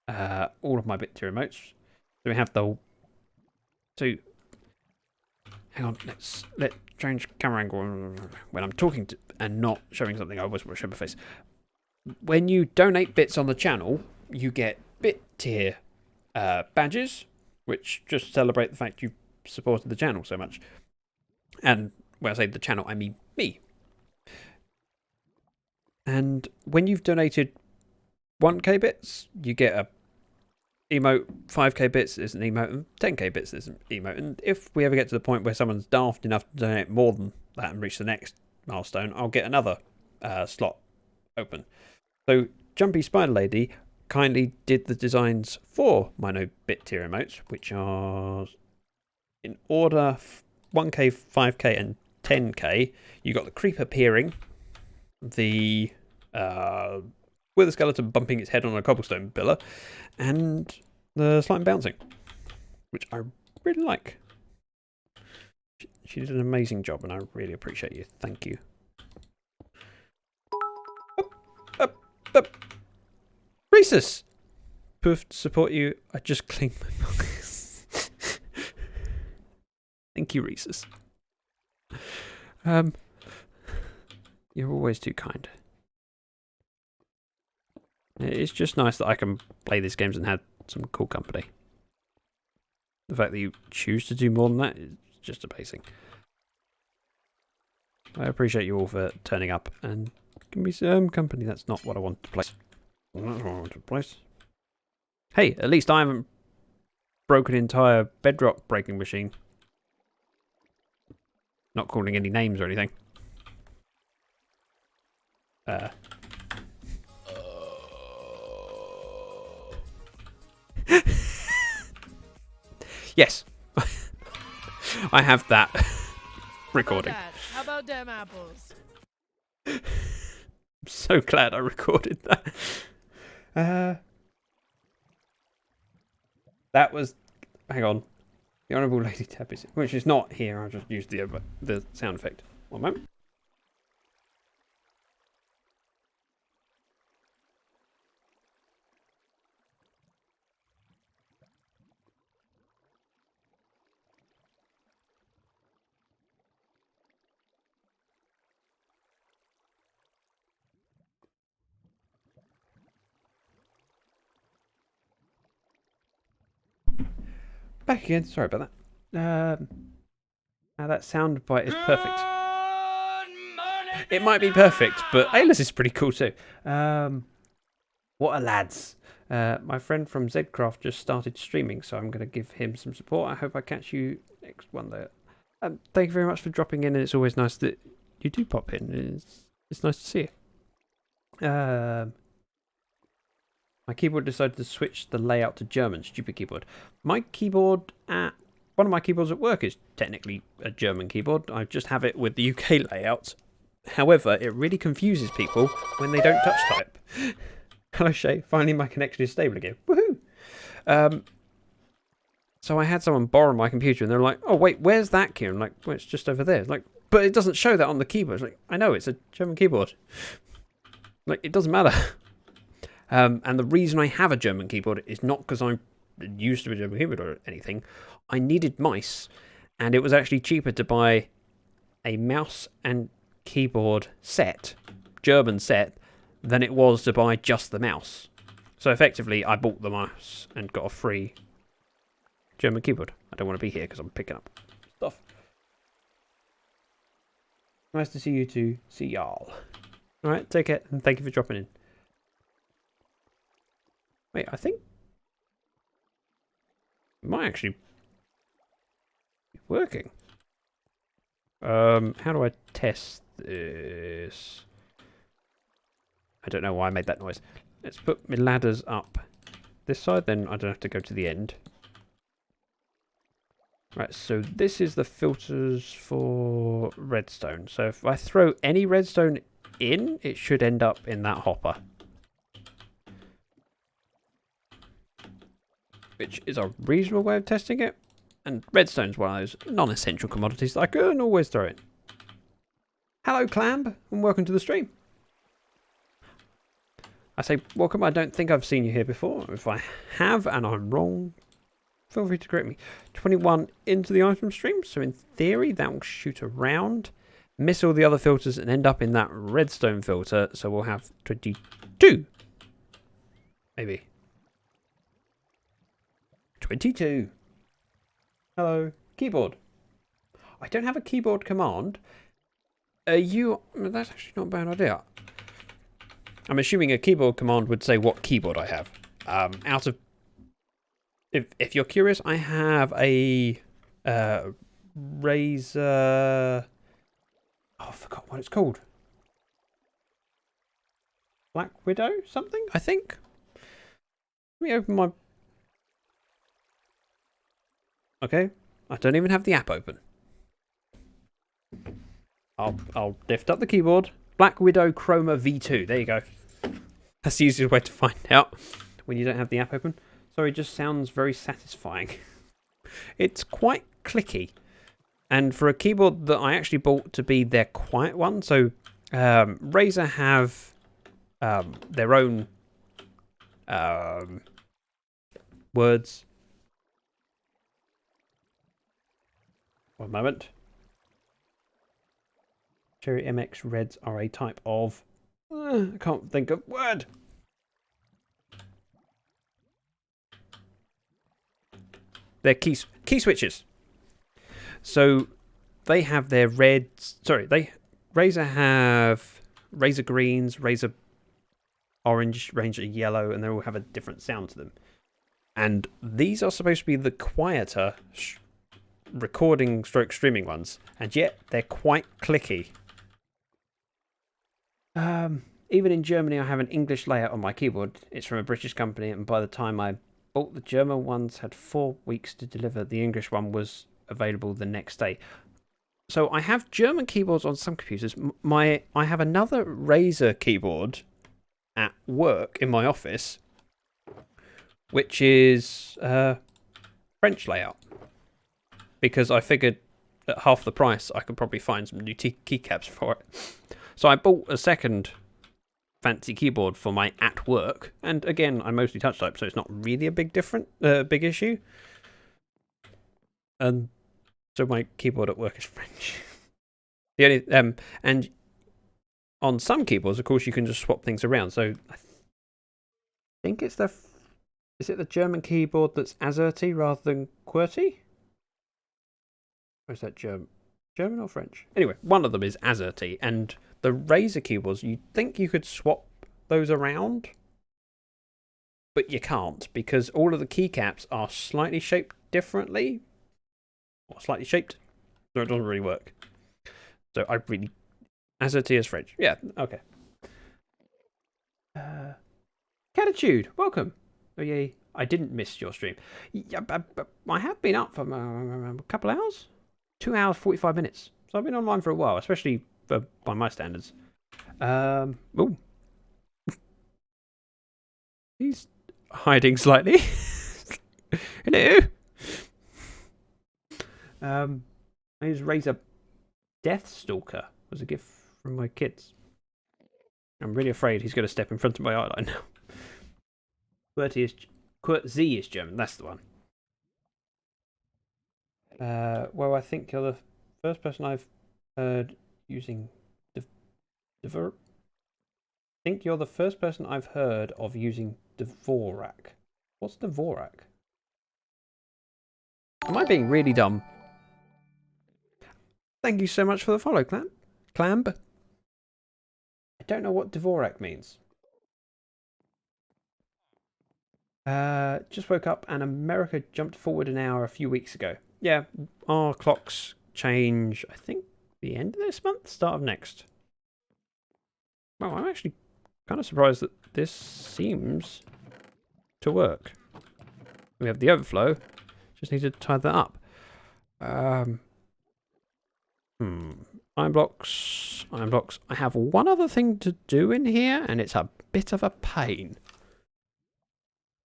all of my bit tier emotes. So we have the... So, hang on, let's change camera angle when I'm talking to and not showing something I was showing my face. When you donate bits on the channel, you get bit tier badges, which just celebrate the fact you've supported the channel so much. And when I say the channel, I mean me. And when you've donated 1k bits, you get a emote. 5k bits is an emote, and 10k bits is an emote. And if we ever get to the point where someone's daft enough to donate more than that and reach the next milestone, I'll get another slot open. So Jumpy Spider Lady kindly did the designs for my no bit tier emotes, which are in order 1k, 5k, and 10k. You got the creeper peering, the with a skeleton bumping its head on a cobblestone pillar, and the slime bouncing, which I really like. She did an amazing job, and I really appreciate you. Thank you. Up. Rhesus! Poof, to support you, I just cleaned my pockets. Thank you, Rhesus. You're always too kind. It's just nice that I can play these games and have some cool company. The fact that you choose to do more than that is just amazing. I appreciate you all for turning up and giving me some company. That's not what I want to play. That's what I want to place. Hey, at least I haven't broken an entire bedrock breaking machine. Not calling any names or anything. Yes. I have that recording. How about them apples? I'm so glad I recorded that. That was... Hang on. The Honourable Lady Tab is... Which is not here. I'll just use the sound effect. One moment. Back again. Sorry about that. Now that sound bite is perfect. It might be perfect, but Ayla's is pretty cool too. What a lads. My friend from ZactheDragon just started streaming, so I'm going to give him some support. I hope I catch you next one there. Thank you very much for dropping in, and it's always nice that you do pop in. It's nice to see you. My keyboard decided to switch the layout to German. Stupid keyboard. My keyboard one of my keyboards at work is technically a German keyboard. I just have it with the UK layout. However, it really confuses people when they don't touch type. Hello, Shay. Finally, my connection is stable again. Woohoo! So I had someone borrow my computer, and they're like, "Oh wait, where's that key?" I'm like, "Well, it's just over there." It's like, but it doesn't show that on the keyboard. It's like, I know it's a German keyboard. Like, it doesn't matter. And the reason I have a German keyboard is not because I'm used to a German keyboard or anything. I needed mice, and it was actually cheaper to buy a mouse and keyboard set, German set, than it was to buy just the mouse. So effectively, I bought the mouse and got a free German keyboard. I don't want to be here because I'm picking up stuff. Nice to see you too. See y'all. Alright, take care, and thank you for dropping in. Wait, I think it might actually be working. How do I test this? I don't know why I made that noise. Let's put my ladders up this side, then I don't have to go to the end. Right, so this is the filters for redstone. So if I throw any redstone in, it should end up in that hopper. which is a reasonable way of testing it. And redstone's one of those non-essential commodities that I can always throw in. Hello, Clamb, and welcome to the stream. I say welcome. I don't think I've seen you here before. If I have and I'm wrong, feel free to correct me. 21 into the item stream, so in theory that will shoot around, miss all the other filters and end up in that redstone filter, so we'll have 22. Maybe. 22. Hello. Keyboard. I don't have a keyboard command. That's actually not a bad idea. I'm assuming a keyboard command would say what keyboard I have. If you're curious, I have a Razer. Oh, I forgot what it's called. Black Widow something, I think. Let me open my. Okay, I don't even have the app open. I'll lift up the keyboard. Black Widow Chroma V2. There you go. That's the easiest way to find out when you don't have the app open. Sorry, it just sounds very satisfying. It's quite clicky. And for a keyboard that I actually bought to be their quiet one, so Razer have their own words. One moment. Cherry MX Reds are a type of... I can't think of word. They're key switches. So they have their reds. Sorry, Razer have Razer greens, Razer orange, Razer yellow, and they all have a different sound to them. And these are supposed to be the quieter recording stroke streaming ones, and yet they're quite clicky. Even in Germany, I have an English layout on my keyboard. It's from a British company, and by the time I bought the German ones, had 4 weeks to deliver. The English one was available the next day. So I have German keyboards on some computers. I have another Razer keyboard at work in my office, which is French layout, because I figured at half the price I could probably find some new keycaps for it. So I bought a second fancy keyboard for my at work, and again, I mostly touch type, so it's not really a big issue. And so my keyboard at work is French. The only and on some keyboards, of course, you can just swap things around. So I think it's is it the German keyboard that's AZERTY rather than QWERTY? Or is that German or French? Anyway, one of them is AZERTY, and the Razer keyboards, you'd think you could swap those around, but you can't, because all of the keycaps are slightly shaped differently, or slightly shaped, so it doesn't really work. So AZERTY is French. Yeah, okay. Catitude, welcome. Oh yay, I didn't miss your stream. Yeah, I have been up for a couple of hours. 2 hours, 45 minutes. So I've been online for a while, especially by my standards. Ooh. He's hiding slightly. Hello. I use Razer Deathstalker as a gift from my kids. I'm really afraid he's going to step in front of my eyeline now. QWERTY is German, that's the one. Well, I think you're the first person I've heard using I think you're the first person I've heard of using Dvorak. What's Dvorak? Am I being really dumb? Thank you so much for the follow, Clamb. I don't know what Dvorak means. Just woke up and America jumped forward an hour a few weeks ago. Yeah, our clocks change, I think, the end of this month, start of next. Well, I'm actually kind of surprised that this seems to work. We have the overflow. Just need to tie that up. Iron blocks. I have one other thing to do in here, and it's a bit of a pain.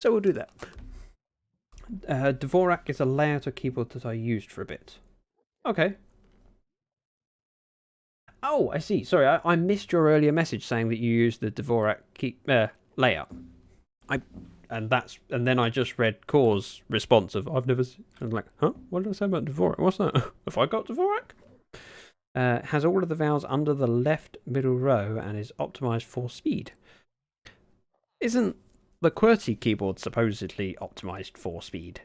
So we'll do that. Dvorak is a layout of keyboard that I used for a bit. Okay. Oh, I see. Sorry, I missed your earlier message saying that you used the Dvorak layout. And then I just read Core's response of I've never. I'm like, huh? What did I say about Dvorak? What's that? Have I got Dvorak? Has all of the vowels under the left middle row and is optimized for speed. Isn't the QWERTY keyboard supposedly optimized for speed?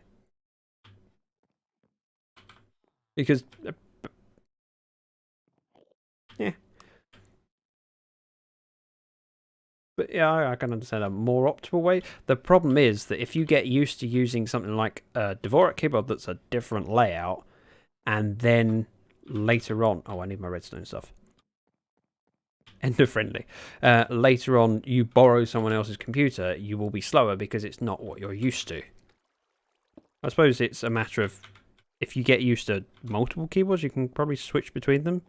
Because yeah. But yeah, I can understand a more optimal way. The problem is that if you get used to using something like a Dvorak keyboard that's a different layout, and then later on, oh, I need my redstone stuff. Ender friendly. Later on, you borrow someone else's computer, you will be slower because it's not what you're used to. I suppose it's a matter of if you get used to multiple keyboards, you can probably switch between them.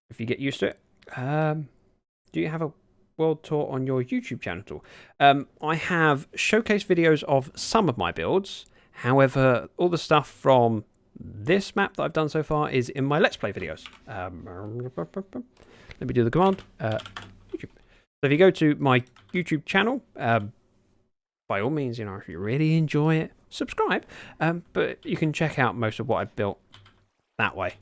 If you get used to it. Do you have a world tour on your YouTube channel? I have showcase videos of some of my builds. However, all the stuff from this map that I've done so far is in my Let's Play videos. Let me do the command. YouTube. So if you go to my YouTube channel, by all means, if you really enjoy it, subscribe. But you can check out most of what I've built that way.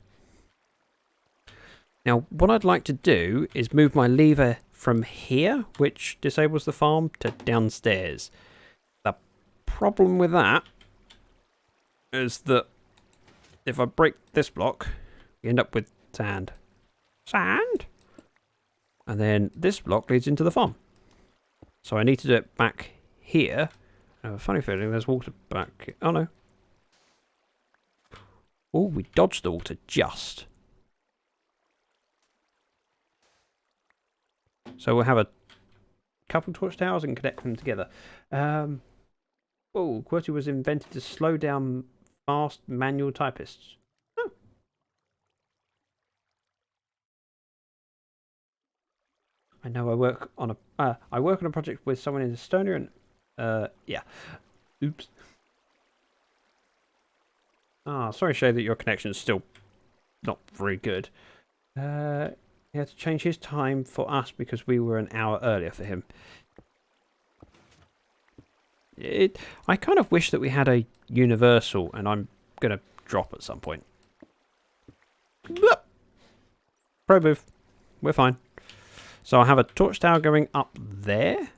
Now, what I'd like to do is move my lever from here, which disables the farm, to downstairs. The problem with that is that if I break this block, we end up with sand. Sand? And then this block leads into the farm. So I need to do it back here. I have a funny feeling there's water back here. Oh, no. Oh, we dodged the water just. So we'll have a couple torch towers and connect them together. Oh, QWERTY was invented to slow down fast manual typists. Oh. I know I work on a project with someone in Estonia and yeah. Oops. Ah, sorry Shay that your connection is still not very good. He had to change his time for us because we were an hour earlier for him. I kind of wish that we had a universal, and I'm going to drop at some point. Pro move. We're fine. So I have a torch tower going up there.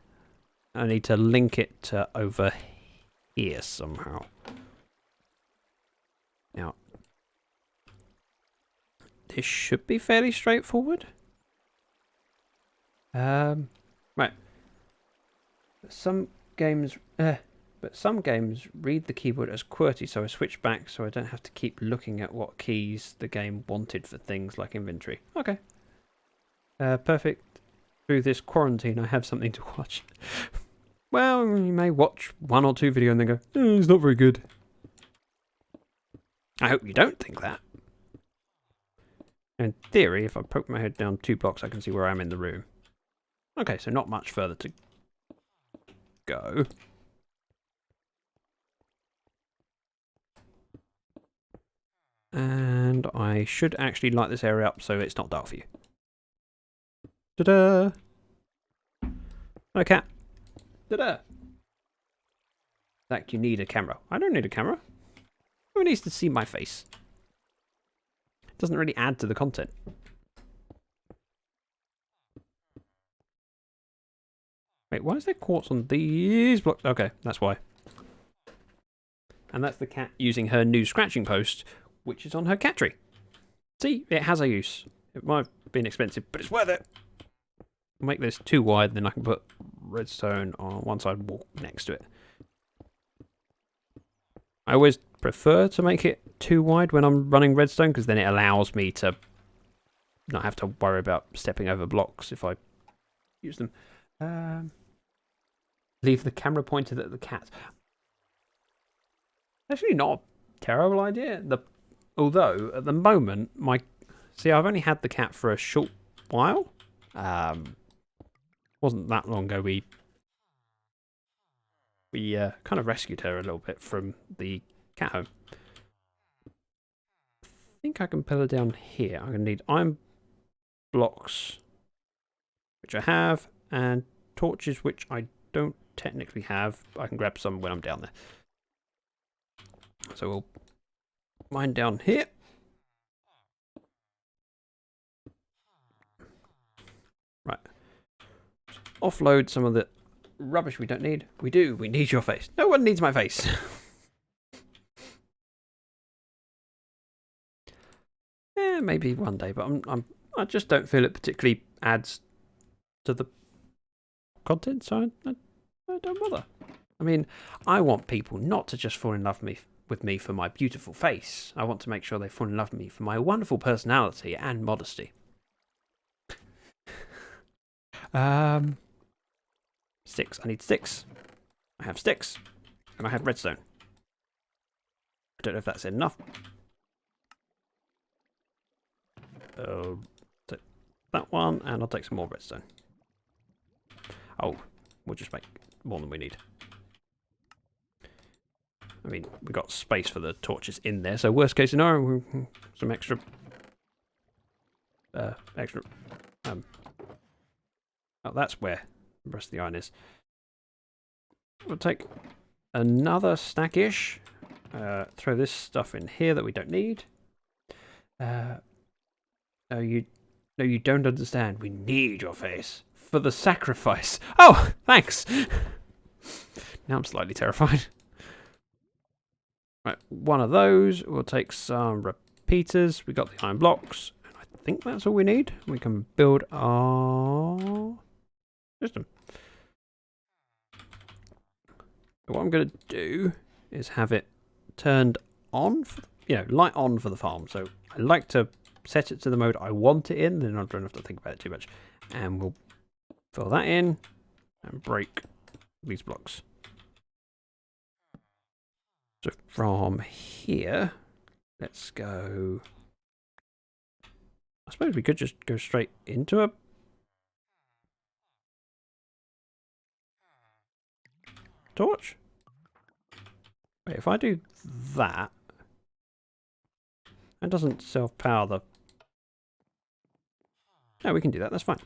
I need to link it to over here somehow. Now, this should be fairly straightforward. Right. Some games read the keyboard as QWERTY, so I switch back so I don't have to keep looking at what keys the game wanted for things like inventory. Okay. Perfect. Through this quarantine, I have something to watch. Well, you may watch one or two videos and then go, it's not very good. I hope you don't think that. In theory, if I poke my head down 2 blocks, I can see where I am in the room. Okay, so not much further to go. And I should actually light this area up so it's not dark for you. Ta-da! No cat. Ta-da! Zach, you need a camera. I don't need a camera. Who needs to see my face? It doesn't really add to the content. Wait, why is there quartz on these blocks? Okay, that's why. And that's the cat using her new scratching post, which is on her cat tree. See, it has a use. It might have been expensive, but it's worth it. I'll make this too wide, then I can put redstone on one side and walk next to it. I always prefer to make it too wide when I'm running redstone, because then it allows me to not have to worry about stepping over blocks if I use them. Leave the camera pointed at the cat. Actually, not a terrible idea. Although at the moment, I've only had the cat for a short while. Wasn't that long ago we We kind of rescued her a little bit from the cat home. I think I can pull her down here. I'm going to need iron blocks, which I have, and torches, which I don't technically have. I can grab some when I'm down there. So we'll mine down here. Right. Offload some of the rubbish we don't need. We do. We need your face. No one needs my face. Maybe one day, but I just don't feel it particularly adds to the content, so I don't bother. I mean, I want people not to just fall in love with me for my beautiful face. I want to make sure they fall in love with me for my wonderful personality and modesty. Sticks. I need sticks. I have sticks, and I have redstone. I don't know if that's enough. Take that one, and I'll take some more redstone. Oh, we'll just make more than we need. I mean, we've got space for the torches in there, so worst case scenario, some extra... Oh, that's where the rest of the iron is. We'll take another stack-ish. Throw this stuff in here that we don't need. No, you don't understand. We need your face for the sacrifice. Oh, thanks. Now I'm slightly terrified. Right, one of those. We'll take some repeaters. We got the iron blocks. I think that's all we need. We can build our system. What I'm going to do is have it turned on, light on for the farm. So I like to set it to the mode I want it in, then I don't have to think about it too much. And we'll fill that in and break these blocks. So from here, let's go. I suppose we could just go straight into a torch. Wait, if I do that, it doesn't self-power the... No, we can do that. That's fine.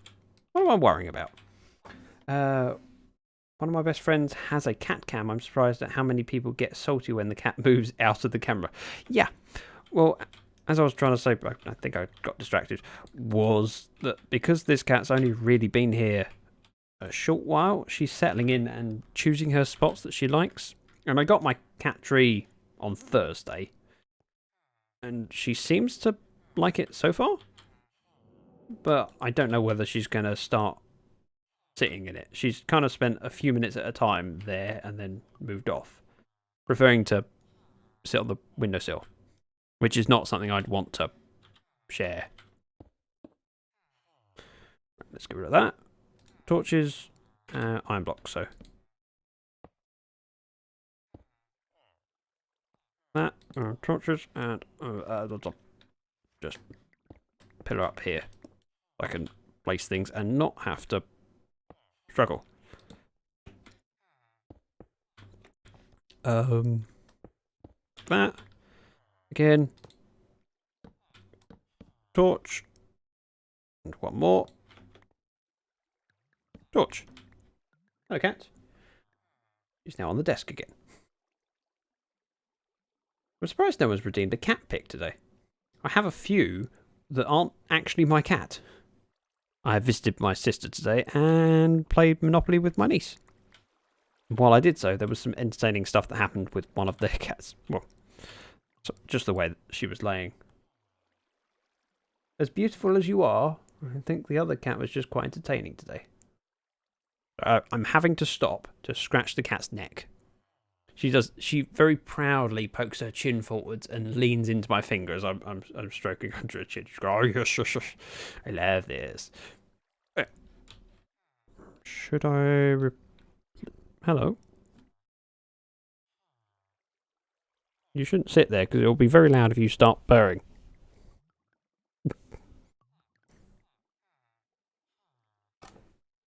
What am I worrying about? One of my best friends has a cat cam. I'm surprised at how many people get salty when the cat moves out of the camera. Yeah. Well, as I was trying to say, I think I got distracted, was that because this cat's only really been here a short while, she's settling in and choosing her spots that she likes. And I got my cat tree on Thursday, and she seems to like it so far. But I don't know whether she's going to start sitting in it. She's kind of spent a few minutes at a time there and then moved off, preferring to sit on the windowsill, which is not something I'd want to share. Let's get rid of that. Torches, iron blocks, so that, torches, and just pillar up here. I can place things and not have to struggle. That again. Torch. And one more. Torch. Hello, cat. He's now on the desk again. I'm surprised no one's redeemed a cat pick today. I have a few that aren't actually my cat. I visited my sister today and played Monopoly with my niece. While I did so, there was some entertaining stuff that happened with one of their cats. Well, just the way that she was laying. As beautiful as you are, I think the other cat was just quite entertaining today. I'm having to stop to scratch the cat's neck. She very proudly pokes her chin forwards and leans into my fingers. I'm stroking under her chin. She goes, "Oh yes, yes, yes. I love this." Should I? Hello. You shouldn't sit there because it'll be very loud if you start purring.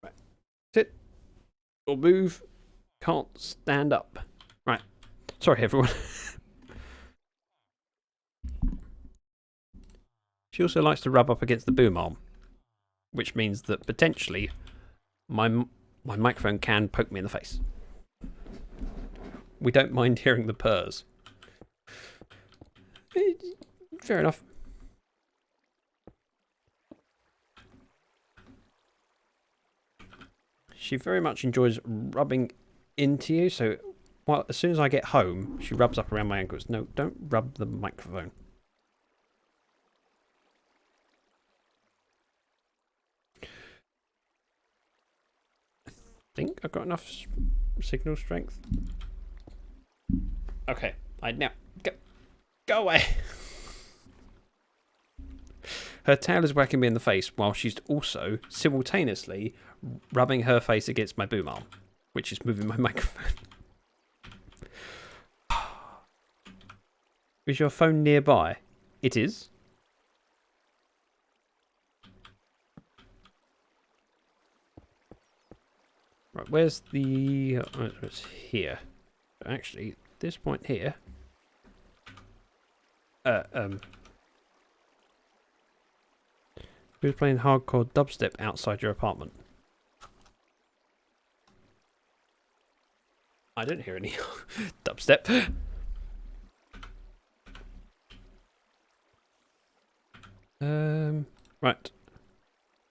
Right. Sit or move. Can't stand up. Right. Sorry, everyone. She also likes to rub up against the boom arm, which means that potentially my microphone can poke me in the face. We don't mind hearing the purrs. Fair enough. She very much enjoys rubbing into you, so as soon as I get home, she rubs up around my ankles. No, don't rub the microphone. I think I've got enough signal strength. Okay, now go away. Her tail is whacking me in the face while she's also simultaneously rubbing her face against my boom arm, which is moving my microphone. Is your phone nearby? It is. Right, where's the... it's here. Actually, this point here... Who's playing hardcore dubstep outside your apartment? I don't hear any dubstep. Right.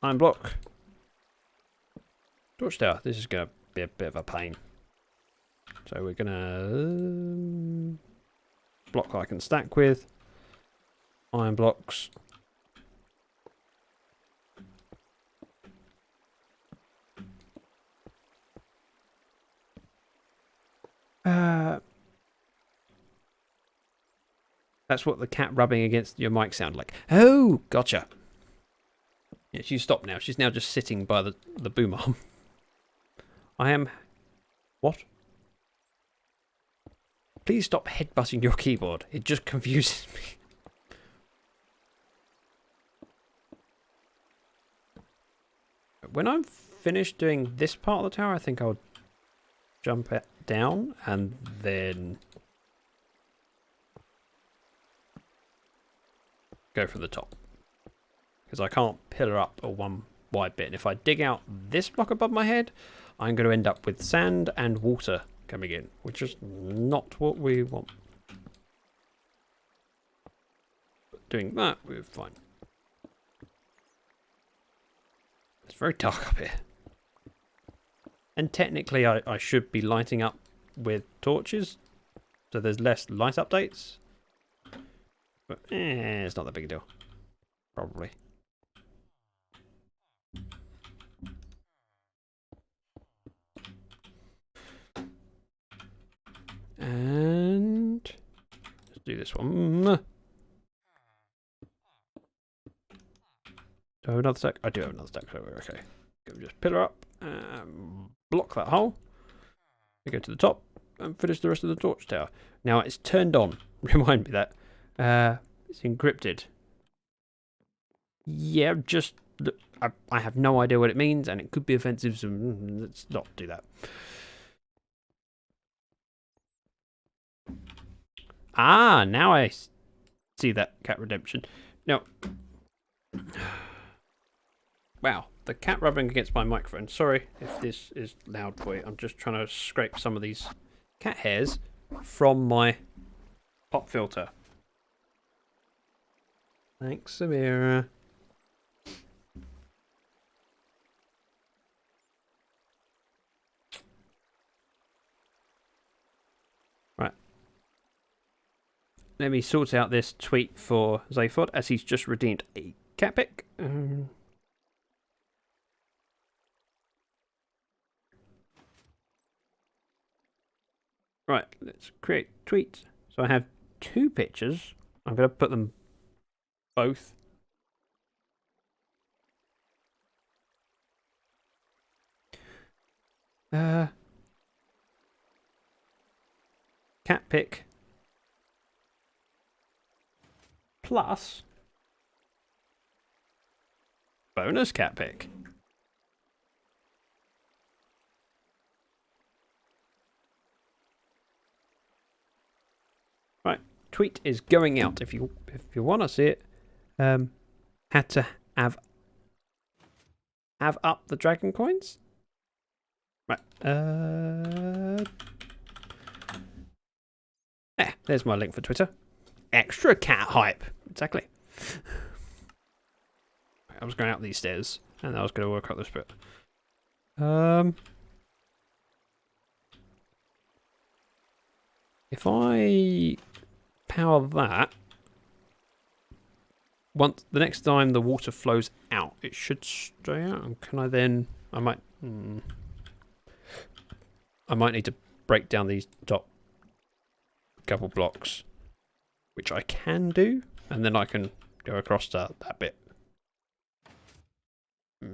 Iron block. Torch tower. This is going to be a bit of a pain. So we're going to... block that I can stack with. Iron blocks. That's what the cat rubbing against your mic sounded like. Oh, gotcha. Yeah, she's stopped now. She's now just sitting by the boom arm. I am... What? Please stop headbutting your keyboard. It just confuses me. When I'm finished doing this part of the tower, I think I'll jump it down and then go for the top. Because I can't pillar up a one wide bit. And if I dig out this block above my head, I'm going to end up with sand and water coming in, which is not what we want. But doing that, we're fine. It's very dark up here. And technically I should be lighting up with torches, so there's less light updates. But it's not that big a deal. Probably. And let's do this one. Do I have another stack? I do have another stack, so we're okay. Just pillar up and block that hole. We go to the top and finish the rest of the torch tower. Now it's turned on. Remind me that. It's encrypted. Yeah, just... I have no idea what it means, and it could be offensive, so let's not do that. Ah, now I see that cat redemption. Now... Wow, the cat rubbing against my microphone. Sorry if this is loud for you. I'm just trying to scrape some of these cat hairs from my pop filter. Thanks, Samira. Right. Let me sort out this tweet for Zaphod as he's just redeemed a cat pick. Right, let's create tweets. So I have two pictures. I'm going to put them both. Cat pick plus bonus cat pick. tweet is going out. If you want to see it, had to have up the dragon coins. Right. There's my link for Twitter. Extra cat hype. Exactly. I was going out these stairs, and I was going to work out this bit. If I power that, once the next time the water flows out, it should stray out. And can I then? I might need to break down these top couple blocks, which I can do, and then I can go across to that bit. I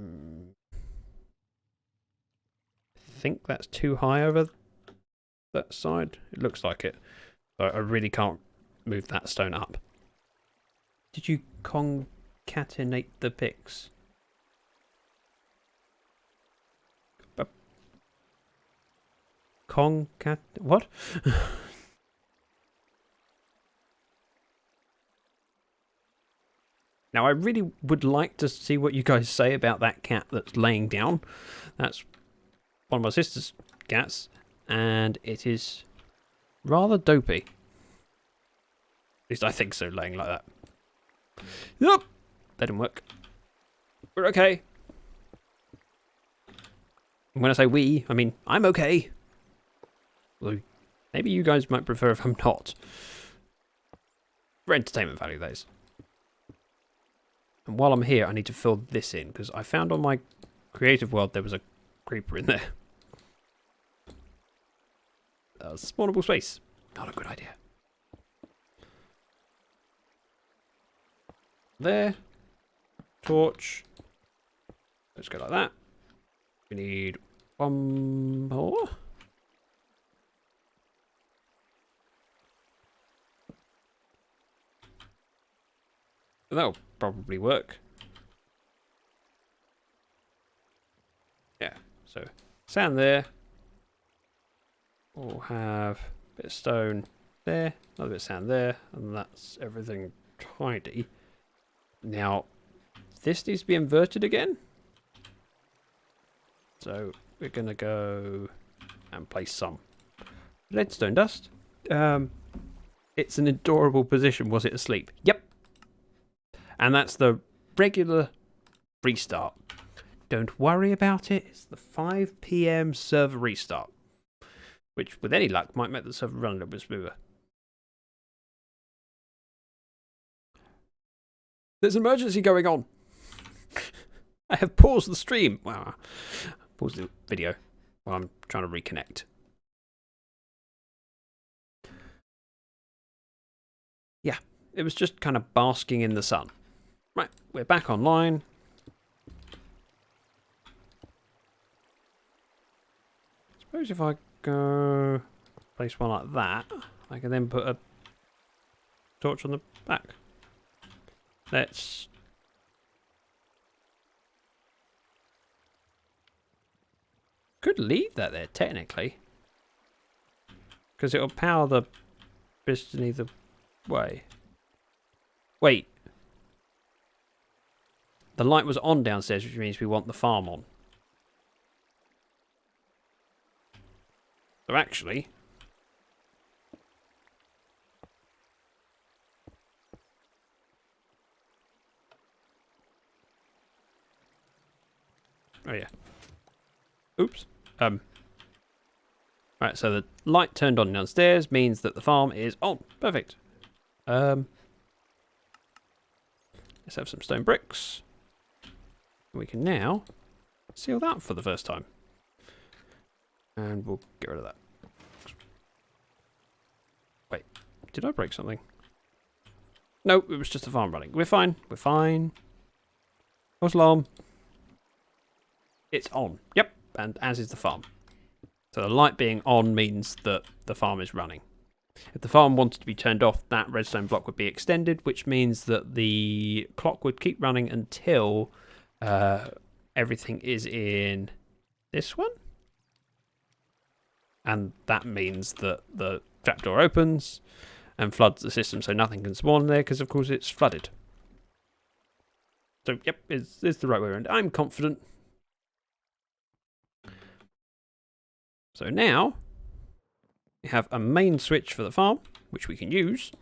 think that's too high over that side. It looks like it. So I really can't move that stone up. Did you concatenate the picks? What? Now, I really would like to see what you guys say about that cat that's laying down. That's one of my sister's cats, and it is rather dopey. At least I think so, laying like that. Yep, that didn't work. We're okay. And when I say we, I mean I'm okay. Although, maybe you guys might prefer if I'm not. For entertainment value, that is. And while I'm here, I need to fill this in, because I found on my creative world there was a creeper in there. Spawnable space. Not a good idea. There. Torch. Let's go like that. We need one more. That'll probably work. Yeah, so sand there. We'll have a bit of stone there, another bit of sand there, and that's everything tidy. Now, this needs to be inverted again. So we're going to go and place some leadstone dust. It's an adorable position. Was it asleep? Yep. And that's the regular restart. Don't worry about it. It's the 5 PM server restart. Which, with any luck, might make the server run a little bit smoother. There's an emergency going on. I have paused the stream. Wow. Pause the video while I'm trying to reconnect. Yeah, it was just kind of basking in the sun. Right, we're back online. Suppose if I go place one like that, I can then put a torch on the back. Let's... Could leave that there, technically. Because it'll power the piston either way. Wait. The light was on downstairs, which means we want the farm on. So actually... Oh yeah. Oops. Right, so the light turned on downstairs means that the farm is on. Perfect. Let's have some stone bricks. We can now seal that for the first time. And we'll get rid of that. Wait, did I break something? No, it was just the farm running. We're fine. We're fine. False alarm. It's on. Yep, and as is the farm. So the light being on means that the farm is running. If the farm wanted to be turned off, that redstone block would be extended, which means that the clock would keep running until everything is in this one. And that means that the trapdoor opens and floods the system, so nothing can spawn there because, of course, it's flooded. So, yep, it's the right way around. I'm confident. So now, we have a main switch for the farm, which we can use,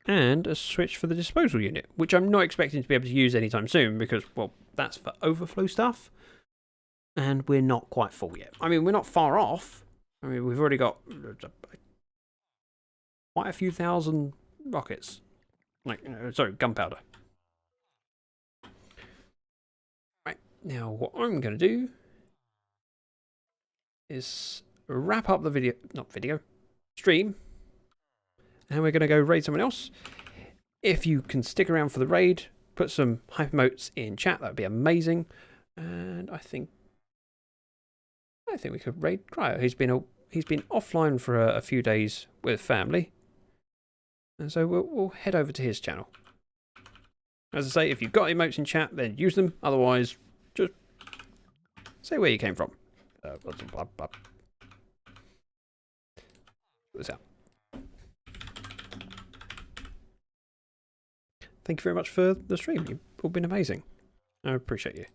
and a switch for the disposal unit, which I'm not expecting to be able to use anytime soon because, well, that's for overflow stuff, and we're not quite full yet. I mean, we're not far off. I mean, we've already got quite a few thousand rockets. Like, sorry, gunpowder. Right, now what I'm going to do is wrap up the stream, and we're going to go raid someone else. If you can stick around for the raid, put some hype emotes in chat, that would be amazing. And I think we could raid Cryo. He's been offline for a few days with family, and so we'll head over to his channel. As I say, if you've got emotes in chat, then use them. Otherwise, just say where you came from. What's out? Thank you very much for the stream. You've all been amazing. I appreciate you.